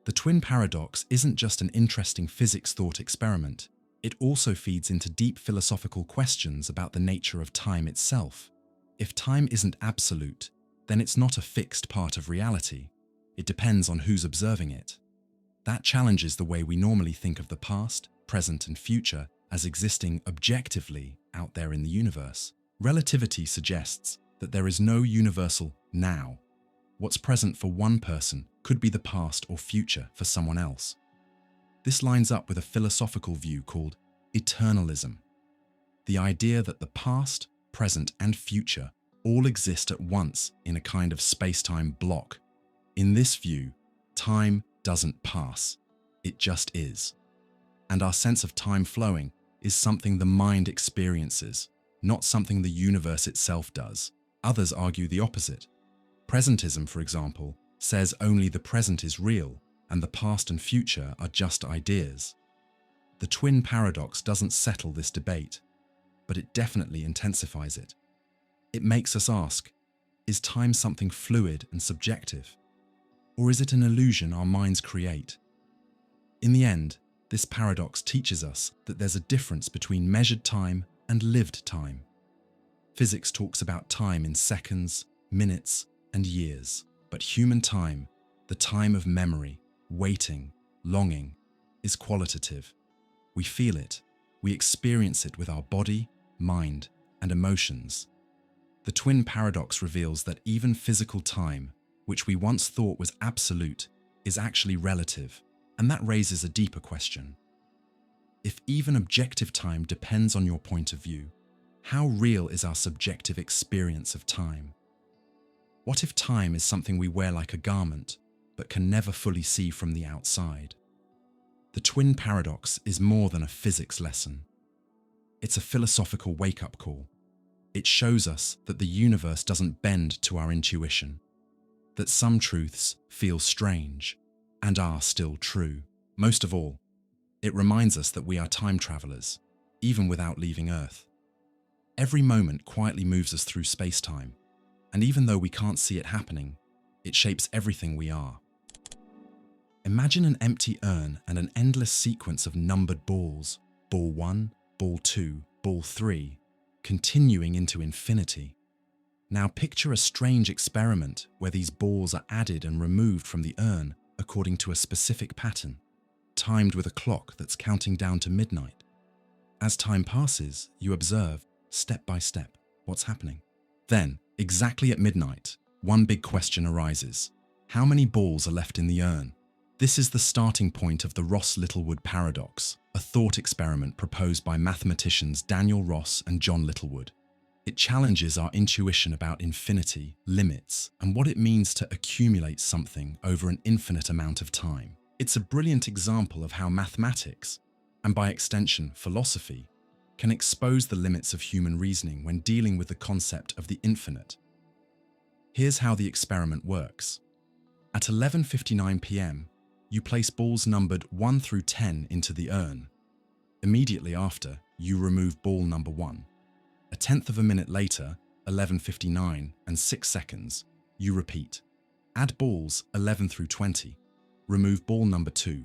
The twin paradox isn't just an interesting physics thought experiment. It also feeds into deep philosophical questions about the nature of time itself. If time isn't absolute, then it's not a fixed part of reality. It depends on who's observing it. That challenges the way we normally think of the past, present, and future as existing objectively out there in the universe. Relativity suggests that there is no universal now. What's present for one person could be the past or future for someone else. This lines up with a philosophical view called eternalism, the idea that the past, present, and future all exist at once in a kind of space-time block. In this view, time doesn't pass, it just is. And our sense of time flowing is something the mind experiences, not something the universe itself does. Others argue the opposite. Presentism, for example, says only the present is real and the past and future are just ideas. The twin paradox doesn't settle this debate, but it definitely intensifies it. It makes us ask, is time something fluid and subjective? Or is it an illusion our minds create? In the end, this paradox teaches us that there's a difference between measured time and lived time. Physics talks about time in seconds, minutes, and years, but human time, the time of memory, waiting, longing, is qualitative. We feel it, we experience it with our body, mind, and emotions. The twin paradox reveals that even physical time, which we once thought was absolute, is actually relative, and that raises a deeper question. If even objective time depends on your point of view, how real is our subjective experience of time? What if time is something we wear like a garment, but can never fully see from the outside? The twin paradox is more than a physics lesson. It's a philosophical wake-up call. It shows us that the universe doesn't bend to our intuition, that some truths feel strange and are still true. Most of all, it reminds us that we are time travelers, even without leaving Earth. Every moment quietly moves us through space-time, and even though we can't see it happening, it shapes everything we are. Imagine an empty urn and an endless sequence of numbered balls, ball 1, ball 2, ball 3, continuing into infinity. Now picture a strange experiment where these balls are added and removed from the urn according to a specific pattern, timed with a clock that's counting down to midnight. As time passes, you observe, step by step, what's happening. Then, exactly at midnight, one big question arises. How many balls are left in the urn? This is the starting point of the Ross-Littlewood paradox, a thought experiment proposed by mathematicians Daniel Ross and John Littlewood. It challenges our intuition about infinity, limits, and what it means to accumulate something over an infinite amount of time. It's a brilliant example of how mathematics, and by extension philosophy, can expose the limits of human reasoning when dealing with the concept of the infinite. Here's how the experiment works. At 11:59 p.m., you place balls numbered 1 through 10 into the urn. Immediately after, you remove ball number 1. A tenth of a minute later, 11:59 and 6 seconds, you repeat. Add balls 11 through 20. Remove ball number 2.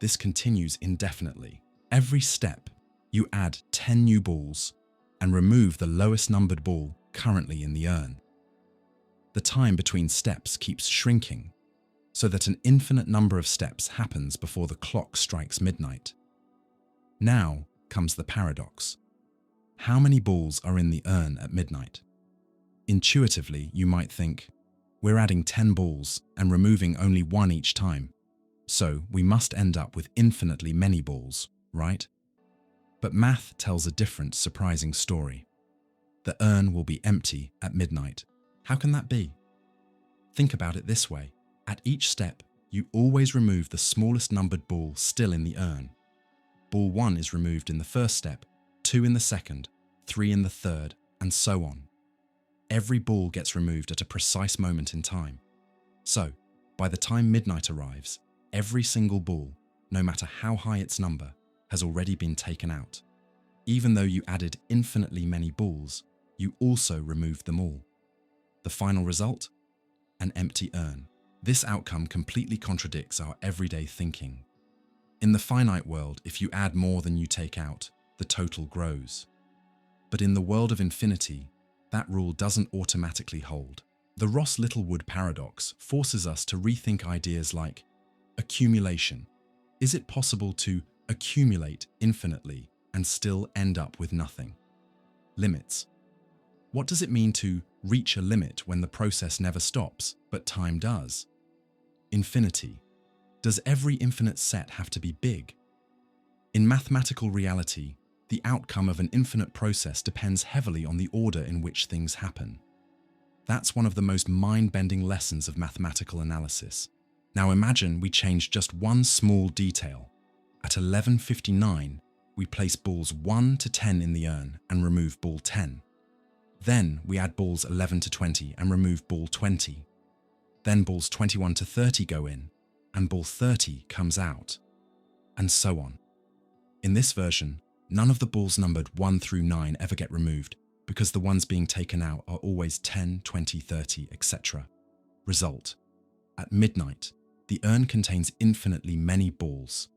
This continues indefinitely. Every step, you add 10 new balls and remove the lowest numbered ball currently in the urn. the time between steps keeps shrinking, so that an infinite number of steps happens before the clock strikes midnight. Now comes the paradox. How many balls are in the urn at midnight? Intuitively, you might think, we're adding 10 balls and removing only one each time, so we must end up with infinitely many balls, right? But math tells a different, surprising story. The urn will be empty at midnight. How can that be? Think about it this way. At each step, you always remove the smallest numbered ball still in the urn. Ball 1 is removed in the first step, 2 in the second, 3 in the third, and so on. Every ball gets removed at a precise moment in time. So, by the time midnight arrives, every single ball, no matter how high its number, has already been taken out. Even though you added infinitely many balls, you also removed them all. The final result? An empty urn. This outcome completely contradicts our everyday thinking. In the finite world, if you add more than you take out, the total grows. But in the world of infinity, that rule doesn't automatically hold. The Ross-Littlewood paradox forces us to rethink ideas like accumulation. Is it possible to accumulate infinitely and still end up with nothing? Limits. What does it mean to reach a limit when the process never stops, but time does? Infinity. Does every infinite set have to be big? In mathematical reality, the outcome of an infinite process depends heavily on the order in which things happen. That's one of the most mind-bending lessons of mathematical analysis. Now imagine we change just one small detail. At 11:59, we place balls 1 to 10 in the urn and remove ball 10. Then we add balls 11 to 20 and remove ball 20. Then balls 21 to 30 go in, and ball 30 comes out, and so on. In this version, none of the balls numbered 1 through 9 ever get removed because the ones being taken out are always 10, 20, 30, etc. Result: at midnight, the urn contains infinitely many balls,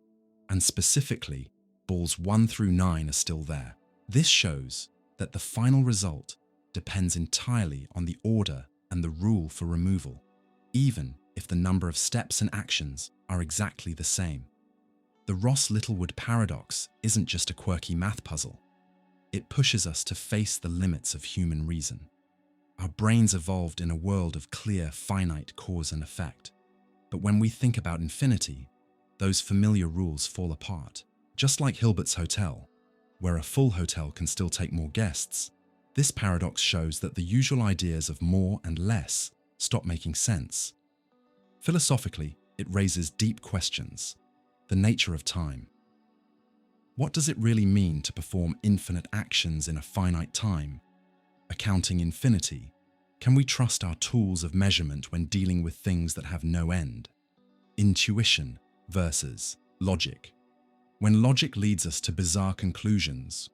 and specifically, balls 1 through 9 are still there. This shows that the final result depends entirely on the order and the rule for removal, even if the number of steps and actions are exactly the same. The Ross-Littlewood paradox isn't just a quirky math puzzle. It pushes us to face the limits of human reason. Our brains evolved in a world of clear, finite cause and effect. But when we think about infinity, those familiar rules fall apart. Just like Hilbert's Hotel, where a full hotel can still take more guests, this paradox shows that the usual ideas of more and less stop making sense. Philosophically, it raises deep questions. The nature of time. What does it really mean to perform infinite actions in a finite time? Accounting infinity, can we trust our tools of measurement when dealing with things that have no end? Intuition versus logic. When logic leads us to bizarre conclusions,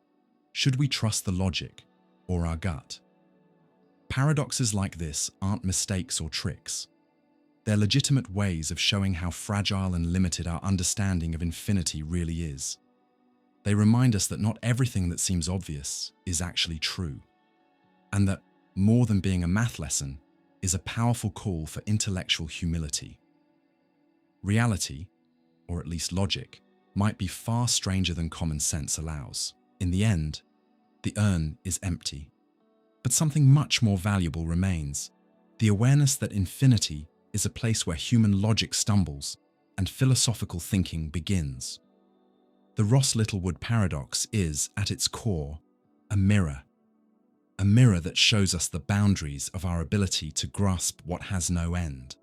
should we trust the logic or our gut? Paradoxes like this aren't mistakes or tricks. They're legitimate ways of showing how fragile and limited our understanding of infinity really is. They remind us that not everything that seems obvious is actually true, and that more than being a math lesson is a powerful call for intellectual humility. Reality, or at least logic, might be far stranger than common sense allows. In the end, the urn is empty. But something much more valuable remains: the awareness that infinity is a place where human logic stumbles and philosophical thinking begins. The Ross-Littlewood paradox is, at its core, a mirror that shows us the boundaries of our ability to grasp what has no end.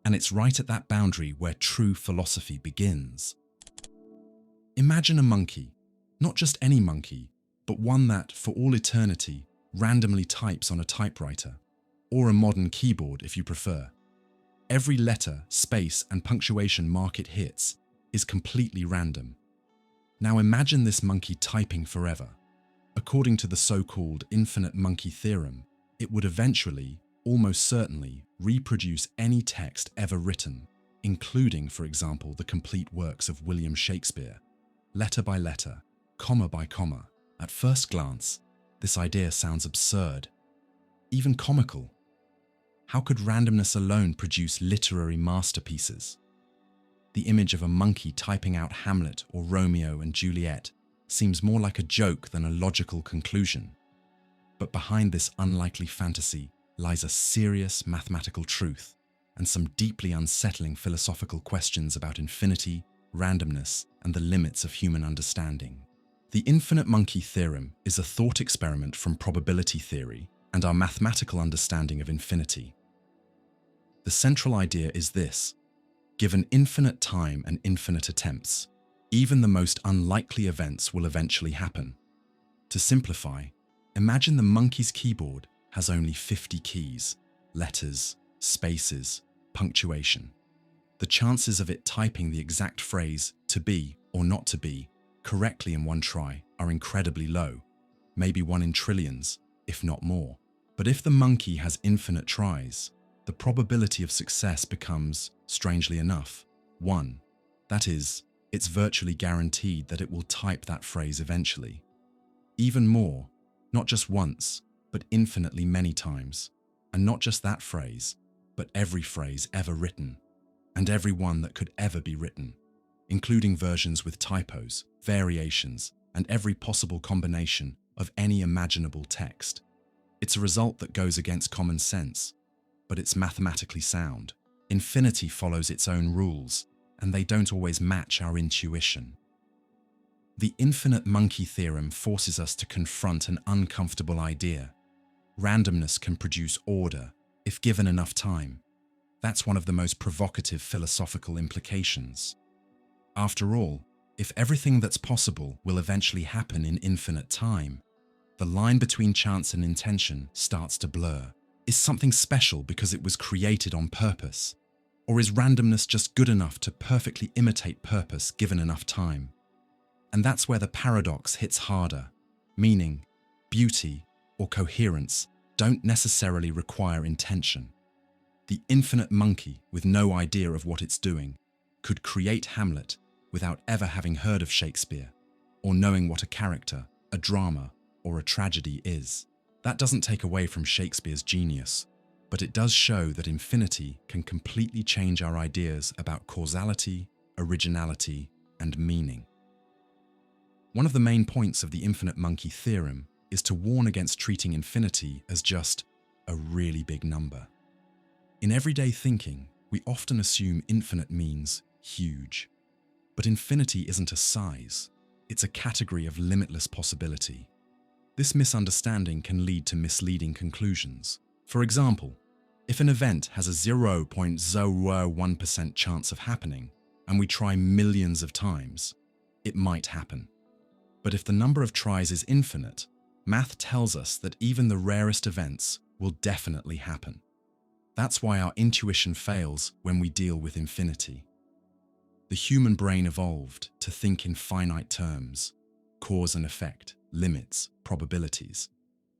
And it's right at that boundary where true philosophy begins. Imagine a monkey, not just any monkey, but one that, for all eternity, randomly types on a typewriter, or a modern keyboard if you prefer. Every letter, space, and punctuation mark it hits is completely random. Now imagine this monkey typing forever. According to the so-called infinite monkey theorem, it would eventually, almost certainly, reproduce any text ever written, including, for example, the complete works of William Shakespeare, letter by letter, comma by comma. At first glance, this idea sounds absurd, even comical. How could randomness alone produce literary masterpieces? The image of a monkey typing out Hamlet or Romeo and Juliet seems more like a joke than a logical conclusion. But behind this unlikely fantasy lies a serious mathematical truth and some deeply unsettling philosophical questions about infinity, randomness, and the limits of human understanding. The infinite monkey theorem is a thought experiment from probability theory and our mathematical understanding of infinity. The central idea is this: given infinite time and infinite attempts, even the most unlikely events will eventually happen. To simplify, imagine the monkey's keyboard has only 50 keys, letters, spaces, punctuation. The chances of it typing the exact phrase "to be" or "not to be" correctly in one try are incredibly low, maybe 1 in trillions, if not more. But if the monkey has infinite tries, the probability of success becomes, strangely enough, 1. That is, it's virtually guaranteed that it will type that phrase eventually. Even more, not just once, but infinitely many times. And not just that phrase, but every phrase ever written, and every one that could ever be written, including versions with typos, variations, and every possible combination of any imaginable text. It's a result that goes against common sense, but it's mathematically sound. Infinity follows its own rules, and they don't always match our intuition. The infinite monkey theorem forces us to confront an uncomfortable idea. Randomness can produce order if given enough time. That's one of the most provocative philosophical implications. After all, if everything that's possible will eventually happen in infinite time, the line between chance and intention starts to blur. Is something special because it was created on purpose? Or is randomness just good enough to perfectly imitate purpose given enough time? And that's where the paradox hits harder. Meaning, beauty, or coherence don't necessarily require intention. The infinite monkey, with no idea of what it's doing, could create Hamlet without ever having heard of Shakespeare, or knowing what a character, a drama, or a tragedy is. That doesn't take away from Shakespeare's genius, but it does show that infinity can completely change our ideas about causality, originality, and meaning. One of the main points of the infinite monkey theorem is to warn against treating infinity as just a really big number. In everyday thinking, we often assume infinite means huge. But infinity isn't a size, it's a category of limitless possibility. This misunderstanding can lead to misleading conclusions. For example, if an event has a 0.01% chance of happening, and we try millions of times, it might happen. But if the number of tries is infinite, math tells us that even the rarest events will definitely happen. That's why our intuition fails when we deal with infinity. The human brain evolved to think in finite terms, cause and effect, limits, probabilities.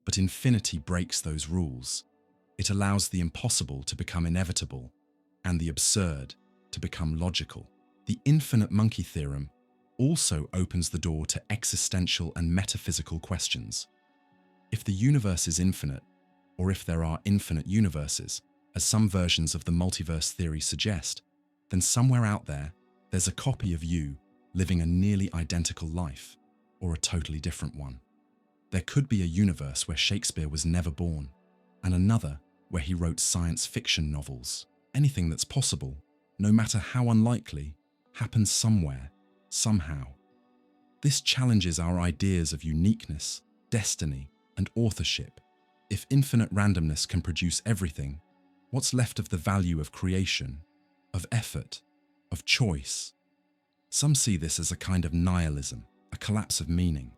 But infinity breaks those rules. It allows the impossible to become inevitable, and the absurd to become logical. The infinite monkey theorem also opens the door to existential and metaphysical questions. If the universe is infinite, or if there are infinite universes, as some versions of the multiverse theory suggest, then somewhere out there, there's a copy of you living a nearly identical life, or a totally different one. There could be a universe where Shakespeare was never born, and another where he wrote science fiction novels. Anything that's possible, no matter how unlikely, happens somewhere, somehow. This challenges our ideas of uniqueness, destiny, and authorship. If infinite randomness can produce everything, what's left of the value of creation, of effort, of choice? Some see this as a kind of nihilism, a collapse of meaning,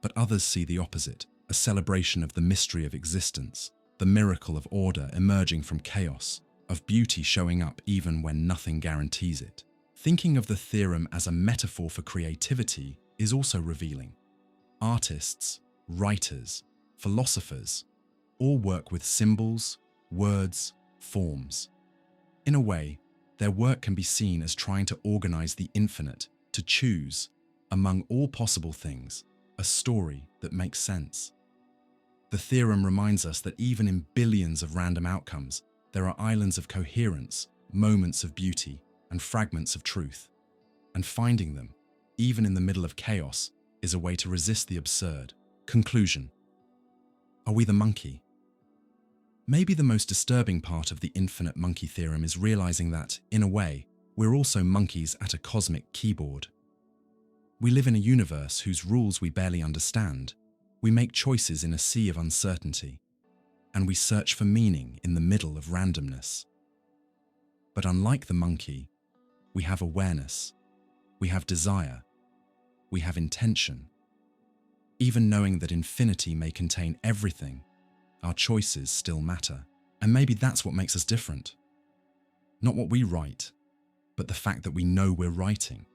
but others see the opposite, a celebration of the mystery of existence, the miracle of order emerging from chaos, of beauty showing up even when nothing guarantees it. Thinking of the theorem as a metaphor for creativity is also revealing. Artists, writers, philosophers all work with symbols, words, forms. In a way, their work can be seen as trying to organize the infinite, to choose, among all possible things, a story that makes sense. The theorem reminds us that even in billions of random outcomes, There are islands of coherence, moments of beauty, and fragments of truth. And finding them, even in the middle of chaos, is a way to resist the absurd. Conclusion. Are we the monkey? Maybe the most disturbing part of the infinite monkey theorem is realizing that, in a way, we're also monkeys at a cosmic keyboard. We live in a universe whose rules we barely understand. We make choices in a sea of uncertainty, and we search for meaning in the middle of randomness. But unlike the monkey, we have awareness, we have desire, we have intention. Even knowing that infinity may contain everything, our choices still matter. And maybe that's what makes us different. Not what we write, but the fact that we know we're writing.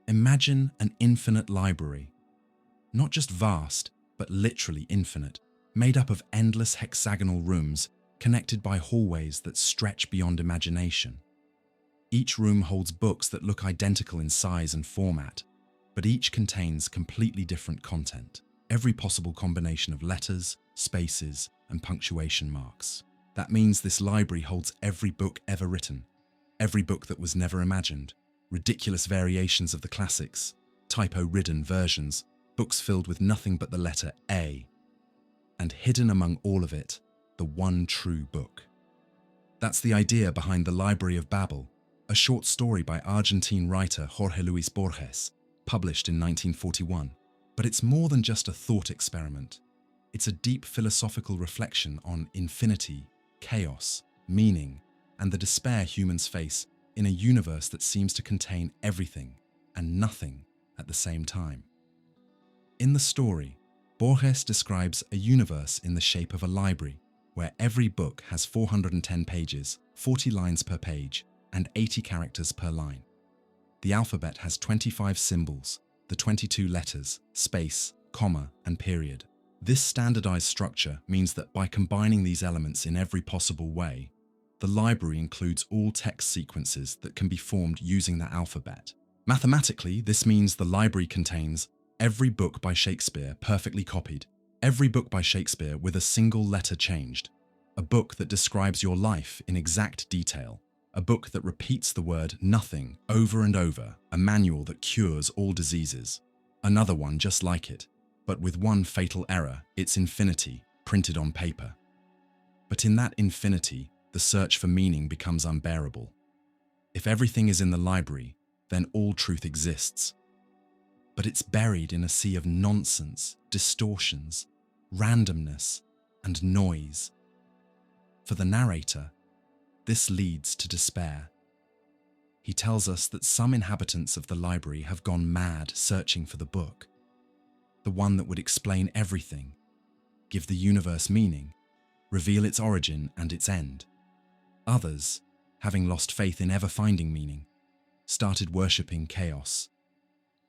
Imagine an infinite library, not just vast, but literally infinite, made up of endless hexagonal rooms connected by hallways that stretch beyond imagination. Each room holds books that look identical in size and format, but each contains completely different content. Every possible combination of letters, spaces, and punctuation marks. That means this library holds every book ever written, every book that was never imagined, ridiculous variations of the classics, typo-ridden versions, books filled with nothing but the letter A, and hidden among all of it, the one true book. That's the idea behind The Library of Babel, a short story by Argentine writer Jorge Luis Borges, published in 1941. But it's more than just a thought experiment. It's a deep philosophical reflection on infinity, chaos, meaning, and the despair humans face in a universe that seems to contain everything and nothing at the same time. In the story, Borges describes a universe in the shape of a library, where every book has 410 pages, 40 lines per page, and 80 characters per line. The alphabet has 25 symbols, the 22 letters, space, comma, and period. This standardized structure means that by combining these elements in every possible way, the library includes all text sequences that can be formed using the alphabet. Mathematically, this means the library contains every book by Shakespeare perfectly copied, every book by Shakespeare with a single letter changed, a book that describes your life in exact detail, a book that repeats the word nothing over and over, a manual that cures all diseases, another one just like it, but with one fatal error, its infinity printed on paper. But in that infinity, the search for meaning becomes unbearable. If everything is in the library, then all truth exists. But it's buried in a sea of nonsense, distortions, randomness, and noise. For the narrator, this leads to despair. He tells us that some inhabitants of the library have gone mad searching for the book, the one that would explain everything, give the universe meaning, reveal its origin and its end. Others, having lost faith in ever finding meaning, started worshipping chaos.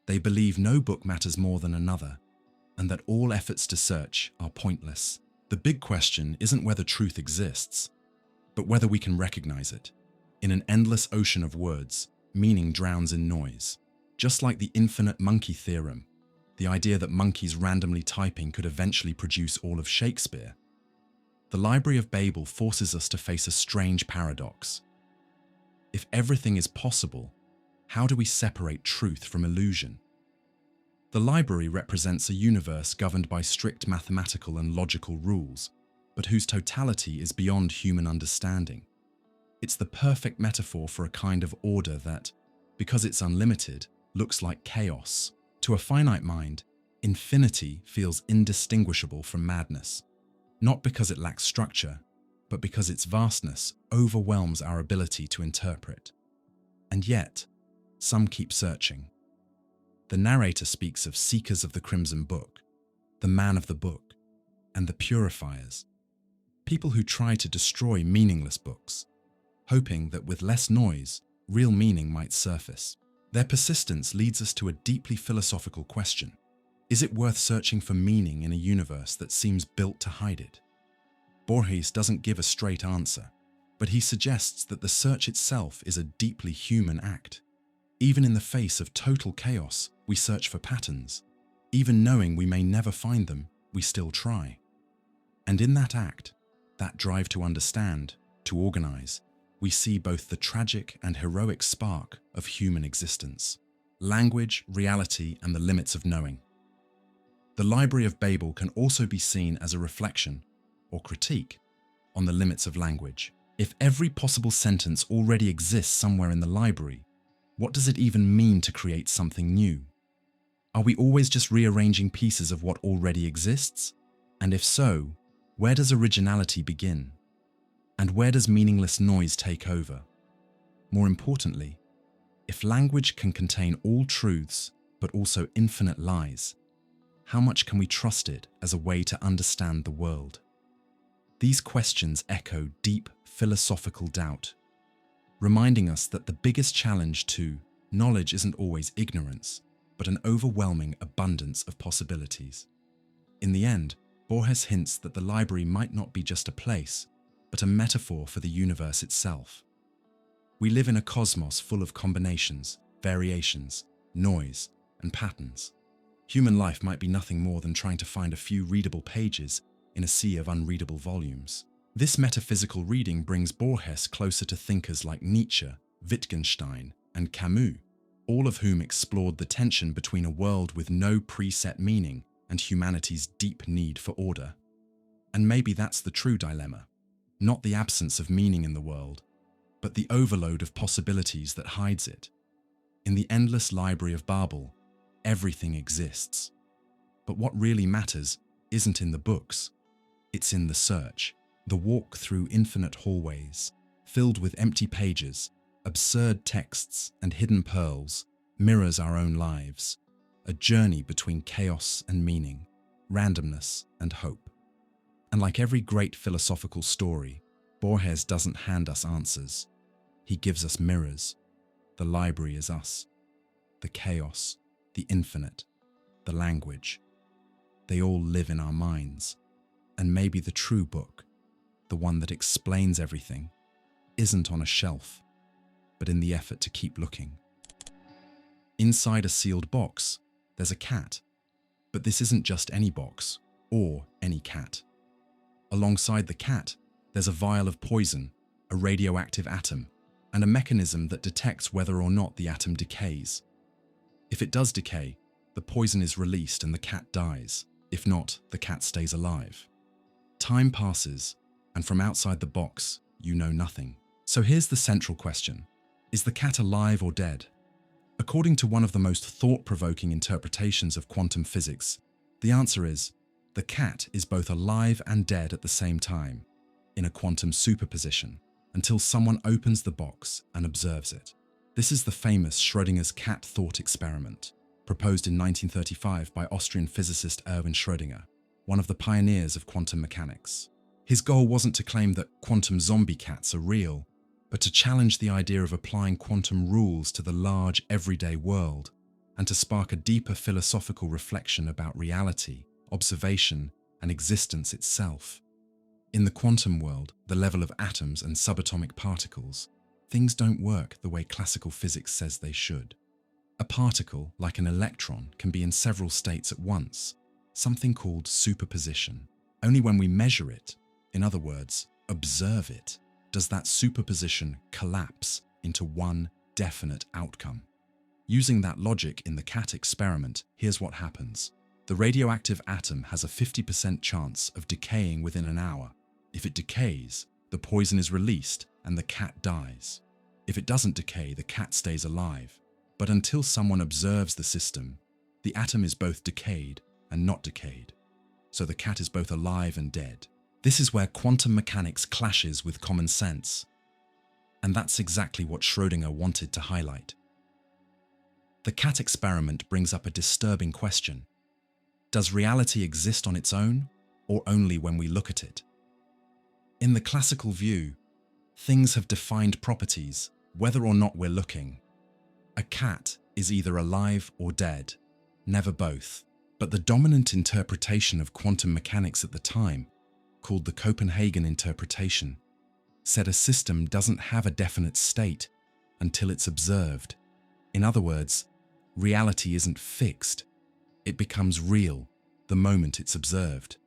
They believe no book matters more than another, and that all efforts to search are pointless. The big question isn't whether truth exists, but whether we can recognize it. In an endless ocean of words, meaning drowns in noise. Just like the infinite monkey theorem, the idea that monkeys randomly typing could eventually produce all of Shakespeare, the Library of Babel forces us to face a strange paradox. If everything is possible, how do we separate truth from illusion? The library represents a universe governed by strict mathematical and logical rules, but whose totality is beyond human understanding. It's the perfect metaphor for a kind of order that, because it's unlimited, looks like chaos. To a finite mind, infinity feels indistinguishable from madness, not because it lacks structure, but because its vastness overwhelms our ability to interpret. And yet, some keep searching. The narrator speaks of seekers of the Crimson Book, the man of the book, and the purifiers, people who try to destroy meaningless books, hoping that with less noise, real meaning might surface. Their persistence leads us to a deeply philosophical question. Is it worth searching for meaning in a universe that seems built to hide it? Borges doesn't give a straight answer, but he suggests that the search itself is a deeply human act. Even in the face of total chaos, we search for patterns. Even knowing we may never find them, we still try. And in that act, that drive to understand, to organize, we see both the tragic and heroic spark of human existence. Language, reality, and the limits of knowing. The Library of Babel can also be seen as a reflection, or critique, on the limits of language. If every possible sentence already exists somewhere in the library, what does it even mean to create something new? Are we always just rearranging pieces of what already exists? And if so, where does originality begin? And where does meaningless noise take over? More importantly, if language can contain all truths but also infinite lies, how much can we trust it as a way to understand the world? These questions echo deep philosophical doubt, reminding us that the biggest challenge to knowledge isn't always ignorance, but an overwhelming abundance of possibilities. In the end, Borges hints that the library might not be just a place, but a metaphor for the universe itself. We live in a cosmos full of combinations, variations, noise, and patterns. Human life might be nothing more than trying to find a few readable pages in a sea of unreadable volumes. This metaphysical reading brings Borges closer to thinkers like Nietzsche, Wittgenstein, and Camus, all of whom explored the tension between a world with no preset meaning and humanity's deep need for order. And maybe that's the true dilemma. Not the absence of meaning in the world, but the overload of possibilities that hides it. In the endless library of Babel, everything exists. But what really matters isn't in the books, it's in the search, the walk through infinite hallways, filled with empty pages, absurd texts, and hidden pearls, mirrors our own lives, a journey between chaos and meaning, randomness and hope. And like every great philosophical story, Borges doesn't hand us answers. He gives us mirrors. The library is us. The chaos, the infinite, the language. They all live in our minds. And maybe the true book, the one that explains everything, isn't on a shelf, but in the effort to keep looking. Inside a sealed box, there's a cat. But this isn't just any box, or any cat. Alongside the cat, there's a vial of poison, a radioactive atom, and a mechanism that detects whether or not the atom decays. If it does decay, the poison is released and the cat dies. If not, the cat stays alive. Time passes, and from outside the box, you know nothing. So here's the central question. Is the cat alive or dead? According to one of the most thought-provoking interpretations of quantum physics, the answer is, the cat is both alive and dead at the same time, in a quantum superposition, until someone opens the box and observes it. This is the famous Schrödinger's cat thought experiment, proposed in 1935 by Austrian physicist Erwin Schrödinger, one of the pioneers of quantum mechanics. His goal wasn't to claim that quantum zombie cats are real, but to challenge the idea of applying quantum rules to the large, everyday world, and to spark a deeper philosophical reflection about reality, observation, and existence itself. In the quantum world, the level of atoms and subatomic particles, things don't work the way classical physics says they should. A particle, like an electron, can be in several states at once, something called superposition. Only when we measure it, in other words, observe it, does that superposition collapse into one definite outcome. Using that logic in the cat experiment, here's what happens. The radioactive atom has a 50% chance of decaying within an hour. If it decays, the poison is released and the cat dies. If it doesn't decay, the cat stays alive. But until someone observes the system, the atom is both decayed and not decayed. So the cat is both alive and dead. This is where quantum mechanics clashes with common sense. And that's exactly what Schrödinger wanted to highlight. The cat experiment brings up a disturbing question. Does reality exist on its own, or only when we look at it? In the classical view, things have defined properties, whether or not we're looking. A cat is either alive or dead, never both. But the dominant interpretation of quantum mechanics at the time, called the Copenhagen interpretation, said a system doesn't have a definite state until it's observed. In other words, reality isn't fixed. It becomes real the moment it's observed.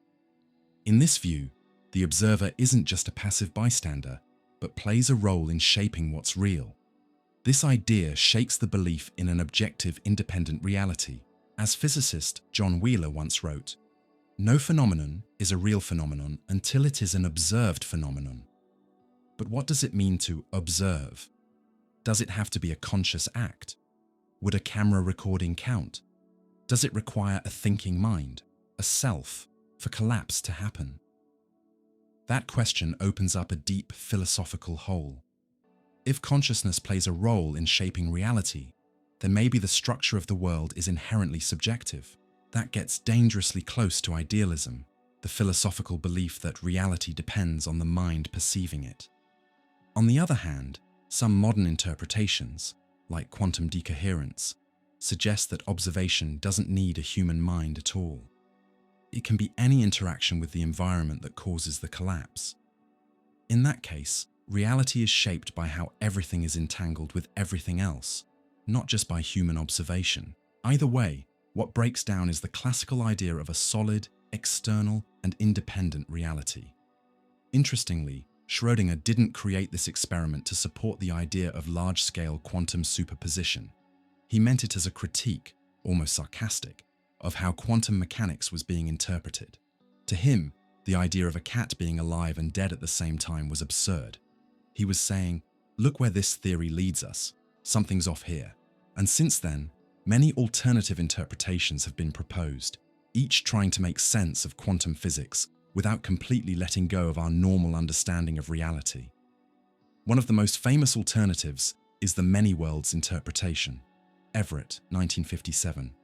In this view, The observer isn't just a passive bystander, but plays a role in shaping what's real. This idea shakes the belief in an objective, independent reality. As physicist John Wheeler once wrote, "No phenomenon is a real phenomenon until it is an observed phenomenon." But what does it mean to observe? Does it have to be a conscious act? Would a camera recording count? Does it require a thinking mind, a self, for collapse to happen? That question opens up a deep philosophical hole. If consciousness plays a role in shaping reality, then maybe the structure of the world is inherently subjective. That gets dangerously close to idealism, the philosophical belief that reality depends on the mind perceiving it. On the other hand, some modern interpretations, like quantum decoherence, suggest that observation doesn't need a human mind at all. It can be any interaction with the environment that causes the collapse. In that case, reality is shaped by how everything is entangled with everything else, not just by human observation. Either way, what breaks down is the classical idea of a solid, external, and independent reality. Interestingly, Schrödinger didn't create this experiment to support the idea of large-scale quantum superposition. He meant it as a critique, almost sarcastic, of how quantum mechanics was being interpreted. To him, the idea of a cat being alive and dead at the same time was absurd. He was saying, "Look where this theory leads us. Something's off here." And since then, many alternative interpretations have been proposed, each trying to make sense of quantum physics without completely letting go of our normal understanding of reality. One of the most famous alternatives is the many worlds interpretation. Everett, 1957.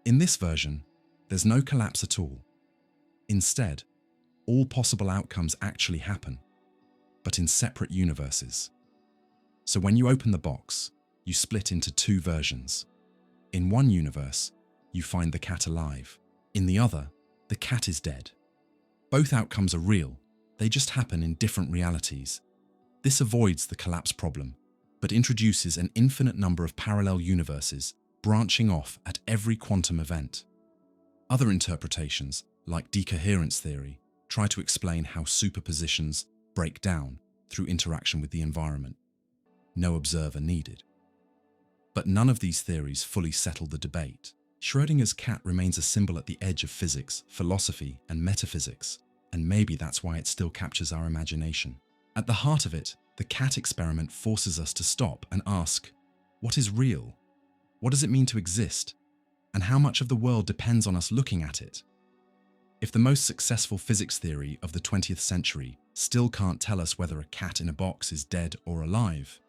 In this version, there's no collapse at all. Instead, all possible outcomes actually happen, but in separate universes. So when you open the box, you split into two versions. In one universe, you find the cat alive. In the other, the cat is dead. Both outcomes are real, they just happen in different realities. This avoids the collapse problem, but introduces an infinite number of parallel universes branching off at every quantum event. Other interpretations, like decoherence theory, try to explain how superpositions break down through interaction with the environment. No observer needed. But none of these theories fully settle the debate. Schrödinger's cat remains a symbol at the edge of physics, philosophy, and metaphysics, and maybe that's why it still captures our imagination. At the heart of it, the cat experiment forces us to stop and ask, what is real? What does it mean to exist? And how much of the world depends on us looking at it? If the most successful physics theory of the 20th century still can't tell us whether a cat in a box is dead or alive,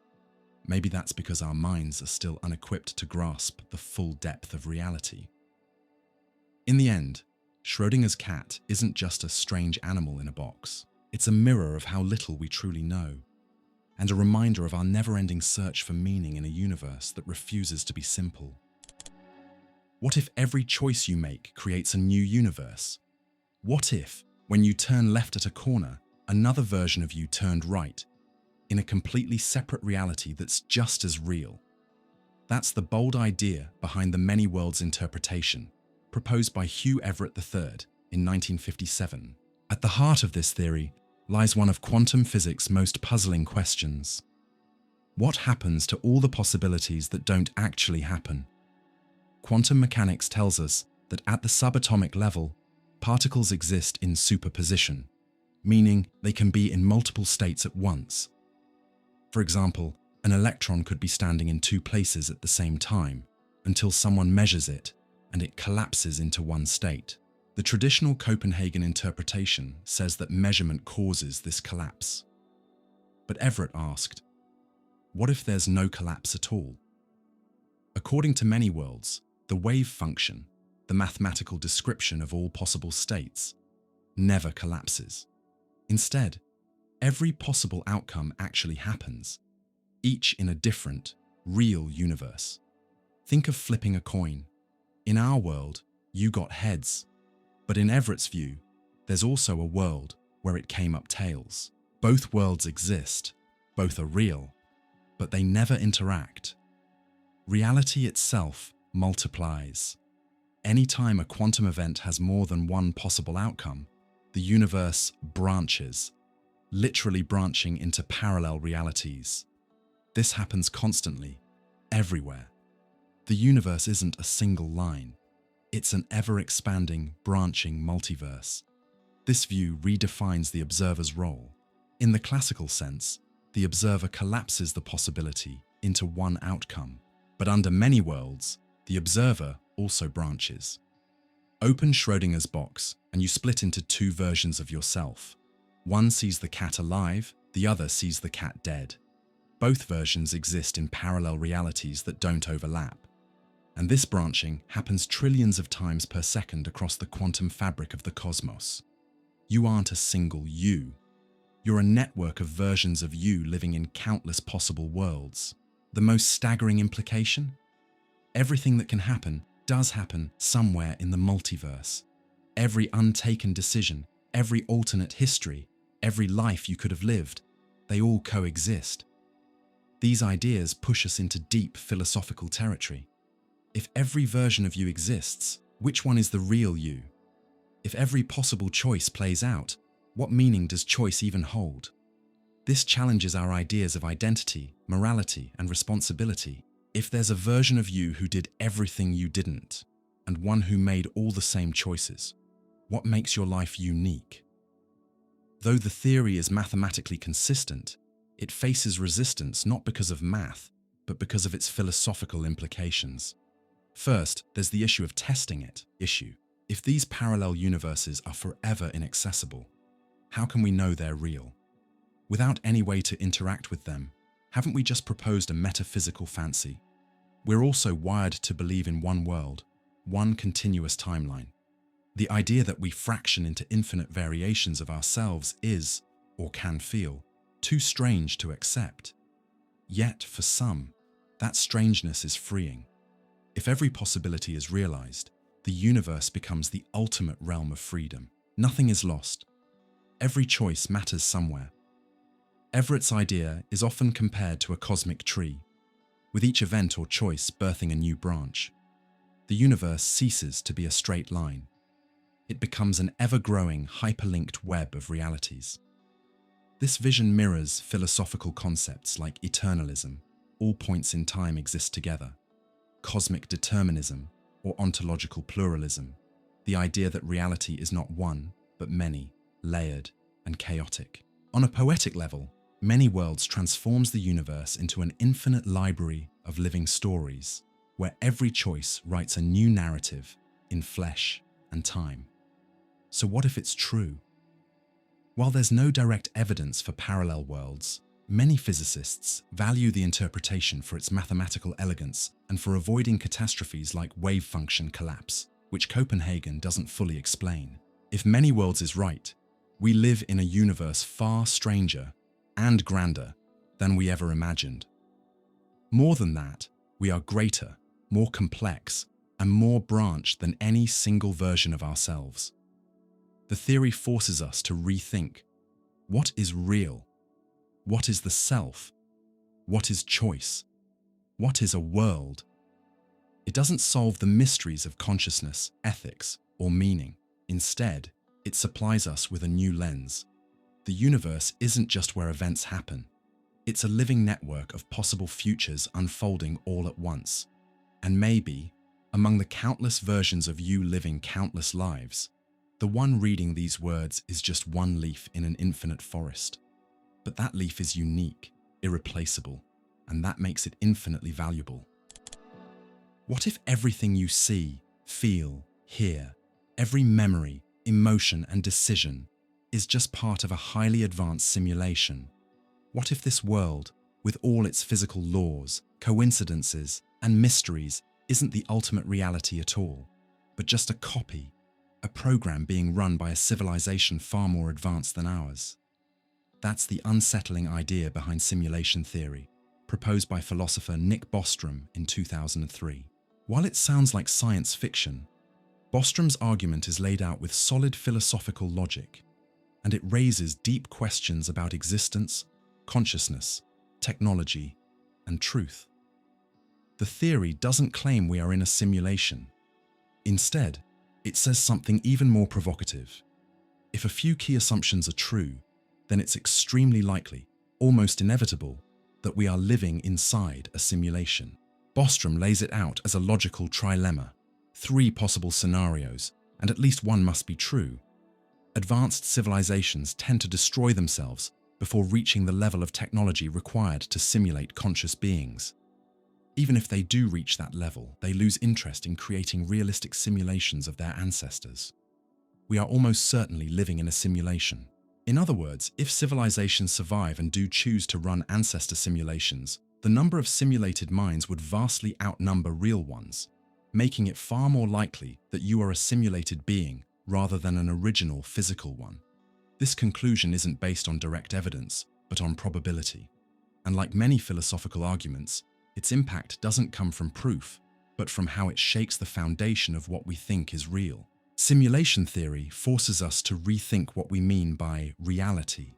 maybe that's because our minds are still unequipped to grasp the full depth of reality. In the end, Schrödinger's cat isn't just a strange animal in a box. It's a mirror of how little we truly know, and a reminder of our never-ending search for meaning in a universe that refuses to be simple. What if every choice you make creates a new universe? What if, when you turn left at a corner, another version of you turned right, in a completely separate reality that's just as real? That's the bold idea behind the many worlds interpretation, proposed by Hugh Everett III in 1957. At the heart of this theory lies one of quantum physics' most puzzling questions. What happens to all the possibilities that don't actually happen? Quantum mechanics tells us that at the subatomic level, particles exist in superposition, meaning they can be in multiple states at once. For example, an electron could be standing in two places at the same time until someone measures it and it collapses into one state. The traditional Copenhagen interpretation says that measurement causes this collapse. But Everett asked, what if there's no collapse at all? According to many worlds, the wave function, the mathematical description of all possible states, never collapses. Instead, every possible outcome actually happens, each in a different, real universe. Think of flipping a coin. In our world, you got heads. But in Everett's view, there's also a world where it came up tails. Both worlds exist, both are real, but they never interact. Reality itself multiplies. Anytime a quantum event has more than one possible outcome, The universe branches, literally branching into parallel realities. This happens constantly, everywhere. The universe isn't a single line. It's an ever-expanding, branching multiverse. This view redefines the observer's role. In the classical sense, the observer collapses the possibility into one outcome. But under many worlds, the observer also branches. Open Schrödinger's box, and you split into two versions of yourself. One sees the cat alive, the other sees the cat dead. Both versions exist in parallel realities that don't overlap. And this branching happens trillions of times per second across the quantum fabric of the cosmos. You aren't a single you. You're a network of versions of you living in countless possible worlds. The most staggering implication? Everything that can happen does happen somewhere in the multiverse. Every untaken decision, every alternate history, every life you could have lived, they all coexist. These ideas push us into deep philosophical territory. If every version of you exists, which one is the real you? If every possible choice plays out, what meaning does choice even hold? This challenges our ideas of identity, morality, and responsibility. If there's a version of you who did everything you didn't, and one who made all the same choices, what makes your life unique? Though the theory is mathematically consistent, it faces resistance not because of math, but because of its philosophical implications. First, there's the issue of testing it. If these parallel universes are forever inaccessible, how can we know they're real? Without any way to interact with them, haven't we just proposed a metaphysical fancy? We're also wired to believe in one world, one continuous timeline. The idea that we fraction into infinite variations of ourselves is, or can feel, too strange to accept. Yet, for some, that strangeness is freeing. If every possibility is realized, the universe becomes the ultimate realm of freedom. Nothing is lost. Every choice matters somewhere. Everett's idea is often compared to a cosmic tree, with each event or choice birthing a new branch. The universe ceases to be a straight line. It becomes an ever-growing, hyperlinked web of realities. This vision mirrors philosophical concepts like eternalism, all points in time exist together, cosmic determinism, or ontological pluralism, the idea that reality is not one, but many, layered, and chaotic. On a poetic level, many worlds transforms the universe into an infinite library of living stories, where every choice writes a new narrative in flesh and time. So what if it's true? While there's no direct evidence for parallel worlds, many physicists value the interpretation for its mathematical elegance and for avoiding catastrophes like wave function collapse, which Copenhagen doesn't fully explain. If many worlds is right, we live in a universe far stranger and grander than we ever imagined. More than that, we are greater, more complex, and more branched than any single version of ourselves. The theory forces us to rethink: what is real? What is the self? What is choice? What is a world? It doesn't solve the mysteries of consciousness, ethics, or meaning. Instead, it supplies us with a new lens. The universe isn't just where events happen. It's a living network of possible futures unfolding all at once. And maybe, among the countless versions of you living countless lives, the one reading these words is just one leaf in an infinite forest. But that leaf is unique, irreplaceable, and that makes it infinitely valuable. What if everything you see, feel, hear, every memory, emotion, and decision is just part of a highly advanced simulation? What if this world, with all its physical laws, coincidences, and mysteries, isn't the ultimate reality at all, but just a copy, a program being run by a civilization far more advanced than ours? That's the unsettling idea behind simulation theory, proposed by philosopher Nick Bostrom in 2003. While it sounds like science fiction, Bostrom's argument is laid out with solid philosophical logic, and it raises deep questions about existence, consciousness, technology, and truth. The theory doesn't claim we are in a simulation. Instead, it says something even more provocative. If a few key assumptions are true, then it's extremely likely, almost inevitable, that we are living inside a simulation. Bostrom lays it out as a logical trilemma, 3 possible scenarios, and at least one must be true. Advanced civilizations tend to destroy themselves before reaching the level of technology required to simulate conscious beings. Even if they do reach that level, they lose interest in creating realistic simulations of their ancestors. We are almost certainly living in a simulation. In other words, if civilizations survive and do choose to run ancestor simulations, the number of simulated minds would vastly outnumber real ones, making it far more likely that you are a simulated being rather than an original physical one. This conclusion isn't based on direct evidence, but on probability. And like many philosophical arguments, its impact doesn't come from proof, but from how it shakes the foundation of what we think is real. Simulation theory forces us to rethink what we mean by reality.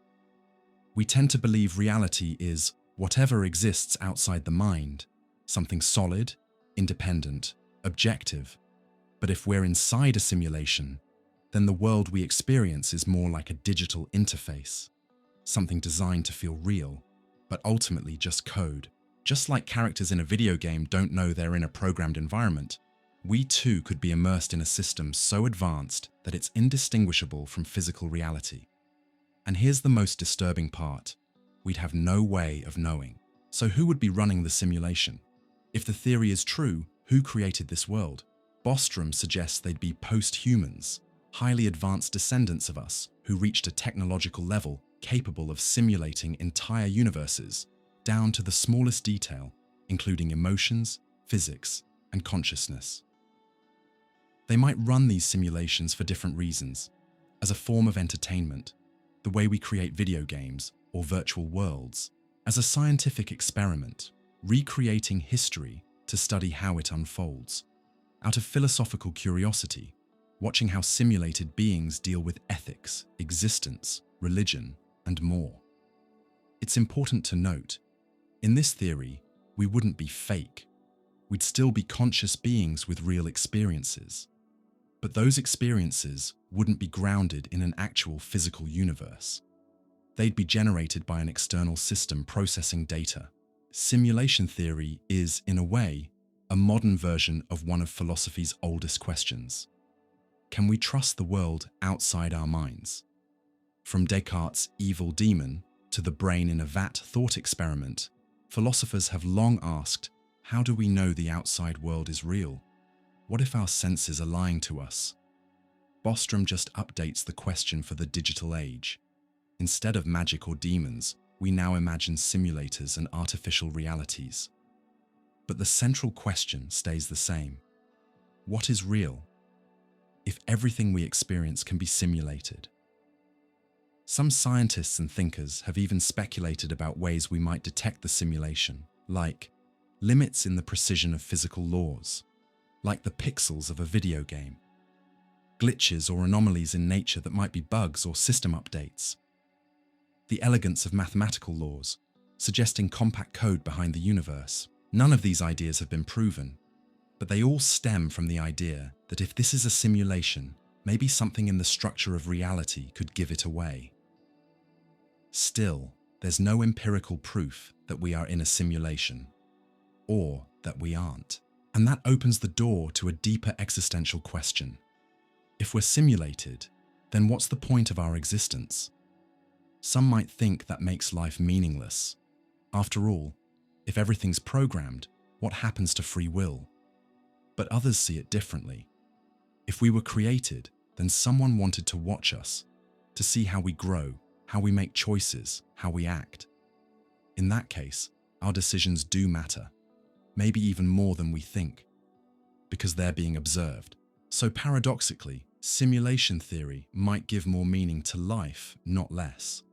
We tend to believe reality is whatever exists outside the mind, something solid, independent, objective. But if we're inside a simulation, then the world we experience is more like a digital interface, something designed to feel real, but ultimately just code. Just like characters in a video game don't know they're in a programmed environment, we too could be immersed in a system so advanced that it's indistinguishable from physical reality. And here's the most disturbing part. We'd have no way of knowing. So who would be running the simulation? If the theory is true, who created this world? Bostrom suggests they'd be post-humans, highly advanced descendants of us who reached a technological level capable of simulating entire universes, down to the smallest detail, including emotions, physics, and consciousness. They might run these simulations for different reasons, as a form of entertainment, the way we create video games or virtual worlds, as a scientific experiment, recreating history to study how it unfolds, out of philosophical curiosity, watching how simulated beings deal with ethics, existence, religion, and more. It's important to note, in this theory, we wouldn't be fake. We'd still be conscious beings with real experiences. But those experiences wouldn't be grounded in an actual physical universe. They'd be generated by an external system processing data. Simulation theory is, in a way, a modern version of one of philosophy's oldest questions. Can we trust the world outside our minds? From Descartes' evil demon to the brain in a vat thought experiment, philosophers have long asked, how do we know the outside world is real? What if our senses are lying to us? Bostrom just updates the question for the digital age. Instead of magic or demons, we now imagine simulators and artificial realities. But the central question stays the same. What is real? If everything we experience can be simulated. Some scientists and thinkers have even speculated about ways we might detect the simulation, like limits in the precision of physical laws, like the pixels of a video game, glitches or anomalies in nature that might be bugs or system updates, the elegance of mathematical laws, suggesting compact code behind the universe. None of these ideas have been proven, but they all stem from the idea that if this is a simulation, maybe something in the structure of reality could give it away. Still, there's no empirical proof that we are in a simulation, or that we aren't. And that opens the door to a deeper existential question. If we're simulated, then what's the point of our existence? Some might think that makes life meaningless. After all, if everything's programmed, what happens to free will? But others see it differently. If we were created, then someone wanted to watch us, to see how we grow, how we make choices, how we act. In that case, our decisions do matter, maybe even more than we think, because they're being observed. So paradoxically, simulation theory might give more meaning to life, not less.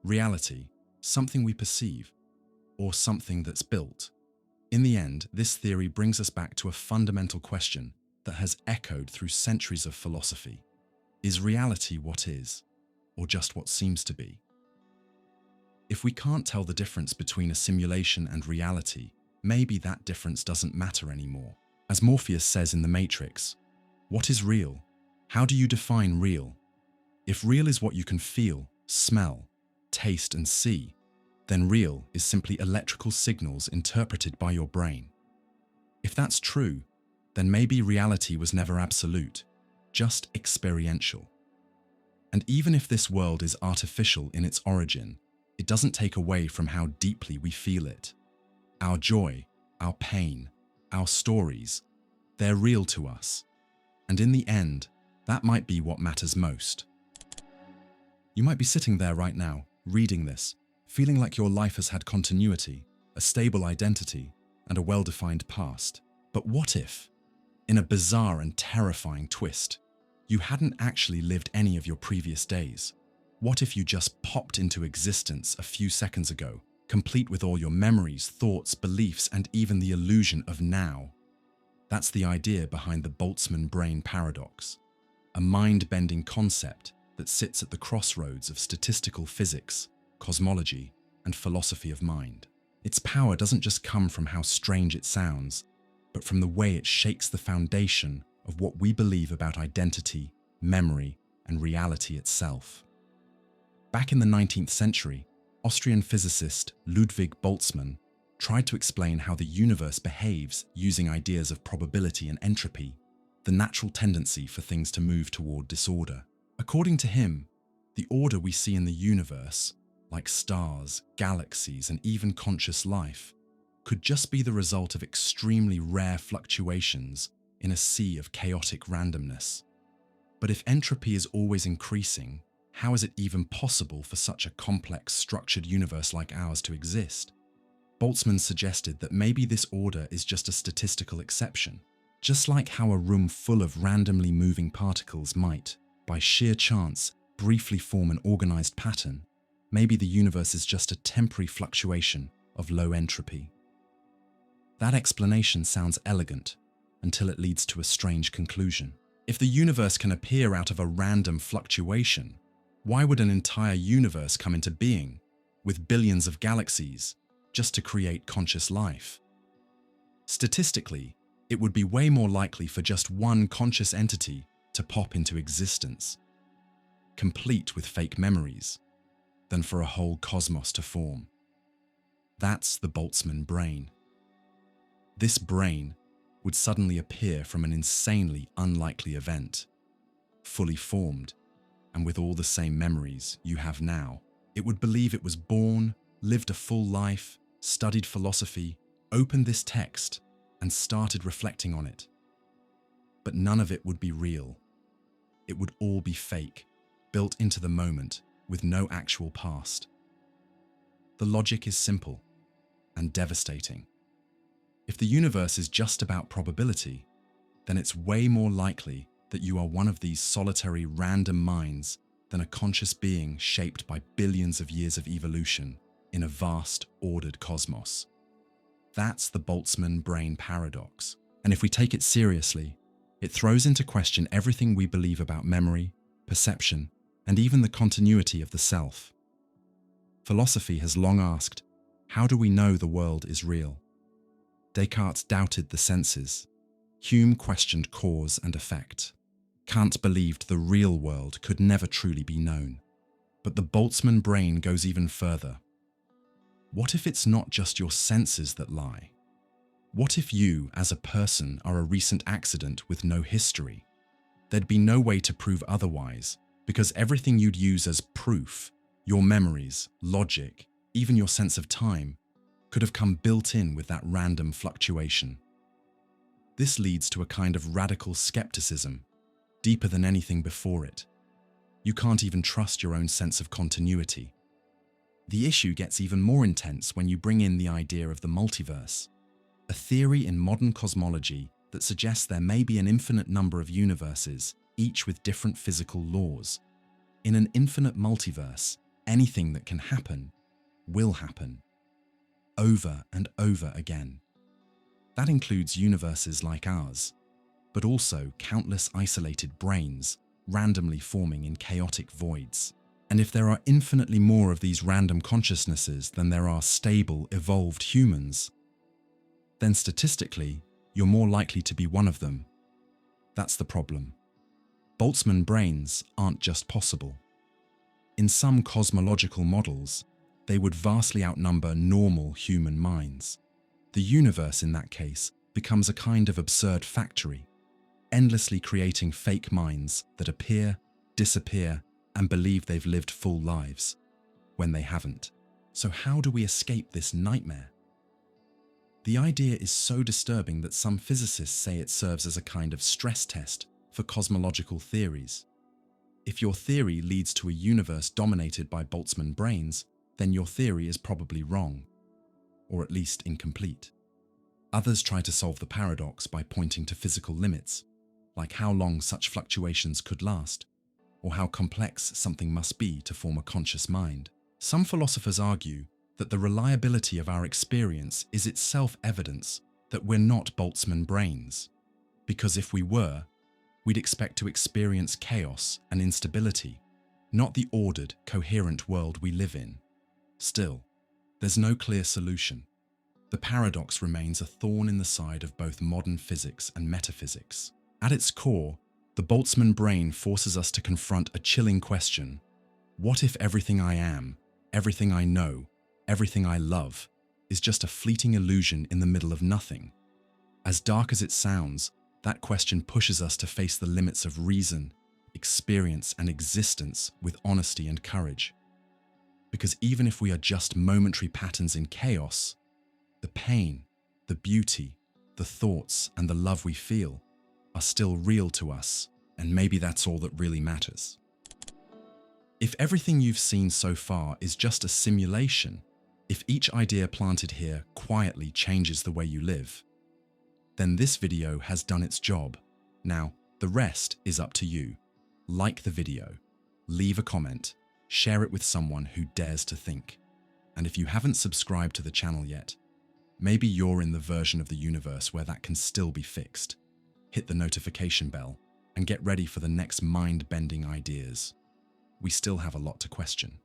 Reality, something we perceive, or something that's built. In the end, this theory brings us back to a fundamental question that has echoed through centuries of philosophy. Is reality what is, or just what seems to be? If we can't tell the difference between a simulation and reality, maybe that difference doesn't matter anymore. As Morpheus says in The Matrix, what is real? How do you define real? If real is what you can feel, smell, taste, and see, then real is simply electrical signals interpreted by your brain. If that's true, then maybe reality was never absolute, just experiential. And even if this world is artificial in its origin, it doesn't take away from how deeply we feel it. Our joy, our pain, our stories, they're real to us. And in the end, that might be what matters most. You might be sitting there right now, reading this, feeling like your life has had continuity, a stable identity, and a well-defined past. But what if, in a bizarre and terrifying twist, you hadn't actually lived any of your previous days? What if you just popped into existence a few seconds ago, complete with all your memories, thoughts, beliefs, and even the illusion of now? That's the idea behind the Boltzmann brain paradox, a mind-bending concept that sits at the crossroads of statistical physics, cosmology, and philosophy of mind. Its power doesn't just come from how strange it sounds, but from the way it shakes the foundation of what we believe about identity, memory, and reality itself. Back in the 19th century, Austrian physicist Ludwig Boltzmann tried to explain how the universe behaves using ideas of probability and entropy, the natural tendency for things to move toward disorder. According to him, the order we see in the universe, like stars, galaxies, and even conscious life, could just be the result of extremely rare fluctuations in a sea of chaotic randomness. But if entropy is always increasing, how is it even possible for such a complex, structured universe like ours to exist? Boltzmann suggested that maybe this order is just a statistical exception, just like how a room full of randomly moving particles might, by sheer chance, briefly form an organized pattern. Maybe the universe is just a temporary fluctuation of low entropy. That explanation sounds elegant until it leads to a strange conclusion. If the universe can appear out of a random fluctuation, why would an entire universe come into being with billions of galaxies just to create conscious life? Statistically, it would be way more likely for just one conscious entity to pop into existence, complete with fake memories, than for a whole cosmos to form. That's the Boltzmann brain. This brain would suddenly appear from an insanely unlikely event, fully formed, and with all the same memories you have now. It would believe it was born, lived a full life, studied philosophy, opened this text, and started reflecting on it. But none of it would be real. It would all be fake, built into the moment, with no actual past. The logic is simple and devastating. If the universe is just about probability, then it's way more likely that you are one of these solitary random minds than a conscious being shaped by billions of years of evolution in a vast, ordered cosmos. That's the Boltzmann brain paradox. And if we take it seriously, it throws into question everything we believe about memory, perception, and even the continuity of the self. Philosophy has long asked, how do we know the world is real? Descartes doubted the senses. Hume questioned cause and effect. Kant believed the real world could never truly be known. But the Boltzmann brain goes even further. What if it's not just your senses that lie? What if you, as a person, are a recent accident with no history? There'd be no way to prove otherwise, because everything you'd use as proof, your memories, logic, even your sense of time, could have come built in with that random fluctuation. This leads to a kind of radical skepticism, deeper than anything before it. You can't even trust your own sense of continuity. The issue gets even more intense when you bring in the idea of the multiverse, a theory in modern cosmology that suggests there may be an infinite number of universes, each with different physical laws. In an infinite multiverse, anything that can happen will happen, over and over again. That includes universes like ours, but also countless isolated brains randomly forming in chaotic voids. And if there are infinitely more of these random consciousnesses than there are stable, evolved humans, then statistically, you're more likely to be one of them. That's the problem. Boltzmann brains aren't just possible. In some cosmological models, they would vastly outnumber normal human minds. The universe, in that case, becomes a kind of absurd factory, endlessly creating fake minds that appear, disappear, and believe they've lived full lives, when they haven't. So how do we escape this nightmare? The idea is so disturbing that some physicists say it serves as a kind of stress test for cosmological theories. If your theory leads to a universe dominated by Boltzmann brains, then your theory is probably wrong, or at least incomplete. Others try to solve the paradox by pointing to physical limits, like how long such fluctuations could last, or how complex something must be to form a conscious mind. Some philosophers argue that the reliability of our experience is itself evidence that we're not Boltzmann brains, because if we were, we'd expect to experience chaos and instability, not the ordered, coherent world we live in. Still, there's no clear solution. The paradox remains a thorn in the side of both modern physics and metaphysics. At its core, the Boltzmann brain forces us to confront a chilling question: what if everything I am, everything I know, everything I love, is just a fleeting illusion in the middle of nothing? As dark as it sounds, that question pushes us to face the limits of reason, experience, and existence with honesty and courage. Because even if we are just momentary patterns in chaos, the pain, the beauty, the thoughts, and the love we feel are still real to us, and maybe that's all that really matters. If everything you've seen so far is just a simulation, if each idea planted here quietly changes the way you live, then this video has done its job. Now, the rest is up to you. Like the video, leave a comment, share it with someone who dares to think. And if you haven't subscribed to the channel yet, maybe you're in the version of the universe where that can still be fixed. Hit the notification bell and get ready for the next mind-bending ideas. We still have a lot to question.